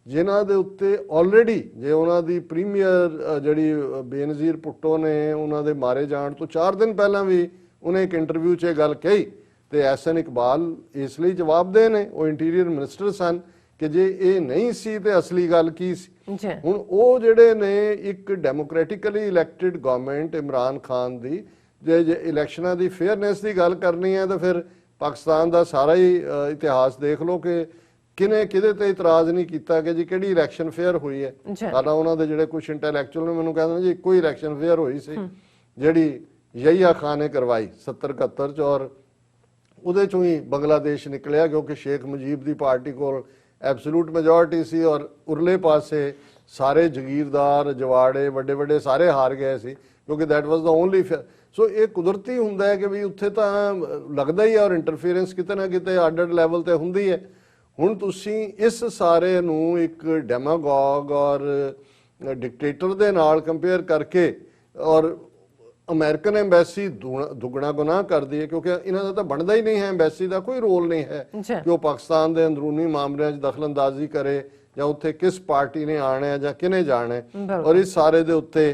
ਜਿਨ੍ਹਾਂ ਦੇ ਉੱਤੇ ਆਲਰੇਡੀ ਜੇ ਉਹਨਾਂ ਦੀ ਪ੍ਰੀਮੀਅਰ ਜਿਹੜੀ ਬੇਨਜ਼ੀਰ ਭੁੱਟੋ ਨੇ ਉਹਨਾਂ ਦੇ ਮਾਰੇ ਜਾਣ ਤੋਂ 4 ਦਿਨ ਪਹਿਲਾਂ ਵੀ ਉਹਨੇ ਇੱਕ ਇੰਟਰਵਿਊ 'ਚ ਇਹ ਗੱਲ ਕਹੀ, ਤੇ ਐਹਸਨ ਇਕਬਾਲ ਇਸ ਲਈ ਜਵਾਬਦੇਹ ਨੇ, ਉਹ ਇੰਟੀਰੀਅਰ ਮਿਨਿਸਟਰ ਸਨ, ਕਿ ਜੇ ਇਹ ਨਹੀਂ ਸੀ ਤੇ ਅਸਲੀ ਗੱਲ ਕੀ ਸੀ। ਹੁਣ ਉਹ ਜਿਹੜੇ ਨੇ ਇੱਕ democratically elected government Imran Khan ਦੀ, ਜੇ ਇਲੈਕਸ਼ਨਾਂ ਦੀ ਫੇਅਰਨੈਸ ਦੀ ਗੱਲ ਕਰਨੀ ਹੈ ਤਾਂ ਫਿਰ ਪਾਕਿਸਤਾਨ ਦਾ ਸਾਰਾ ਹੀ ਇਤਿਹਾਸ ਦੇਖ ਲਓ ਕਿ ਕਿਨੇ ਕਿਹਦੇ ਤੇ ਇਤਰਾਜ਼ ਨਹੀਂ ਕੀਤਾ ਕਿ ਜੀ ਕਿਹੜੀ ਇਲੈਕਸ਼ਨ ਫੇਅਰ ਹੋਈ ਹੈ। ਸਾਡਾ ਉਹਨਾਂ ਦੇ ਜਿਹੜੇ ਕੁਝ ਇੰਟੈਲੈਕਚੁਅਲ ਨੇ ਮੈਨੂੰ ਕਹਿੰਦੇ ਨੇ ਜੀ ਇੱਕੋ ਹੀ ਇਲੈਕਸ਼ਨ ਫੇਅਰ ਹੋਈ ਸੀ ਜਿਹੜੀ ਯਹੀਆ ਖਾਨ ਨੇ ਕਰਵਾਈ 70-71 'ਚ, ਔਰ ਉਹਦੇ 'ਚੋਂ ਹੀ ਬੰਗਲਾਦੇਸ਼ ਨਿਕਲਿਆ ਕਿਉਂਕਿ ਸ਼ੇਖ ਮੁਜੀਬ ਦੀ ਪਾਰਟੀ ਕੋਲ ਐਬਸੋਲੂਟ ਮੈਜੋਰਿਟੀ ਸੀ ਔਰ ਉਰਲੇ ਪਾਸੇ ਸਾਰੇ ਜਗੀਰਦਾਰ, ਜਵਾੜੇ, ਵੱਡੇ ਵੱਡੇ ਸਾਰੇ ਹਾਰ ਗਏ ਸੀ ਕਿਉਂਕਿ ਦੈਟ ਵਾਸ ਦਾ ਓਨਲੀ। ਸੋ ਇਹ ਕੁਦਰਤੀ ਹੁੰਦਾ ਹੈ ਕਿ ਵੀ ਉੱਥੇ ਤਾਂ ਲੱਗਦਾ ਹੀ ਹੈ ਔਰ ਇੰਟਰਫੀਅਰੈਂਸ ਕਿਤੇ ਨਾ ਕਿਤੇ ਅੱਡ-ਅੱਡ ਲੈਵਲ ਤੇ ਹੁੰਦੀ ਹੈ। ਹੁਣ ਤੁਸੀਂ ਇਸ ਸਾਰੇ ਨੂੰ ਇੱਕ ਡੈਮਾਗੋਗ ਔਰ ਡਿਕਟੇਟਰ ਦੇ ਨਾਲ ਕੰਪੇਅਰ ਕਰਕੇ ਔਰ ਅਮਰੀਕਨ ਐਮਬੈਸੀ ਦੁੱਗਣਾ ਗੁਨਾਹ ਕਰਦੀ ਹੈ ਕਿਉਂਕਿ ਇਹਨਾਂ ਦਾ ਤਾਂ ਬਣਦਾ ਹੀ ਨਹੀਂ ਹੈ, ਐਮਬੈਸੀ ਦਾ ਕੋਈ ਰੋਲ ਨਹੀਂ ਹੈ ਕਿ ਉਹ ਪਾਕਿਸਤਾਨ ਦੇ ਅੰਦਰੂਨੀ ਮਾਮਲਿਆਂ 'ਚ ਦਖਲਅੰਦਾਜ਼ੀ ਕਰੇ ਜਾਂ ਉੱਥੇ ਕਿਸ ਪਾਰਟੀ ਨੇ ਆਣਾ ਹੈ ਜਾਂ ਕਿਹਨੇ ਜਾਣਾ ਹੈ। ਔਰ ਇਸ ਸਾਰੇ ਦੇ ਉੱਤੇ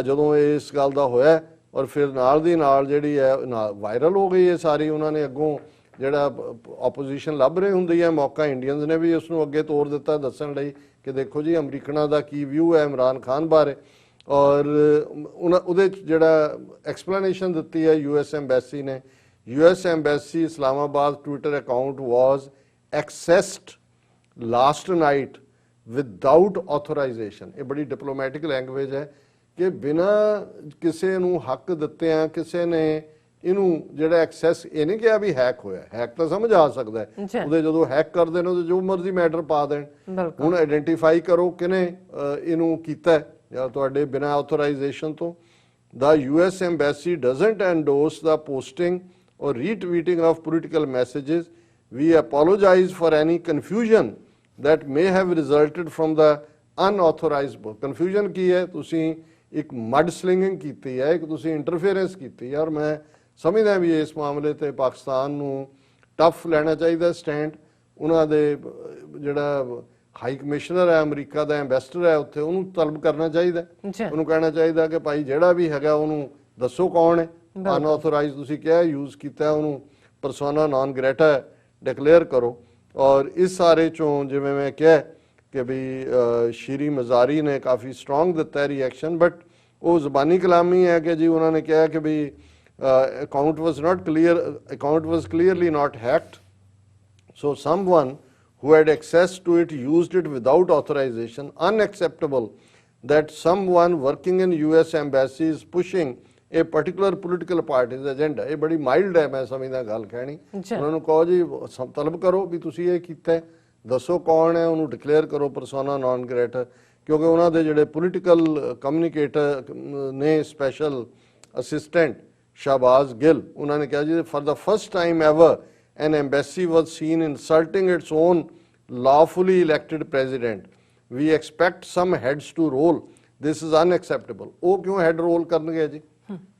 ਜਦੋਂ ਇਸ ਗੱਲ ਦਾ ਹੋਇਆ ਔਰ ਫਿਰ ਨਾਲ ਦੀ ਨਾਲ ਜਿਹੜੀ ਹੈ ਵਾਇਰਲ ਹੋ ਗਈ ਹੈ ਸਾਰੀ, ਉਹਨਾਂ ਨੇ ਅੱਗੋਂ ਜਿਹੜਾ ਆਪੋਜੀਸ਼ਨ ਲੱਭ ਰਹੀ ਹੁੰਦੀ ਹੈ ਮੌਕਾ, ਇੰਡੀਅਨਸ ਨੇ ਵੀ ਉਸ ਨੂੰ ਅੱਗੇ ਤੋਰ ਦਿੱਤਾ ਦੱਸਣ ਲਈ ਕਿ ਦੇਖੋ ਜੀ ਅਮਰੀਕਨਾਂ ਦਾ ਕੀ ਵਿਊ ਹੈ ਇਮਰਾਨ ਖਾਨ ਬਾਰੇ। ਔਰ ਉਹਦੇ 'ਚ ਜਿਹੜਾ ਐਕਸਪਲੇਨੇਸ਼ਨ ਦਿੱਤੀ ਹੈ ਯੂਐਸ ਐਮਬੈਸੀ ਨੇ, US embassy Islamabad Twitter account was accessed last night without authorization. ਇਹ ਬੜੀ ਡਿਪਲੋਮੈਟਿਕ ਲੈਂਗੁਏਜ ਹੈ ਕਿ ਬਿਨਾਂ ਕਿਸੇ ਨੂੰ ਹੱਕ ਦਿੱਤਿਆਂ ਕਿਸੇ ਨੇ ਇਹਨੂੰ ਜਿਹੜਾ ਐਕਸੈਸ, ਇਹ ਨਹੀਂ ਕਿਹਾ ਵੀ ਹੈਕ ਹੋਇਆ, ਹੈਕ ਤਾਂ ਸਮਝ ਆ ਸਕਦਾ ਹੈ, ਉਹਦੇ ਜਦੋਂ ਹੈਕ ਕਰਦੇ ਨੇ ਉਹਦੇ ਜੋ ਮਰਜ਼ੀ ਮੈਟਰ ਪਾ ਦੇਣ। ਹੁਣ ਆਇਡੈਂਟੀਫਾਈ ਕਰੋ ਕਿਨੇ ਇਹਨੂੰ ਕੀਤਾ ਜਾਂ ਤੁਹਾਡੇ ਬਿਨਾਂ ਆਥੋਰਾਈਜੇਸ਼ਨ ਤੋਂ। The US embassy doesn't endorse the posting or retweeting of political messages. We apologize for any confusion that may have resulted from the unauthorized book. Confusion ਕੀ ਹੈ, ਤੁਸੀਂ ਇੱਕ ਮਡ ਸਲਿੰਗਿੰਗ ਕੀਤੀ ਹੈ, ਇੱਕ ਤੁਸੀਂ ਇੰਟਰਫੇਰੈਂਸ ਕੀਤੀ ਹੈ, ਔਰ ਮੈਂ ਸਮਝਦਾ ਵੀ ਇਸ ਮਾਮਲੇ ਤੇ ਪਾਕਿਸਤਾਨ ਨੂੰ ਟਫ ਲੈਣਾ ਚਾਹੀਦਾ ਸਟੈਂਡ। ਉਹਨਾਂ ਦੇ ਜਿਹੜਾ ਹਾਈ ਕਮਿਸ਼ਨਰ ਹੈ ਅਮਰੀਕਾ ਦਾ, ਐਮਬੈਸਡਰ ਹੈ ਉੱਥੇ, ਉਹਨੂੰ ਤਲਬ ਕਰਨਾ ਚਾਹੀਦਾ, ਉਹਨੂੰ ਕਹਿਣਾ ਚਾਹੀਦਾ ਕਿ ਭਾਈ ਜਿਹੜਾ ਵੀ ਹੈਗਾ ਉਹਨੂੰ ਦੱਸੋ ਕੌਣ ਹੈ, ਅਨਆਥੋਰਾਈਜ਼ ਤੁਸੀਂ ਕਿਹਾ ਯੂਜ਼ ਕੀਤਾ, ਉਹਨੂੰ ਪਰਸੋਨਾ ਨਾਨ ਗ੍ਰੇਟਾ ਡਿਕਲੇਅਰ ਕਰੋ। ਔਰ ਇਸ ਸਾਰੇ ਚੋਂ ਜਿਵੇਂ ਮੈਂ ਕਿਹਾ ਕਿ ਵੀ ਸ਼ੀਰੀ ਮਜ਼ਾਰੀ ਨੇ ਕਾਫੀ ਸਟਰੋਂਗ ਦਿੱਤਾ ਰਿਐਕਸ਼ਨ, ਬਟ ਉਹ ਜ਼ਬਾਨੀ ਕਲਾਮੀ ਹੈ ਕਿ ਜੀ ਉਹਨਾਂ ਨੇ ਕਿਹਾ ਕਿ ਵੀ account was not clear, account was clearly not hacked, so someone who had access to it used it without authorization. Unacceptable that someone working in US embassy is pushing a particular political party's agenda. ਇਹ ਬੜੀ ਮਾਈਲਡ ਹੈ ਮੈਂ ਸਮਝਦਾ ਗੱਲ ਕਹਿਣੀ। ਉਹਨਾਂ ਨੂੰ ਕਹੋ ਜੀ ਤਲਬ ਕਰੋ ਵੀ ਤੁਸੀਂ ਇਹ ਕੀਤਾ, ਦੱਸੋ ਕੌਣ ਹੈ, ਉਹਨੂੰ ਡਿਕਲੇਅਰ ਕਰੋ ਪਰਸੋਨਾ ਨਾਨ ਗ੍ਰੇਟਾ, ਕਿਉਂਕਿ ਉਹਨਾਂ ਦੇ ਜਿਹੜੇ ਪੋਲੀਟੀਕਲ ਕਮਿਊਨੀਕੇਟਰ ਨੇ ਸਪੈਸ਼ਲ ਅਸਿਸਟੈਂਟ ਸ਼ਾਹਬਾਜ਼ ਗਿੱਲ, ਉਹਨਾਂ ਨੇ ਕਿਹਾ ਜੀ for the first time ever an embassy was seen insulting its own lawfully elected president. We expect some heads to roll. This is unacceptable. ਉਹ ਕਿਉਂ ਹੈਡ ਰੋਲ ਕਰਨਗੇ ਜੀ?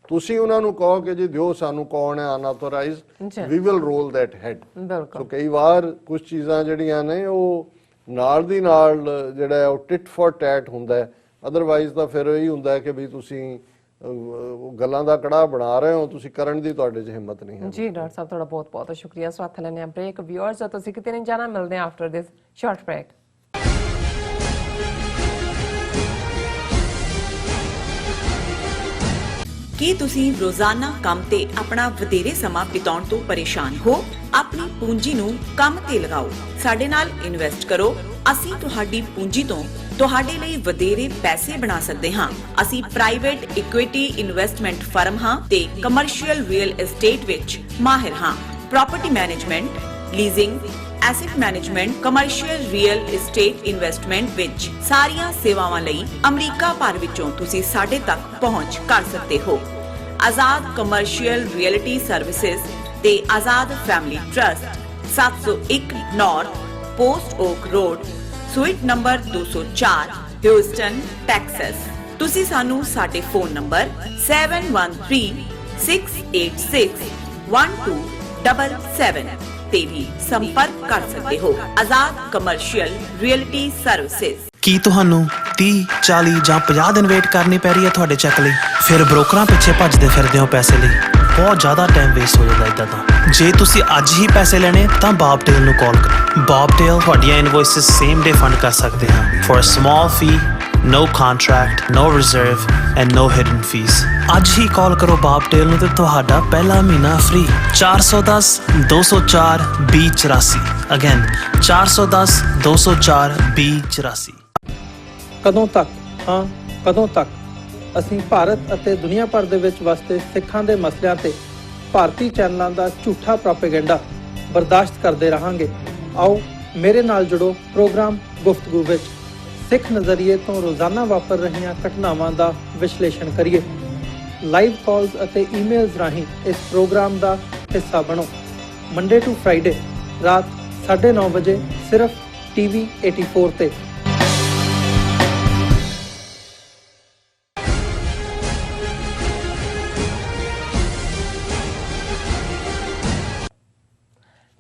ਤੁਸੀਂ ਉਹਨਾਂ ਨੂੰ ਕਹੋ ਕਿ ਜੀ ਦਿਓ ਸਾਨੂੰ ਕੌਣ ਹੈ unauthorised, we will roll that head. ਬਿਲਕੁਲ ਸੋ ਕਈ ਵਾਰ ਕੁਝ ਚੀਜ਼ਾਂ ਜਿਹੜੀਆਂ ਨੇ ਉਹ ਨਾਲ ਦੀ ਨਾਲ ਜਿਹੜਾ ਹੈ ਉਹ ਟਿਟ ਫॉर ਟੈਟ ਹੁੰਦਾ ਹੈ। ਅਦਰਵਾਈਜ਼ ਤਾਂ ਫਿਰ ਇਹੀ ਹੁੰਦਾ ਹੈ ਕਿ ਵੀ ਤੁਸੀਂ ਗੱਲਾਂ ਦਾ ਕੜਾਹ ਬਣਾ ਰਹੇ ਹੋ, ਤੁਸੀਂ ਕਰਨ ਦੀ ਤੁਹਾਡੇ 'ਚ ਹਿੰਮਤ ਨਹੀਂ ਹੈ। ਜੀ ਡਾਕਟਰ ਸਾਹਿਬ ਤੁਹਾਡਾ ਬਹੁਤ ਬਹੁਤ ਸ਼ੁਕਰੀਆ। ਸੋ ਹੱਥ ਲੈਣੇ ਆ ਬ੍ਰੇਕ। ਵਿਊਅਰਸ ਤੁਸੀਂ ਕਿਤੇ ਨਹੀਂ ਜਾਣਾ, ਮਿਲਦੇ ਆ ਆਫਟਰ ਦਿਸ ਸ਼ਾਰਟ ਬ੍ਰੇਕ। ਕੀ ਤੁਸੀਂ ਰੋਜ਼ਾਨਾ ਕੰਮ ਤੇ ਆਪਣਾ ਵਧੇਰੇ ਸਮਾਂ ਬਿਤਾਉਣ ਤੋਂ ਪਰੇਸ਼ਾਨ ਹੋ? ਆਪਣੀ ਪੂੰਜੀ ਨੂੰ ਕੰਮ ਤੇ ਲਗਾਓ, ਸਾਡੇ ਨਾਲ ਇਨਵੈਸਟ ਕਰੋ। ਅਸੀਂ ਤੁਹਾਡੀ ਪੂੰਜੀ ਤੋਂ ਤੁਹਾਡੇ ਲਈ ਵਧੇਰੇ ਪੈਸੇ ਬਣਾ ਸਕਦੇ ਹਾਂ। ਅਸੀਂ ਪ੍ਰਾਈਵੇਟ ਇਕੁਇਟੀ ਇਨਵੈਸਟਮੈਂਟ ਫਰਮ ਹਾਂ ਤੇ ਕਮਰਸ਼ੀਅਲ ਰੀਅਲ ਏਸਟੇਟ ਵਿੱਚ ਮਾਹਿਰ ਹਾਂ। Property management, leasing, asset management, commercial real estate investment ਵਿੱਚ ਸਾਰੀਆਂ ਸੇਵਾਵਾਂ ਲਈ ਅਮਰੀਕਾ ਭਰ ਵਿੱਚੋਂ ਤੁਸੀਂ ਸਾਡੇ ਤੱਕ ਪਹੁੰਚ ਕਰ ਸਕਦੇ ਹੋ। ਆਜ਼ਾਦ ਕਮਰਸ਼ੀਅਲ ਰੀਅਲਟੀ ਸਰਵਿਸਿਜ਼ ਤੇ Azad family trust, 701 north post okay road, suite number 204, Houston, Texas. ਤੁਸੀਂ ਸਾਨੂੰ ਸਾਡੇ ਫੋਨ ਨੰਬਰ 7136861277 ਤੇ ਵੀ ਸੰਪਰਕ ਕਰ ਸਕਦੇ ਹੋ। ਆਜ਼ਾਦ ਕਮਰਸ਼ੀਅਲ ਰੀਅਲਟੀ ਸਰਵਿਸਿਜ਼। ਕੀ ਤੁਹਾਨੂੰ 30, 40 ਜਾਂ 50 ਦਿਨ ਵੇਟ ਕਰਨੀ ਪੈ ਰਹੀ ਹੈ ਤੁਹਾਡੇ ਚੈੱਕ ਲਈ? ਫਿਰ ਬ੍ਰੋਕਰਾਂ ਪਿੱਛੇ ਭੱਜਦੇ ਫਿਰਦੇ ਹੋ ਪੈਸੇ ਲਈ, ਬਹੁਤ ਜ਼ਿਆਦਾ ਟਾਈਮ ਵੇਸਟ ਹੋ ਜਾਂਦਾ ਇਦਾਂ ਤਾਂ। ਜੇ ਤੁਸੀਂ ਅੱਜ ਹੀ ਪੈਸੇ ਲੈਣੇ ਤਾਂ ਬੌਬਟੇਲ ਨੂੰ ਕਾਲ ਕਰੋ। ਬੌਬਟੇਲ ਤੁਹਾਡੀਆਂ ਇਨਵੌਇਸਸ ਸੇਮ ਡੇ ਫੰਡ ਕਰ ਸਕਦੇ ਹਨ for a small fee, no contract, no reserve and no hidden fees। ਅੱਜ ਹੀ ਕਾਲ ਕਰੋ ਬੌਬਟੇਲ ਨੂੰ ਤੇ ਤੁਹਾਡਾ ਪਹਿਲਾ ਮਹੀਨਾ ਫ੍ਰੀ। 410 204 2084। ਅਗੇਨ 410 204 2084। ਕਦੋਂ ਤੱਕ, ਹਾਂ ਕਦੋਂ ਤੱਕ ਅਸੀਂ ਭਾਰਤ ਅਤੇ ਦੁਨੀਆ ਭਰ ਦੇ ਵਿੱਚ ਵਸਦੇ ਸਿੱਖਾਂ ਦੇ ਮਸਲਿਆਂ ਤੇ ਭਾਰਤੀ ਚੈਨਲਾਂ ਦਾ ਝੂਠਾ ਪ੍ਰੋਪੇਗੈਂਡਾ ਬਰਦਾਸ਼ਤ ਕਰਦੇ ਰਹਾਂਗੇ? ਆਓ ਮੇਰੇ ਨਾਲ ਜੁੜੋ ਪ੍ਰੋਗਰਾਮ ਗੁਫ਼ਤਗੂ ਵਿੱਚ। ਸਿੱਖ ਨਜ਼ਰੀਏ ਤੋਂ ਰੋਜ਼ਾਨਾ ਵਾਪਰ ਰਹੀਆਂ ਘਟਨਾਵਾਂ ਦਾ ਵਿਸ਼ਲੇਸ਼ਣ ਕਰੀਏ। ਲਾਈਵ ਕਾਲਸ ਅਤੇ ਈਮੇਲਸ ਰਾਹੀਂ ਇਸ ਪ੍ਰੋਗਰਾਮ ਦਾ ਹਿੱਸਾ ਬਣੋ। ਮੰਡੇ ਟੂ ਫਰਾਈਡੇ ਰਾਤ 9:30 ਵਜੇ ਸਿਰਫ TV 84 ਤੇ।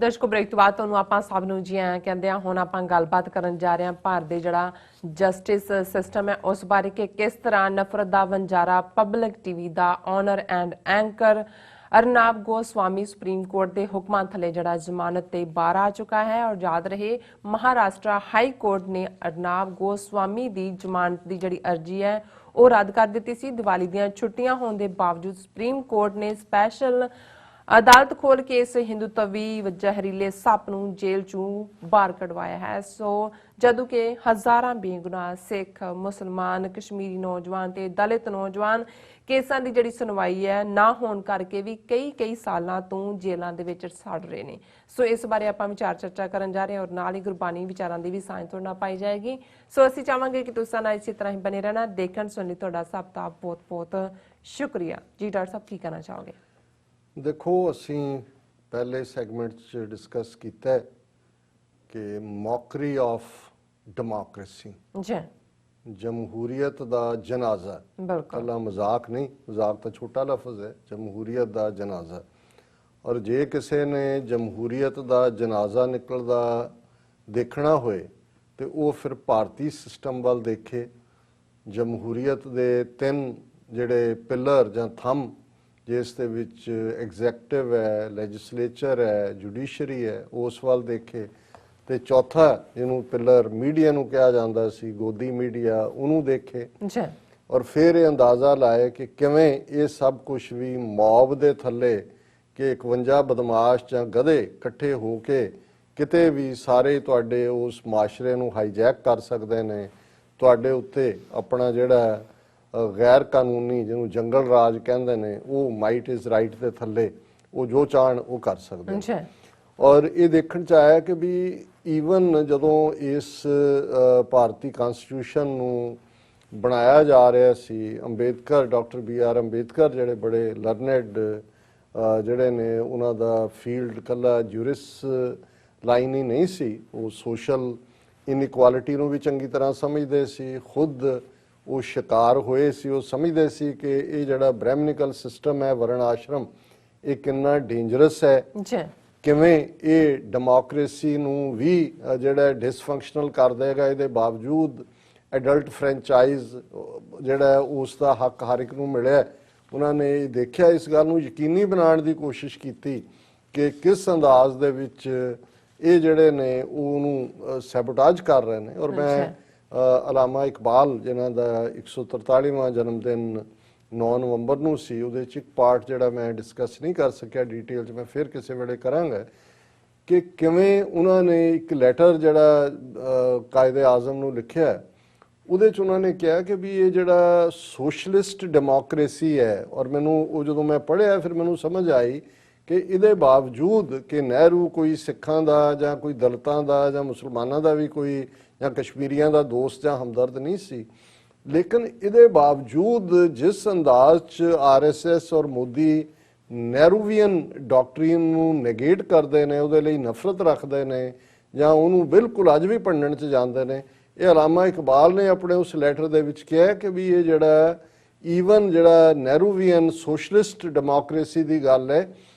ਦਰਸ਼ਕੋ ਬ੍ਰੇਕ ਤੋਂ ਬਾਅਦ ਤੁਹਾਨੂੰ ਆਪਾਂ ਸਭ ਨੂੰ ਜੀ ਆਇਆਂ ਕਹਿੰਦੇ ਆ। ਹੁਣ ਆਪਾਂ ਗੱਲਬਾਤ ਕਰਨ ਜਾ ਰਹੇ ਹਾਂ ਭਾਰਤ ਦੇ ਜਿਹੜਾ ਜਸਟਿਸ ਸਿਸਟਮ ਹੈ ਉਸ ਬਾਰੇ ਕਿ ਕਿਸ ਤਰ੍ਹਾਂ ਨਫ਼ਰਤ ਦਾ ਵੰਜਾਰਾ ਪਬਲਿਕ ਟੀਵੀ ਦਾ owner and anchor Arnab Goswami Supreme Court ਦੇ ਹੁਕਮਾਂ ਥੱਲੇ ਜਿਹੜਾ ਜ਼ਮਾਨਤ ਤੇ ਬਾਹਰ ਆ ਚੁੱਕਾ ਹੈ। ਔਰ ਯਾਦ ਰਹੇ ਮਹਾਰਾਸ਼ਟਰ ਹਾਈ ਕੋਰਟ ਨੇ ਅਰਨਾਬ ਗੋਸਵਾਮੀ ਦੀ ਜ਼ਮਾਨਤ ਦੀ ਜਿਹੜੀ ਅਰਜ਼ੀ ਹੈ ਉਹ ਰੱਦ ਕਰ ਦਿੱਤੀ ਸੀ। ਦੀਵਾਲੀ ਦੀਆਂ ਛੁੱਟੀਆਂ ਹੋਣ ਦੇ ਬਾਵਜੂਦ ਸੁਪਰੀਮ ਕੋਰਟ ਨੇ ਸਪੈਸ਼ਲ ਅਦਾਲਤ ਖੋਲ ਕੇ ਇਸ ਹਿੰਦੂਤਵੀ ਜ਼ਹਿਰੀਲੇ ਸੱਪ ਨੂੰ ਜੇਲ੍ਹ ਚੋਂ ਬਾਹਰ ਕਢਵਾਇਆ ਹੈ। ਸੋ ਜਦੋਂ ਕਿ ਹਜ਼ਾਰਾਂ ਬੇਗੁਨਾਹ ਸਿੱਖ, ਮੁਸਲਮਾਨ, ਕਸ਼ਮੀਰੀ ਨੌਜਵਾਨ ਤੇ ਦਲਿਤ ਨੌਜਵਾਨ ਕੇਸਾਂ ਦੀ ਜਿਹੜੀ ਸੁਣਵਾਈ ਹੈ ਨਾ ਹੋਣ ਕਰਕੇ ਵੀ ਕਈ ਸਾਲਾਂ ਤੋਂ ਜੇਲ੍ਹਾਂ ਦੇ ਵਿੱਚ ਸੜ ਰਹੇ ਨੇ। ਸੋ ਇਸ ਬਾਰੇ ਆਪਾਂ ਵਿਚਾਰ ਚਰਚਾ ਕਰਨ ਜਾ ਰਹੇ ਹਾਂ ਔਰ ਨਾਲ ਹੀ ਗੁਰਬਾਣੀ ਵਿਚਾਰਾਂ ਦੀ ਵੀ ਸਾਂਝ ਤੁਹਾਡੇ ਨਾਲ ਪਾਈ ਜਾਏਗੀ। ਸੋ ਅਸੀਂ ਚਾਹਾਂਗੇ ਕਿ ਤੁਸੀਂ ਨਾਲ ਇਸੇ ਤਰ੍ਹਾਂ ਹੀ ਬਣੇ ਰਹਿਣਾ। ਦੇਖਣ ਸੁਣਨ ਲਈ ਤੁਹਾਡਾ ਸਭ ਦਾ ਬਹੁਤ ਬਹੁਤ ਸ਼ੁਕਰੀਆ। ਜੀ ਡਾਕਟਰ ਸਾਹਿਬ ਕੀ ਕਹਿਣਾ ਚਾਹੋਗੇ? ਦੇਖੋ, ਅਸੀਂ ਪਹਿਲੇ ਸੈਗਮੈਂਟ 'ਚ ਡਿਸਕਸ ਕੀਤਾ ਹੈ ਕਿ ਮੌਕਰੀ ਆਫ ਡੈਮੋਕ੍ਰੇਸੀ, ਜਮਹੂਰੀਅਤ ਦਾ ਜਨਾਜ਼ਾ। ਬਿਲਕੁਲ ਮਜ਼ਾਕ ਨਹੀਂ, ਮਜ਼ਾਕ ਤਾਂ ਛੋਟਾ ਲਫ਼ਜ਼ ਹੈ, ਜਮਹੂਰੀਅਤ ਦਾ ਜਨਾਜ਼ਾ। ਔਰ ਜੇ ਕਿਸੇ ਨੇ ਜਮਹੂਰੀਅਤ ਦਾ ਜਨਾਜ਼ਾ ਨਿਕਲਦਾ ਦੇਖਣਾ ਹੋਏ ਤੇ ਉਹ ਫਿਰ ਭਾਰਤੀ ਸਿਸਟਮ ਵੱਲ ਦੇਖੇ। ਜਮਹੂਰੀਅਤ ਦੇ 3 ਜਿਹੜੇ ਪਿਲਰ ਜਾਂ ਥੰਮ, ਜਿਸ ਦੇ ਵਿੱਚ ਐਗਜ਼ੈਕਟਿਵ ਹੈ, ਲੈਜਿਸਲੇਚਰ ਹੈ, ਜੁਡੀਸ਼ਰੀ ਹੈ, ਉਸ ਵੱਲ ਦੇਖੇ। ਤੇ ਚੌਥਾ ਜਿਹਨੂੰ ਪਿਲਰ ਮੀਡੀਆ ਨੂੰ ਕਿਹਾ ਜਾਂਦਾ ਸੀ, ਗੋਦੀ ਮੀਡੀਆ, ਉਹਨੂੰ ਦੇਖੇ। ਔਰ ਫਿਰ ਇਹ ਅੰਦਾਜ਼ਾ ਲਾਏ ਕਿ ਕਿਵੇਂ ਇਹ ਸਭ ਕੁਝ ਵੀ ਮੌਬ ਦੇ ਥੱਲੇ ਕਿ 51 ਬਦਮਾਸ਼ ਜਾਂ ਗਧੇ ਇਕੱਠੇ ਹੋ ਕੇ ਕਿਤੇ ਵੀ ਸਾਰੇ ਤੁਹਾਡੇ ਉਸ ਮਾਸ਼ਰੇ ਨੂੰ ਹਾਈਜੈਕ ਕਰ ਸਕਦੇ ਨੇ, ਤੁਹਾਡੇ ਉੱਤੇ ਆਪਣਾ ਜਿਹੜਾ ਗੈਰ ਕਾਨੂੰਨੀ ਜਿਹਨੂੰ ਜੰਗਲ ਰਾਜ ਕਹਿੰਦੇ ਨੇ ਉਹ ਮਾਈਟ ਇਜ਼ ਰਾਈਟ ਦੇ ਥੱਲੇ ਉਹ ਜੋ ਚਾਹਣ ਉਹ ਕਰ ਸਕਦੇ ਨੇ। ਔਰ ਇਹ ਦੇਖਣ 'ਚ ਆਇਆ ਕਿ ਵੀ ਈਵਨ ਜਦੋਂ ਇਸ ਭਾਰਤੀ ਕਨਸਟੀਟਿਊਸ਼ਨ ਨੂੰ ਬਣਾਇਆ ਜਾ ਰਿਹਾ ਸੀ, ਅੰਬੇਦਕਰ, ਡਾਕਟਰ BR ਅੰਬੇਦਕਰ ਜਿਹੜੇ ਬੜੇ ਲਰਨਡ ਜਿਹੜੇ ਨੇ, ਉਹਨਾਂ ਦਾ ਫੀਲਡ ਕੱਲਾ ਜੂਰਿਸ ਲਾਈਨ ਹੀ ਨਹੀਂ ਸੀ, ਉਹ ਸੋਸ਼ਲ ਇਨਇਕੁਆਲਿਟੀ ਨੂੰ ਵੀ ਚੰਗੀ ਤਰ੍ਹਾਂ ਸਮਝਦੇ ਸੀ। ਖੁਦ ਉਹ ਸ਼ਿਕਾਰ ਹੋਏ ਸੀ। ਉਹ ਸਮਝਦੇ ਸੀ ਕਿ ਇਹ ਜਿਹੜਾ ਬ੍ਰਹਿਮਨਿਕਲ ਸਿਸਟਮ ਹੈ, ਵਰਣ ਆਸ਼ਰਮ, ਇਹ ਕਿੰਨਾ ਡੇਂਜਰਸ ਹੈ, ਕਿਵੇਂ ਇਹ ਡੈਮੋਕ੍ਰੇਸੀ ਨੂੰ ਵੀ ਜਿਹੜਾ ਡਿਸਫੰਕਸ਼ਨਲ ਕਰ ਦੇਗਾ। ਇਹਦੇ ਬਾਵਜੂਦ ਐਡਲਟ ਫਰੈਂਚਾਈਜ਼ ਜਿਹੜਾ ਉਸ ਦਾ ਹੱਕ ਹਰ ਇੱਕ ਨੂੰ ਮਿਲਿਆ। ਉਹਨਾਂ ਨੇ ਦੇਖਿਆ, ਇਸ ਗੱਲ ਨੂੰ ਯਕੀਨੀ ਬਣਾਉਣ ਦੀ ਕੋਸ਼ਿਸ਼ ਕੀਤੀ ਕਿ ਕਿਸ ਅੰਦਾਜ਼ ਦੇ ਵਿੱਚ ਇਹ ਜਿਹੜੇ ਨੇ ਉਹਨੂੰ ਸੈਬੋਟਾਜ ਕਰ ਰਹੇ ਨੇ। ਔਰ ਮੈਂ ਅਲਾਮਾ ਇਕਬਾਲ ਜਿਨ੍ਹਾਂ ਦਾ 143ਵਾਂ ਜਨਮ ਦਿਨ 9 ਨਵੰਬਰ ਨੂੰ ਸੀ, ਉਹਦੇ 'ਚ ਇੱਕ ਪਾਰਟ ਜਿਹੜਾ ਮੈਂ ਡਿਸਕਸ ਨਹੀਂ ਕਰ ਸਕਿਆ ਡਿਟੇਲ 'ਚ, ਮੈਂ ਫਿਰ ਕਿਸੇ ਵੇਲੇ ਕਰਾਂਗਾ, ਕਿ ਕਿਵੇਂ ਉਹਨਾਂ ਨੇ ਇੱਕ ਲੈਟਰ ਜਿਹੜਾ ਕਾਇਦੇ ਆਜ਼ਮ ਨੂੰ ਲਿਖਿਆ, ਉਹਦੇ 'ਚ ਉਹਨਾਂ ਨੇ ਕਿਹਾ ਕਿ ਵੀ ਇਹ ਜਿਹੜਾ ਸੋਸ਼ਲਿਸਟ ਡੈਮੋਕ੍ਰੇਸੀ ਹੈ, ਔਰ ਮੈਨੂੰ ਉਹ ਜਦੋਂ ਮੈਂ ਪੜ੍ਹਿਆ ਫਿਰ ਮੈਨੂੰ ਸਮਝ ਆਈ ਕਿ ਇਹਦੇ ਬਾਵਜੂਦ ਕਿ ਨਹਿਰੂ ਕੋਈ ਸਿੱਖਾਂ ਦਾ ਜਾਂ ਕੋਈ ਦਲਿਤਾਂ ਦਾ ਜਾਂ ਮੁਸਲਮਾਨਾਂ ਦਾ ਵੀ ਕੋਈ ਜਾਂ ਕਸ਼ਮੀਰੀਆਂ ਦਾ ਦੋਸਤ ਜਾਂ ਹਮਦਰਦ ਨਹੀਂ ਸੀ, ਲੇਕਿਨ ਇਹਦੇ ਬਾਵਜੂਦ ਜਿਸ ਅੰਦਾਜ਼ 'ਚ RSS ਔਰ ਮੋਦੀ ਨਹਿਰੂਵੀਅਨ ਡਾਕਟਰੀਨ ਨੂੰ ਨੈਗੇਟ ਕਰਦੇ ਨੇ, ਉਹਦੇ ਲਈ ਨਫ਼ਰਤ ਰੱਖਦੇ ਨੇ ਜਾਂ ਉਹਨੂੰ ਬਿਲਕੁਲ ਅੱਜ ਵੀ ਭੰਡਣ 'ਚ ਜਾਂਦੇ ਨੇ। ਇਹ ਅਲਾਮਾ ਇਕਬਾਲ ਨੇ ਆਪਣੇ ਉਸ ਲੈਟਰ ਦੇ ਵਿੱਚ ਕਿਹਾ ਕਿ ਵੀ ਇਹ ਜਿਹੜਾ ਈਵਨ ਜਿਹੜਾ ਨਹਿਰੂਵੀਅਨ ਸੋਸ਼ਲਿਸਟ ਡੈਮੋਕ੍ਰੇਸੀ ਦੀ ਗੱਲ ਹੈ,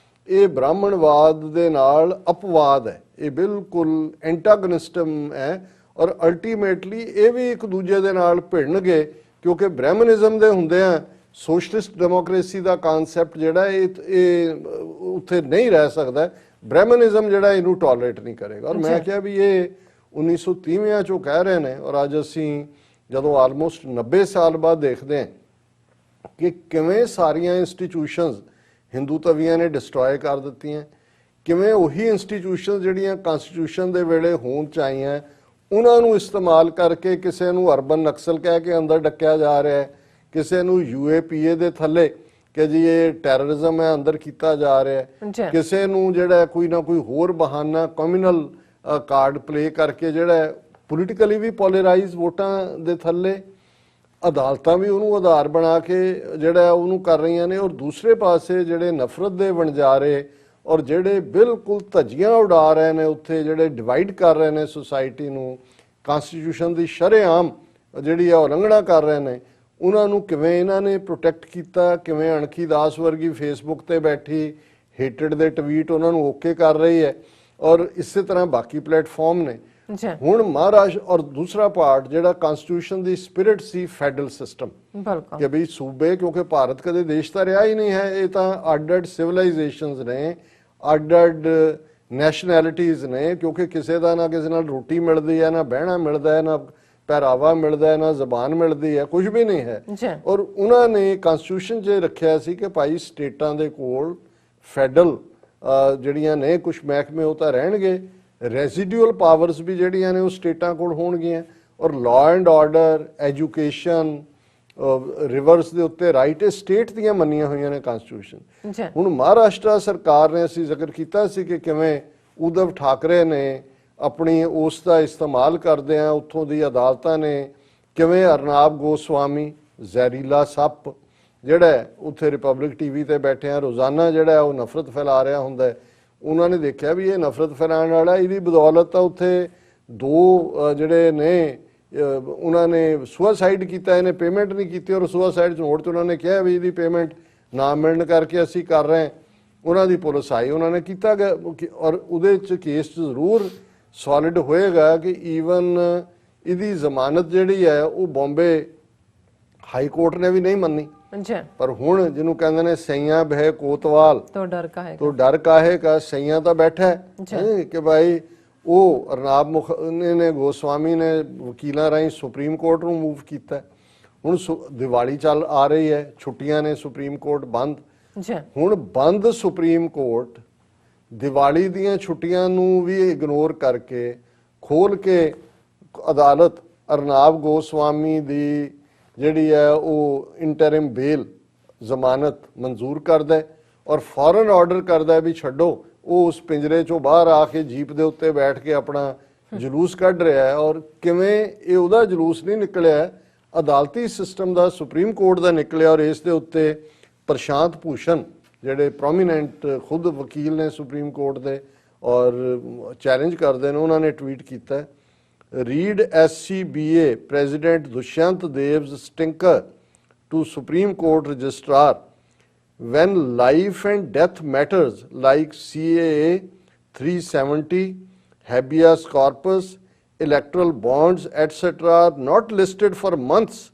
ਇਹ ਬ੍ਰਾਹਮਣਵਾਦ ਦੇ ਨਾਲ ਅਪਵਾਦ ਹੈ, ਇਹ ਬਿਲਕੁਲ ਐਂਟਾਗਨਿਸਟਮ ਹੈ। ਔਰ ਅਲਟੀਮੇਟਲੀ ਇਹ ਵੀ ਇੱਕ ਦੂਜੇ ਦੇ ਨਾਲ ਭਿੜਨਗੇ, ਕਿਉਂਕਿ ਬ੍ਰਹਿਮਨਿਜ਼ਮ ਦੇ ਹੁੰਦਿਆਂ ਸੋਸ਼ਲਿਸਟ ਡੈਮੋਕ੍ਰੇਸੀ ਦਾ ਕਾਨਸੈਪਟ ਜਿਹੜਾ ਇਹ ਉੱਥੇ ਨਹੀਂ ਰਹਿ ਸਕਦਾ। ਬ੍ਰਹਿਮਨਿਜ਼ਮ ਜਿਹੜਾ ਇਹਨੂੰ ਟੋਲਰੇਟ ਨਹੀਂ ਕਰੇਗਾ। ਔਰ ਮੈਂ ਕਿਹਾ ਵੀ ਇਹ 1930 'ਚੋਂ ਕਹਿ ਰਹੇ ਨੇ, ਔਰ ਅੱਜ ਅਸੀਂ ਜਦੋਂ ਆਲਮੋਸਟ 90 ਸਾਲ ਬਾਅਦ ਦੇਖਦੇ ਹਾਂ ਕਿ ਕਿਵੇਂ ਸਾਰੀਆਂ ਇੰਸਟੀਟਿਊਸ਼ਨਸ ਹਿੰਦੂ ਤਵੀਆਂ ਨੇ ਡਿਸਟਰੋਏ ਕਰ ਦਿੱਤੀਆਂ, ਕਿਵੇਂ ਉਹੀ ਇੰਸਟੀਟਿਊਸ਼ਨ ਜਿਹੜੀਆਂ ਕਨਸਟੀਟਿਊਸ਼ਨ ਦੇ ਵੇਲੇ ਹੋਂਦ 'ਚ ਆਈਆਂ, ਉਹਨਾਂ ਨੂੰ ਇਸਤੇਮਾਲ ਕਰਕੇ ਕਿਸੇ ਨੂੰ ਅਰਬਨ ਨਕਸਲ ਕਹਿ ਕੇ ਅੰਦਰ ਡੱਕਿਆ ਜਾ ਰਿਹਾ ਹੈ, ਕਿਸੇ ਨੂੰ UAPA ਦੇ ਥੱਲੇ ਕਿ ਜੀ ਇਹ ਟੈਰਰਿਜ਼ਮ ਹੈ ਅੰਦਰ ਕੀਤਾ ਜਾ ਰਿਹਾ ਹੈ, ਕਿਸੇ ਨੂੰ ਜਿਹੜਾ ਕੋਈ ਨਾ ਕੋਈ ਹੋਰ ਬਹਾਨਾ ਕਮਿਊਨਲ ਕਾਰਡ ਪਲੇ ਕਰਕੇ ਜਿਹੜਾ ਪੋਲੀਟੀਕਲੀ ਵੀ ਪੋਲਰਾਈਜ਼ ਵੋਟਾਂ ਦੇ ਥੱਲੇ, ਅਦਾਲਤਾਂ ਵੀ ਉਹਨੂੰ ਆਧਾਰ ਬਣਾ ਕੇ ਜਿਹੜਾ ਉਹਨੂੰ ਕਰ ਰਹੀਆਂ ਨੇ। ਔਰ ਦੂਸਰੇ ਪਾਸੇ ਜਿਹੜੇ ਨਫ਼ਰਤ ਦੇ ਵਣਜਾਰੇ ਔਰ ਜਿਹੜੇ ਬਿਲਕੁਲ ਧੱਜੀਆਂ ਉਡਾ ਰਹੇ ਨੇ, ਉੱਥੇ ਜਿਹੜੇ ਡਿਵਾਈਡ ਕਰ ਰਹੇ ਨੇ ਸੁਸਾਇਟੀ ਨੂੰ, ਕਨਸਟੀਟਿਊਸ਼ਨ ਦੀ ਸ਼ਰੇਆਮ ਜਿਹੜੀ ਆ ਉਲੰਘਣਾ ਕਰ ਰਹੇ ਨੇ, ਉਹਨਾਂ ਨੂੰ ਕਿਵੇਂ ਇਹਨਾਂ ਨੇ ਪ੍ਰੋਟੈਕਟ ਕੀਤਾ, ਕਿਵੇਂ ਅਣਖੀ ਦਾਸ ਵਰਗੀ ਫੇਸਬੁੱਕ ਤੇ ਬੈਠੀ ਹੇਟਡ ਦੇ ਟਵੀਟ ਉਹਨਾਂ ਨੂੰ ਓਕੇ ਕਰ ਰਹੀ ਹੈ। ਔਰ ਇਸੇ ਤਰ੍ਹਾਂ ਬਾਕੀ ਪਲੇਟਫਾਰਮ ਨੇ। ਹੁਣ ਮਹਾਰਾਸ਼ਟਰ ਔਰ ਦੂਸਰਾ ਪਾਰਟ ਜਿਹੜਾ ਕਨਸਟੀਟਿਊਸ਼ਨ ਦੀ ਸਪਿਰਿਟ ਸੀ ਫੈਡਰਲ ਸਿਸਟਮ, ਕਿ ਵੀ ਸੂਬੇ, ਕਿਉਂਕਿ ਭਾਰਤ ਕਦੇ ਦੇਸ਼ ਤਾਂ ਰਿਹਾ ਹੀ ਨਹੀਂ ਹੈ, ਇਹ ਤਾਂ ਅੱਡ-ਅੱਡ ਸਿਵਲਾਈਜੇਸ਼ਨਸ ਨੇ, ਅੱਡ-ਅੱਡ ਨੈਸ਼ਨੈਲਿਟੀਜ਼ ਨੇ, ਕਿਉਂਕਿ ਕਿਸੇ ਦਾ ਨਾ ਕਿਸੇ ਨਾਲ ਰੋਟੀ ਮਿਲਦੀ ਹੈ, ਨਾ ਬਹਿਣਾ ਮਿਲਦਾ ਹੈ, ਨਾ ਪਹਿਰਾਵਾ ਮਿਲਦਾ ਹੈ, ਨਾ ਜ਼ਬਾਨ ਮਿਲਦੀ ਹੈ, ਕੁਝ ਵੀ ਨਹੀਂ ਹੈ। ਔਰ ਉਹਨਾਂ ਨੇ ਕਨਸਟੀਟਿਊਸ਼ਨ 'ਚ ਰੱਖਿਆ ਸੀ ਕਿ ਭਾਈ ਸਟੇਟਾਂ ਦੇ ਕੋਲ ਫੈਡਰਲ ਜਿਹੜੀਆਂ ਨੇ ਕੁਝ ਮਹਿਕਮੇ ਉਹ ਤਾਂ ਰਹਿਣਗੇ, ਰੈਜ਼ੀਡੂਅਲ ਪਾਵਰਸ ਵੀ ਜਿਹੜੀਆਂ ਨੇ ਉਹ ਸਟੇਟਾਂ ਕੋਲ ਹੋਣਗੀਆਂ। ਔਰ law and order, education, reverse ਦੇ ਉੱਤੇ ਰਾਈਟ, ਇਹ ਸਟੇਟ ਦੀਆਂ ਮੰਨੀਆਂ ਹੋਈਆਂ ਨੇ ਕਨਸਟੀਟਿਊਸ਼ਨ। ਹੁਣ ਮਹਾਰਾਸ਼ਟਰ ਸਰਕਾਰ ਨੇ, ਅਸੀਂ ਜ਼ਿਕਰ ਕੀਤਾ ਸੀ ਕਿ ਕਿਵੇਂ ਉਧਵ ਠਾਕਰੇ ਨੇ ਆਪਣੀ ਉਸ ਦਾ ਇਸਤੇਮਾਲ ਕਰਦੇ ਆ, ਉੱਥੋਂ ਦੀ ਅਦਾਲਤਾਂ ਨੇ ਕਿਵੇਂ ਅਰਨਾਬ ਗੋਸਵਾਮੀ ਜ਼ਹਿਰੀਲਾ ਸੱਪ ਜਿਹੜਾ ਉੱਥੇ ਰਿਪਬਲਿਕ TV ਤੇ ਬੈਠਿਆ ਰੋਜ਼ਾਨਾ ਜਿਹੜਾ ਉਹ ਨਫ਼ਰਤ ਫੈਲਾ ਰਿਹਾ ਹੁੰਦਾ, ਉਹਨਾਂ ਨੇ ਦੇਖਿਆ ਵੀ ਇਹ ਨਫ਼ਰਤ ਫੈਲਾਉਣ ਵਾਲਾ, ਇਹਦੀ ਬਦੌਲਤ ਤਾਂ ਉੱਥੇ 2 ਜਿਹੜੇ ਨੇ ਉਹਨਾਂ ਨੇ ਸੁਸਾਈਡ ਕੀਤਾ, ਇਹਨੇ ਪੇਮੈਂਟ ਨਹੀਂ ਕੀਤੀ, ਔਰ ਸੁਸਾਈਡ ਨੋਟ 'ਚ ਉਹਨਾਂ ਨੇ ਕਿਹਾ ਵੀ ਇਹਦੀ ਪੇਮੈਂਟ ਨਾ ਮਿਲਣ ਕਰਕੇ ਅਸੀਂ ਕਰ ਰਹੇ। ਉਹਨਾਂ ਦੀ ਪੁਲਿਸ ਆਈ, ਉਹਨਾਂ ਨੇ ਕੀਤਾ ਗਿਆ, ਔਰ ਉਹਦੇ 'ਚ ਕੇਸ ਜ਼ਰੂਰ ਸੋਲਿਡ ਹੋਏਗਾ ਕਿ ਈਵਨ ਇਹਦੀ ਜ਼ਮਾਨਤ ਜਿਹੜੀ ਹੈ ਉਹ ਬੰਬੇ ਹਾਈ ਕੋਰਟ ਨੇ ਵੀ ਨਹੀਂ ਮੰਨੀ। ਪਰ ਹੁਣ ਜਿਹਨੂੰ ਕਹਿੰਦੇ ਨੇ ਸਈਆਂ ਬਹਿ ਕੋਤਵਾਲ ਤੋਂ ਡਰ ਕਾਹੇ ਕਾ, ਸਈਆਂ ਤਾਂ ਬੈਠਾ ਹੈ ਕਿ ਭਾਈ ਉਹ ਅਰਨਾਬ ਨੇ ਗੋਸਵਾਮੀ ਨੇ ਵਕੀਲਾਂ ਰਾਹੀਂ ਸੁਪਰੀਮ ਕੋਰਟ ਨੂੰ ਮੂਵ ਕੀਤਾ। ਹੁਣ ਦੀਵਾਲੀ ਚੱਲ ਆ ਰਹੀ ਹੈ, ਛੁੱਟੀਆਂ ਨੇ, ਸੁਪਰੀਮ ਕੋਰਟ ਬੰਦ। ਹੁਣ ਬੰਦ ਸੁਪਰੀਮ ਕੋਰਟ ਦੀਵਾਲੀ ਦੀਆਂ ਛੁੱਟੀਆਂ ਨੂੰ ਵੀ ਇਗਨੋਰ ਕਰਕੇ ਖੋਲ ਕੇ ਅਦਾਲਤ ਅਰਨਾਬ ਗੋਸਵਾਮੀ ਦੀ ਜਿਹੜੀ ਹੈ ਉਹ ਇੰਟਰਿਮ ਬੇਲ ਜ਼ਮਾਨਤ ਮਨਜ਼ੂਰ ਕਰਦਾ ਹੈ ਔਰ ਫੌਰਨ ਆਰਡਰ ਕਰਦਾ ਵੀ ਛੱਡੋ। ਉਹ ਉਸ ਪਿੰਜਰੇ ਚੋਂ ਬਾਹਰ ਆ ਕੇ ਜੀਪ ਦੇ ਉੱਤੇ ਬੈਠ ਕੇ ਆਪਣਾ ਜਲੂਸ ਕੱਢ ਰਿਹਾ ਹੈ। ਔਰ ਕਿਵੇਂ ਇਹ ਉਹਦਾ ਜਲੂਸ ਨਹੀਂ ਨਿਕਲਿਆ, ਅਦਾਲਤੀ ਸਿਸਟਮ ਦਾ, ਸੁਪਰੀਮ ਕੋਰਟ ਦਾ ਨਿਕਲਿਆ। ਔਰ ਇਸ ਦੇ ਉੱਤੇ ਪ੍ਰਸ਼ਾਂਤ ਭੂਸ਼ਣ ਜਿਹੜੇ ਪ੍ਰੋਮੀਨੈਂਟ ਖੁਦ ਵਕੀਲ ਨੇ ਸੁਪਰੀਮ ਕੋਰਟ ਦੇ ਔਰ ਚੈਲੰਜ ਕਰਦੇ ਨੇ, ਉਹਨਾਂ ਨੇ ਟਵੀਟ ਕੀਤਾ read SCBA President Dushyant Dev's stinker to Supreme Court Registrar when life and death matters like CAA 370, habeas corpus, electoral bonds, etc. are not listed for months.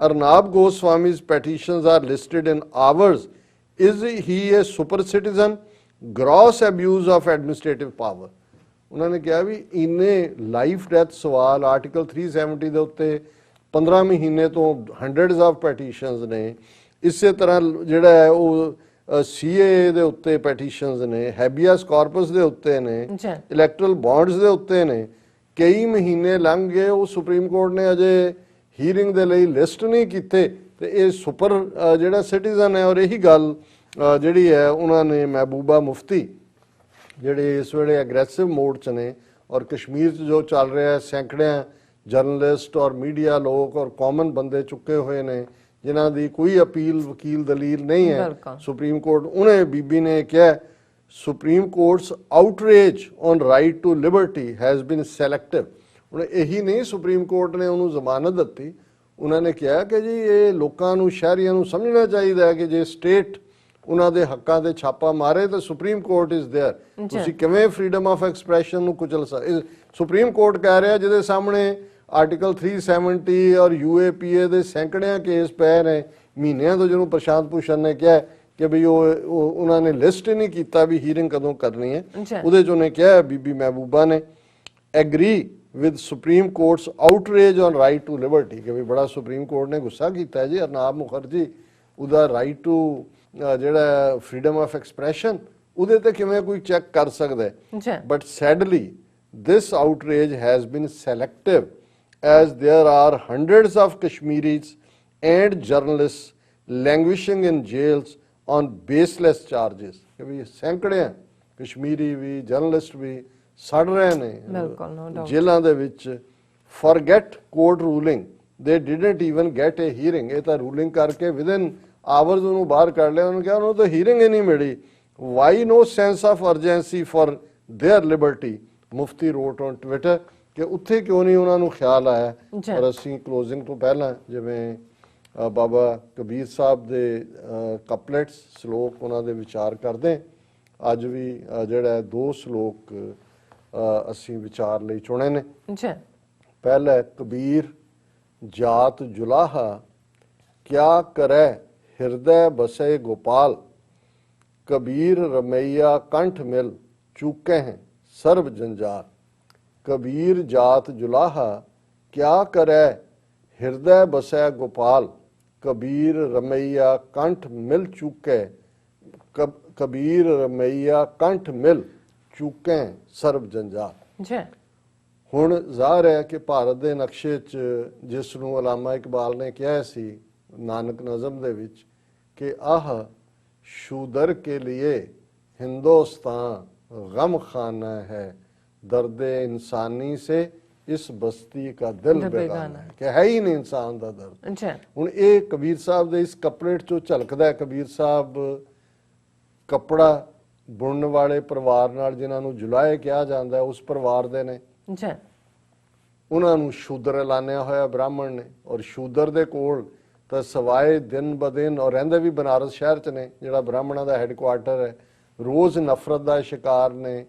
Arnab Goswami's petitions are listed in hours. Is he a super citizen? Gross abuse of administrative power. ਉਹਨਾਂ ਨੇ ਕਿਹਾ ਵੀ ਇੰਨੇ ਲਾਈਫ ਡੈਥ ਸਵਾਲ ਆਰਟੀਕਲ 370 ਦੇ ਉੱਤੇ 15 ਮਹੀਨੇ ਤੋਂ ਹੰਡਰਡਸ ਆਫ ਪੈਟੀਸ਼ਨਸ ਨੇ। ਇਸੇ ਤਰ੍ਹਾਂ ਜਿਹੜਾ ਹੈ ਉਹ CAA ਦੇ ਉੱਤੇ ਪੈਟੀਸ਼ਨਸ ਨੇ, ਹੈਬੀਅਸ ਕਾਰਪਸ ਦੇ ਉੱਤੇ ਨੇ, ਇਲੈਕਟਰਲ ਬੌਂਡਸ ਦੇ ਉੱਤੇ ਨੇ। ਕਈ ਮਹੀਨੇ ਲੰਘ ਗਏ, ਉਹ ਸੁਪਰੀਮ ਕੋਰਟ ਨੇ ਅਜੇ ਹੀਅਰਿੰਗ ਦੇ ਲਈ ਲਿਸਟ ਨਹੀਂ ਕੀਤੇ ਤੇ ਇਹ ਸੁਪਰ ਜਿਹੜਾ ਸਿਟੀਜ਼ਨ ਹੈ। ਔਰ ਇਹੀ ਗੱਲ ਜਿਹੜੀ ਹੈ ਉਹਨਾਂ ਨੇ ਮਹਿਬੂਬਾ ਮੁਫਤੀ ਜਿਹੜੇ ਇਸ ਵੇਲੇ ਐਗਰੈਸਿਵ ਮੋਡ 'ਚ ਨੇ ਔਰ ਕਸ਼ਮੀਰ 'ਚ ਜੋ ਚੱਲ ਰਿਹਾ, ਸੈਂਕੜਿਆਂ ਜਰਨਲਿਸਟ ਔਰ ਮੀਡੀਆ ਲੋਕ ਔਰ ਕਾਮਨ ਬੰਦੇ ਚੁੱਕੇ ਹੋਏ ਨੇ ਜਿਨ੍ਹਾਂ ਦੀ ਕੋਈ ਅਪੀਲ ਵਕੀਲ ਦਲੀਲ ਨਹੀਂ ਹੈ ਸੁਪਰੀਮ ਕੋਰਟ। ਉਹਨੇ ਬੀਬੀ ਨੇ ਕਿਹਾ Supreme Court's outrage on right to liberty has been selective. ਹੁਣ ਇਹੀ ਨਹੀਂ ਸੁਪਰੀਮ ਕੋਰਟ ਨੇ ਉਹਨੂੰ ਜ਼ਮਾਨਤ ਦਿੱਤੀ, ਉਹਨਾਂ ਨੇ ਕਿਹਾ ਕਿ ਜੀ ਇਹ ਲੋਕਾਂ ਨੂੰ, ਸ਼ਹਿਰੀਆਂ ਨੂੰ ਸਮਝਣਾ ਚਾਹੀਦਾ ਹੈ ਕਿ ਜੇ ਸਟੇਟ ਉਹਨਾਂ ਦੇ ਹੱਕਾਂ ਤੇ ਛਾਪਾ ਮਾਰੇ ਤਾਂ ਸੁਪਰੀਮ ਕੋਰਟ ਇਜ਼ ਦੇਅਰ। ਤੁਸੀਂ ਕਿਵੇਂ ਫਰੀडम ਆਫ ਐਕਸਪ੍ਰੈਸ਼ਨ ਨੂੰ ਕੁਚਲ ਸਕਦੇ? ਸੁਪਰੀਮ ਕੋਰਟ ਕਹਿ ਰਿਹਾ ਜਿਹਦੇ ਸਾਹਮਣੇ ਆਰਟੀਕਲ 370 ਔਰ UAPA ਦੇ ਸੈਂਕੜਿਆਂ ਕੇਸ ਪਏ ਨੇ ਮਹੀਨਿਆਂ ਤੋਂ, ਜਿਹਨੂੰ ਪ੍ਰਸ਼ਾਂਤ ਭੂਸ਼ਣ ਨੇ ਕਿਹਾ ਕਿ ਬਈ ਉਹ ਉਹਨਾਂ ਨੇ ਲਿਸਟ ਹੀ ਨਹੀਂ ਕੀਤਾ ਵੀ ਹੀਅਰਿੰਗ ਕਦੋਂ ਕਰਨੀ ਹੈ। ਉਹਦੇ 'ਚ ਉਹਨੇ ਕਿਹਾ ਬੀਬੀ ਮਹਿਬੂਬਾ ਨੇ agree with Supreme Court's outrage on right to liberty ਕਿ ਵੀ ਬੜਾ ਸੁਪਰੀਮ ਕੋਰਟ ਨੇ ਗੁੱਸਾ ਕੀਤਾ ਹੈ ਜੀ ਅਰਨਾਬ ਮੁਖਰਜੀ ਉਹਦਾ ਰਾਈਟ ਟੂ ਜਿਹੜਾ ਫਰੀडम ਆਫ ਐਕਸਪ੍ਰੈਸ਼ਨ ਉਹਦੇ ਤੇ ਕਿਵੇਂ ਕੋਈ ਚੈੱਕ ਕਰ ਸਕਦਾ ਹੈ। But sadly this outrage has been selective as there are hundreds of Kashmiris and journalists languishing in jails on baseless charges। ਕਿ ਵੀ ਸੈਂਕੜੇ ਕਸ਼ਮੀਰੀ ਵੀ ਜਰਨਲਿਸਟ ਵੀ ਸੜ ਰਹੇ ਨੇ ਜੇਲ੍ਹਾਂ ਦੇ ਵਿੱਚ। forget court ruling, they didn't even get a hearing। ਇਹ ਤਾਂ ਰੂਲਿੰਗ ਕਰਕੇ within hours ਉਹਨੂੰ ਬਾਹਰ ਕੱਢ ਲਿਆ। ਉਹਨੂੰ ਕਿਹਾ ਉਹਨੂੰ ਤਾਂ ਹੀਅਰਿੰਗ ਹੀ ਨਹੀਂ ਮਿਲੀ। why no sense of urgency for their liberty? Mufti wrote on Twitter ਕਿ ਉੱਥੇ ਕਿਉਂ ਨਹੀਂ ਉਹਨਾਂ ਨੂੰ ਖਿਆਲ ਆਇਆ। ਔਰ ਅਸੀਂ ਕਲੋਜ਼ਿੰਗ ਤੋਂ ਪਹਿਲਾਂ ਜਿਵੇਂ ਬਾਬਾ ਕਬੀਰ ਸਾਹਿਬ ਦੇ ਕਪਲੇਟਸ ਸ਼ਲੋਕ ਉਹਨਾਂ ਦੇ ਵਿਚਾਰ ਕਰਦੇ, ਅੱਜ ਵੀ ਜਿਹੜਾ 2 ਸ਼ਲੋਕ ਅਸੀਂ ਵਿਚਾਰ ਲਈ ਚੁਣੇ ਨੇ। ਪਹਿਲਾ ਕਬੀਰ ਜਾਤ ਜੁਲਾਹਾ ਕਿਆ ਕਰੈ ਹਿਰਦੈ ਬਸੈ ਗੋਪਾਲ ਕਬੀਰ ਰਮਈਆ ਕੰਠ ਮਿਲ ਚੁਕੇ हैं सर्व जंजाल। कबीर जात जुलाहा क्या करे हृदय बसै गोपाल कबीर रमैया कंठ मिल चुके कबीर रमैया कंठ मिल चुके सर्व जंजाल। ਹੁਣ ਜ਼ਾਹਰ ਹੈ ਕਿ ਭਾਰਤ ਦੇ ਨਕਸ਼ੇ 'ਚ ਜਿਸ ਨੂੰ ਅਲਾਮਾ ਇਕਬਾਲ ਨੇ ਕਿਹਾ ਸੀ ਨਾਨਕ ਨਜ਼ਮ ਦੇ ਵਿੱਚ ਕਿ ਆਹ ਸ਼ੂਦਰ ਕੇ लिए हिंदुस्तान गम खाना है दर्द इंसानी से इस बस्ती का दिल बेगाना है कि है ही नहीं इंसान का दर्द। ਹੁਣ ਇਹ ਕਬੀਰ ਸਾਹਿਬ ਦੇ ਇਸ ਕਪਲੇਟ ਚੋਂ ਝਲਕਦਾ ਹੈ। ਕਬੀਰ ਸਾਹਿਬ ਕੱਪੜਾ ਬੁਣਨ ਵਾਲੇ ਪਰਿਵਾਰ ਨਾਲ ਜਿਨ੍ਹਾਂ ਨੂੰ ਜੁਲਾਏ ਕਿਹਾ ਜਾਂਦਾ ਉਸ ਪਰਿਵਾਰ ਦੇ ਨੇ। ਉਹਨਾਂ ਨੂੰ ਸ਼ੂਦਰ ਐਲਾਨਿਆ ਹੋਇਆ ਬ੍ਰਾਹਮਣ ਨੇ ਔਰ ਸ਼ੂਦਰ ਦੇ ਕੋਲ ਤਾਂ ਸਵਾਏ ਦਿਨ ਬ ਦਿਨ ਔਰ ਰਹਿੰਦੇ ਵੀ ਬਨਾਰਸ ਸ਼ਹਿਰ 'ਚ ਨੇ ਜਿਹੜਾ ਬ੍ਰਾਹਮਣਾਂ ਦਾ ਹੈੱਡਕੁਆਰਟਰ ਹੈ। ਰੋਜ਼ ਨਫ਼ਰਤ ਦਾ ਸ਼ਿਕਾਰ ਨੇ।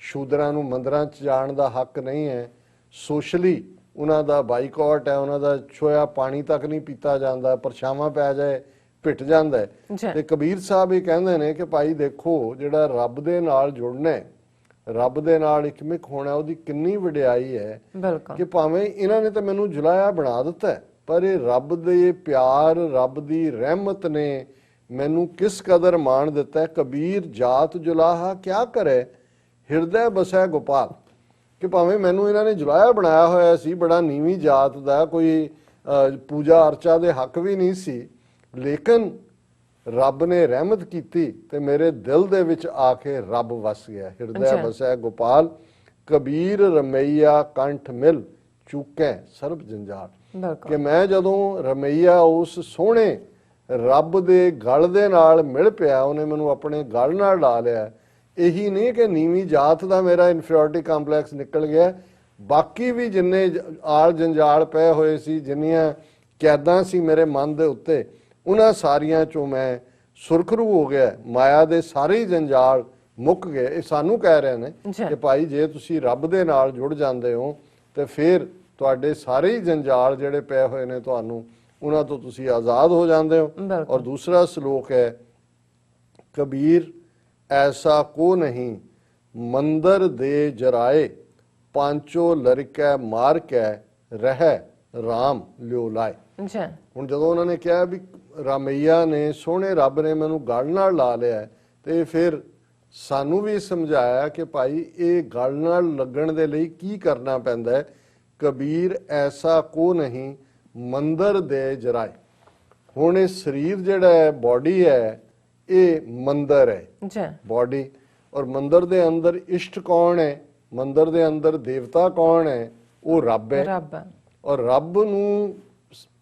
ਸ਼ੂਦਰਾਂ ਨੂੰ ਮੰਦਰਾਂ 'ਚ ਜਾਣ ਦਾ ਹੱਕ ਨਹੀਂ ਹੈ। ਸੋਸ਼ਲੀ ਉਹਨਾਂ ਦਾ ਬਾਈਕਾਟ ਹੈ। ਉਹਨਾਂ ਦਾ ਛੋਇਆ ਪਾਣੀ ਤੱਕ ਨਹੀਂ ਪੀਤਾ ਜਾਂਦਾ। ਪਰਛਾਵਾਂ ਪੈ ਜਾਏ ਪਿੱਟ ਜਾਂਦਾ ਹੈ। ਤੇ ਕਬੀਰ ਸਾਹਿਬ ਇਹ ਕਹਿੰਦੇ ਨੇ ਕਿ ਭਾਈ ਦੇਖੋ ਜਿਹੜਾ ਰੱਬ ਦੇ ਨਾਲ ਜੁੜਨਾ ਹੈ, ਰੱਬ ਦੇ ਨਾਲ ਇਕਮਿਕ ਹੋਣਾ, ਉਹਦੀ ਕਿੰਨੀ ਵਡਿਆਈ ਹੈ ਕਿ ਭਾਵੇਂ ਇਹਨਾਂ ਨੇ ਤਾਂ ਮੈਨੂੰ ਜੁਲਾਇਆ ਬਣਾ ਦਿੱਤਾ ਪਰ ਇਹ ਰੱਬ ਦੇ ਪਿਆਰ, ਰੱਬ ਦੀ ਰਹਿਮਤ ਨੇ ਮੈਨੂੰ ਕਿਸ ਕਦਰ ਮਾਣ ਦਿੱਤਾ ਹੈ। ਕਬੀਰ ਜਾਤ ਜੁਲਾਹਾ ਕਿਆ ਕਰੇ ਹਿਰਦੈ ਬਸੈ ਗੋਪਾਲ ਕਿ ਭਾਵੇਂ ਮੈਨੂੰ ਇਹਨਾਂ ਨੇ ਜੁਲਾਇਆ ਬਣਾਇਆ ਹੋਇਆ ਸੀ, ਬੜਾ ਨੀਵੀਂ ਜਾਤ ਦਾ, ਕੋਈ ਪੂਜਾ ਅਰਚਾ ਦੇ ਹੱਕ ਵੀ ਨਹੀਂ ਸੀ, ਲੇਕਿਨ ਰੱਬ ਨੇ ਰਹਿਮਤ ਕੀਤੀ ਤੇ ਮੇਰੇ ਦਿਲ ਦੇ ਵਿੱਚ ਆ ਕੇ ਰੱਬ ਵਸ ਗਿਆ। ਹਿਰਦੈ ਬਸੈ ਗੋਪਾਲ ਕਬੀਰ ਰਮਈਆ ਕੰਠ ਮਿਲ ਚੁਕੇ ਸਰਬ ਜੰਜਾਲ ਕਿ ਮੈਂ ਜਦੋਂ ਰਮਈਆ ਉਸ ਸੋਹਣੇ ਰੱਬ ਦੇ ਗਲ ਦੇ ਨਾਲ ਮਿਲ ਪਿਆ, ਉਹਨੇ ਮੈਨੂੰ ਆਪਣੇ ਗਲ ਨਾਲ ਲਾ ਲਿਆ। ਇਹੀ ਨਹੀਂ ਕਿ ਨੀਵੀਂ ਜਾਤ ਦਾ ਮੇਰਾ ਇਨਫੀਰੀਅਰਿਟੀ ਕੰਪਲੈਕਸ ਨਿਕਲ ਗਿਆ, ਬਾਕੀ ਵੀ ਜਿੰਨੇ ਆਲ ਜੰਜਾਲ ਪਏ ਹੋਏ ਸੀ, ਜਿੰਨੀਆਂ ਕੈਦਾਂ ਸੀ ਮੇਰੇ ਮਨ ਦੇ ਉੱਤੇ, ਉਹਨਾਂ ਸਾਰੀਆਂ ਚੋਂ ਮੈਂ ਸੁਰਖਰੂ ਹੋ ਗਿਆ। ਮਾਇਆ ਦੇ ਸਾਰੇ ਹੀ ਜੰਜਾਲ ਮੁੱਕ ਗਏ। ਇਹ ਸਾਨੂੰ ਕਹਿ ਰਹੇ ਨੇ ਕਿ ਭਾਈ ਜੇ ਤੁਸੀਂ ਰੱਬ ਦੇ ਨਾਲ ਜੁੜ ਜਾਂਦੇ ਹੋ ਤੇ ਫਿਰ ਤੁਹਾਡੇ ਸਾਰੇ ਹੀ ਜੰਜਾਲ ਜਿਹੜੇ ਪਏ ਹੋਏ ਨੇ ਤੁਹਾਨੂੰ, ਉਹਨਾਂ ਤੋਂ ਤੁਸੀਂ ਆਜ਼ਾਦ ਹੋ ਜਾਂਦੇ ਹੋ। ਔਰ ਦੂਸਰਾ ਸ਼ਲੋਕ ਹੈ, ਕਬੀਰ ਐਸਾ ਕੋ ਨਹੀਂ ਮੰਦਰ ਦੇ ਜਰਾਏ, ਪਾਂਚੋ ਲੜਕੈ ਮਾਰ ਕੇ ਰਹਿ ਰਾਮ ਲਿਓ ਲਾਏ। ਹੁਣ ਜਦੋਂ ਉਹਨਾਂ ਨੇ ਕਿਹਾ ਵੀ ਰਾਮਈਆ ਨੇ, ਸੋਹਣੇ ਰੱਬ ਨੇ ਮੈਨੂੰ ਗਲ ਨਾਲ ਲਾ ਲਿਆ, ਤੇ ਫਿਰ ਸਾਨੂੰ ਵੀ ਸਮਝਾਇਆ ਕਿ ਭਾਈ ਇਹ ਗਲ ਨਾਲ ਲੱਗਣ ਦੇ ਲਈ ਕੀ ਕਰਨਾ ਪੈਂਦਾ ਹੈ। ਕਬੀਰ ਐਸਾ ਕੋ ਨਹੀਂ ਮੰਦਰ ਦੇ ਜਰਾਏ। ਹੁਣ ਇਹ ਸਰੀਰ ਜਿਹੜਾ ਹੈ, ਬੋਡੀ ਹੈ, ਇਹ ਮੰਦਰ ਹੈ ਬੋਡੀ। ਔਰ ਮੰਦਰ ਦੇ ਅੰਦਰ ਇਸ਼ਟ ਕੌਣ ਹੈ, ਮੰਦਰ ਦੇ ਅੰਦਰ ਦੇਵਤਾ ਕੌਣ ਹੈ, ਉਹ ਰੱਬ ਹੈ। ਔਰ ਰੱਬ ਨੂੰ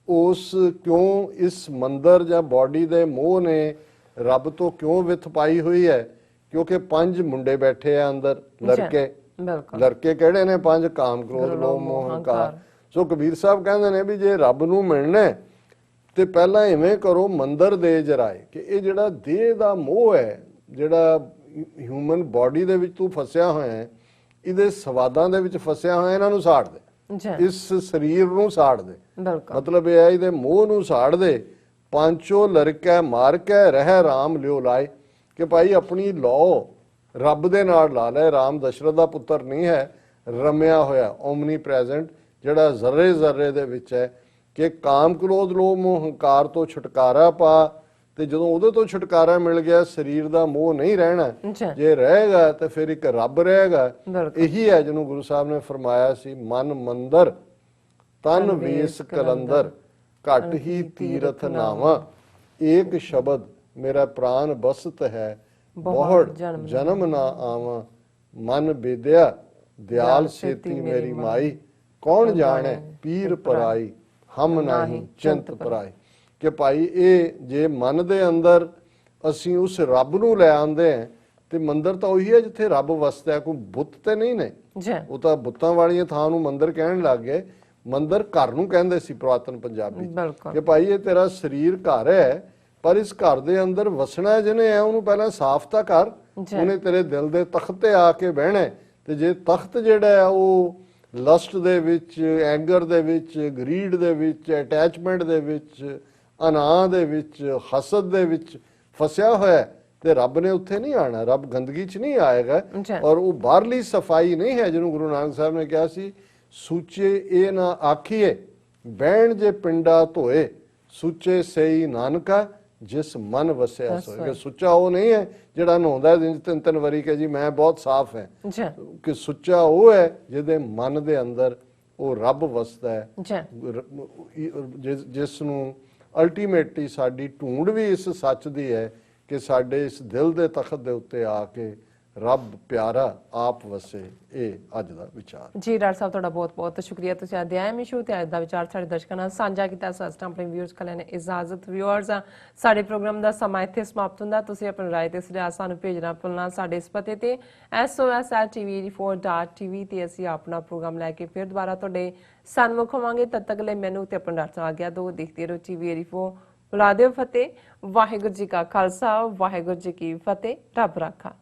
ਉਸ ਕਿਉਂ ਇਸ ਮੰਦਰ ਜਾਂ ਬੋਡੀ ਦੇ ਮੋਹ ਨੇ ਰੱਬ ਤੋਂ ਕਿਉਂ ਵਿਥ ਪਾਈ ਹੋਈ ਹੈ? ਕਿਉਂਕਿ 5 ਮੁੰਡੇ ਬੈਠੇ ਆ ਅੰਦਰ, ਲੜਕੇ। ਲੜਕੇ ਕਿਹੜੇ ਨੇ? 5, ਕਾਮ, ਕ੍ਰੋਧ, ਲੋਭ, ਮੋਹ, ਹੰਕਾਰ। ਸੋ ਕਬੀਰ ਸਾਹਿਬ ਕਹਿੰਦੇ ਨੇ ਵੀ ਜੇ ਰੱਬ ਨੂੰ ਮਿਲਣਾ ਤੇ ਪਹਿਲਾਂ ਇਵੇਂ ਕਰੋ, ਮੰਦਰ ਦੇ ਜਰਾਏ, ਕਿ ਇਹ ਜਿਹੜਾ ਦੇਹ ਦਾ ਮੋਹ ਹੈ, ਜਿਹੜਾ ਹਿਊਮਨ ਬਾਡੀ ਦੇ ਵਿੱਚ ਤੂੰ ਫਸਿਆ ਹੋਇਆ ਹੈ, ਇਹਦੇ ਸਵਾਦਾਂ ਦੇ ਵਿੱਚ ਫਸਿਆ ਹੋਇਆ, ਇਹਨਾਂ ਨੂੰ ਸਾੜ ਦੇ, ਇਸ ਸਰੀਰ ਨੂੰ ਸਾੜ ਦੇ। ਮਤਲਬ ਇਹ ਹੈ ਇਹਦੇ ਮੋਹ ਨੂੰ ਸਾੜ ਦੇ। ਪਾਂਚੋ ਲੜਕੈ ਮਾਰ ਕੇ ਰਹਿ ਰਾਮ ਲਿਓ ਲਾਏ, ਕਿ ਭਾਈ ਆਪਣੀ ਲੋ ਰੱਬ ਦੇ ਨਾਲ ਲਾ ਲੈ। ਰਾਮ ਦਸ਼ਰਥ ਦਾ ਪੁੱਤਰ ਨਹੀਂ ਹੈ, ਰਮਿਆ ਹੋਇਆ, ਓਮਨੀ ਪ੍ਰੈਜ਼ੈਂਟ, ਜਿਹੜਾ ਜ਼ਰਰੇ ਜ਼ਰਰੇ ਦੇ ਵਿੱਚ ਹੈ। ਕਿ ਕਾਮ, ਕ੍ਰੋਧ, ਲੋਭ, ਮੋਹ, ਹੰਕਾਰ ਤੋਂ ਛੁਟਕਾਰਾ ਪਾ, ਤੇ ਜਦੋਂ ਉਹਦੇ ਤੋਂ ਛੁਟਕਾਰਾ ਮਿਲ ਗਿਆ, ਸਰੀਰ ਦਾ ਮੋਹ ਨਹੀਂ ਰਹਿਣਾ। ਜੇ ਰਹੇਗਾ ਤੇ ਫਿਰ ਇੱਕ ਰੱਬ ਰਹੇਗਾ। ਇਹੀ ਹੈ ਜਿਹਨੂੰ ਗੁਰੂ ਸਾਹਿਬ ਨੇ ਫਰਮਾਇਆ ਸੀ, ਮਨ ਮੰਦਰ ਤਨ ਵੇਸ ਕਲੰਦਰ, ਘਟ ਹੀ ਤੀਰਥ ਨਾਵਾ, ਏਕ ਸ਼ਬਦ ਮੇਰਾ ਪ੍ਰਾਨ ਬਸਤ ਹੈ, ਬਹੁੜ ਜਨਮ ਨਾ ਆਵਾਂ, ਮਨ ਬੇਦਿਆ ਦਿਆਲ ਸੇਤੀ ਮੇਰੀ ਮਾਈ, ਕੌਣ ਜਾਣੇ ਪੀਰ ਪਰਾਈ, ਹਮ ਨਾਹੀ ਚਿੰਤ ਪਰਾਈ। ਕਿ ਭਾਈ ਇਹ ਜੇ ਮਨ ਦੇ ਅੰਦਰ ਅਸੀਂ ਉਸ ਰੱਬ ਨੂੰ ਲੈ ਆਂਦੇ ਹਾਂ, ਤੇ ਮੰਦਰ ਤਾਂ ਉਹੀ ਹੈ ਜਿੱਥੇ ਰੱਬ ਵਸਦਾ, ਕੋਈ ਬੁੱਤ ਤੇ ਨਹੀਂ ਨੇ। ਉਹ ਤਾਂ ਬੁੱਤਾਂ ਵਾਲੀਆਂ ਥਾਂ ਨੂੰ ਮੰਦਰ ਕਹਿਣ ਲੱਗ ਗਏ। ਮੰਦਰ ਘਰ ਨੂੰ ਕਹਿੰਦੇ ਸੀ ਪੁਰਾਤਨ ਪੰਜਾਬੀ, ਕਿ ਭਾਈ ਇਹ ਤੇਰਾ ਸਰੀਰ ਘਰ ਹੈ, ਪਰ ਇਸ ਘਰ ਦੇ ਅੰਦਰ ਵਸਣਾ ਜਿਹਨੇ ਹੈ, ਉਹਨੂੰ ਪਹਿਲਾਂ ਸਾਫ਼ ਤਾਂ ਕਰ। ਉਹਨੇ ਤੇਰੇ ਦਿਲ ਦੇ ਤਖਤ ਤੇ ਆ ਕੇ ਬਹਿਣਾ। ਤੇ ਜੇ ਤਖਤ ਜਿਹੜਾ ਹੈ ਉਹ ਲਸਟ ਦੇ ਵਿੱਚ, ਐਂਗਰ ਦੇ ਵਿੱਚ, ਗਰੀਡ ਦੇ ਵਿੱਚ, ਅਟੈਚਮੈਂਟ ਦੇ ਵਿੱਚ, ਅਨਾਹ ਦੇ ਵਿੱਚ, ਹਸਦ ਦੇ ਵਿੱਚ ਫਸਿਆ ਹੋਇਆ, ਤੇ ਰੱਬ ਨੇ ਉੱਥੇ ਨਹੀਂ ਆਣਾ। ਰੱਬ ਗੰਦਗੀ 'ਚ ਨਹੀਂ ਆਏਗਾ। ਔਰ ਉਹ ਬਾਹਰਲੀ ਸਫਾਈ ਨਹੀਂ ਹੈ, ਜਿਹਨੂੰ ਗੁਰੂ ਨਾਨਕ ਸਾਹਿਬ ਨੇ ਕਿਹਾ ਸੀ, ਸੂਚੇ ਇਹ ਨਾ ਆਖੀਏ ਬਹਿਣ ਜੇ ਪਿੰਡਾ ਧੋਏ, ਸੁੱਚੇ ਸਈ ਨਾਨਕਾ ਜਿਸ ਮਨ ਵਸਿਆ ਸੋਏ। ਸੁੱਚਾ ਉਹ ਨਹੀਂ ਹੈ ਜਿਹੜਾ ਨਹਾਉਂਦਾ ਦਿਨ 'ਚ 3-3 ਵਾਰੀ ਕਿ ਜੀ ਮੈਂ ਬਹੁਤ ਸਾਫ਼ ਹੈ। ਕਿ ਸੁੱਚਾ ਉਹ ਹੈ ਜਿਹਦੇ ਮਨ ਦੇ ਅੰਦਰ ਉਹ ਰੱਬ ਵਸਦਾ ਹੈ, ਜਿਸ ਨੂੰ ਅਲਟੀਮੇਟਲੀ ਸਾਡੀ ਢੂੰਡ ਵੀ ਇਸ ਸੱਚ ਦੀ ਹੈ ਕਿ ਸਾਡੇ ਇਸ ਦਿਲ ਦੇ ਤਖਤ ਦੇ ਉੱਤੇ ਆ ਕੇ ਰੱਬ ਪਿਆਰਾ ਆਪ ਵਸੇ। ਇਹ ਅੱਜ ਦਾ ਵਿਚਾਰ ਜੀ। ਡਾਕਟਰ ਸਾਹਿਬ ਤੁਹਾਡਾ ਬਹੁਤ ਬਹੁਤ ਸ਼ੁਕਰੀਆ, ਤੁਸੀਂ ਅਧਿਆਇ ਸ਼ੋ ਤੇ ਅੱਜ ਦਾ ਵਿਚਾਰ ਸਾਡੇ ਦਰਸ਼ਕਾਂ ਨਾਲ ਸਾਂਝਾ ਕੀਤਾ। ਆਪਣੇ ਵਿਊਅਰਸ ਕੋਲ ਲੈਣੇ ਇਜਾਜ਼ਤ। ਵਿਊਅਰਸ, ਸਾਡੇ ਪ੍ਰੋਗਰਾਮ ਦਾ ਸਮਾਂ ਇੱਥੇ ਸਮਾਪਤ ਹੁੰਦਾ। ਤੁਸੀਂ ਆਪਣੀ ਰਾਏ ਤੇ ਸੁਝਾਅ ਸਾਨੂੰ ਭੇਜਣਾ ਭੁੱਲਣਾ ਸਾਡੇ ਇਸ ਪਤੇ ਤੇ sos@tv84.tv ਤੇ ਅਸੀਂ ਆਪਣਾ ਪ੍ਰੋਗਰਾਮ ਲੈ ਕੇ ਫਿਰ ਦੁਬਾਰਾ ਤੁਹਾਡੇ ਸਨਮੁਖ ਹੋਵਾਂਗੇ। ਤਦ ਤੱਕ ਲਈ ਮੈਨੂੰ ਤੇ ਆਪਣੇ ਡਾਕਟਰ ਆ ਗਿਆ ਦੋ। ਦੇਖਦੇ ਰਹੋ TV84। ਬੁਲਾ ਦਿਓ ਫਤਿਹ। ਵਾਹਿਗੁਰੂ ਜੀ ਕਾ ਖਾਲਸਾ, ਵਾਹਿਗੁਰੂ ਜੀ ਕੀ ਫਤਿਹ। ਰੱਬ ਰਾਖਾ।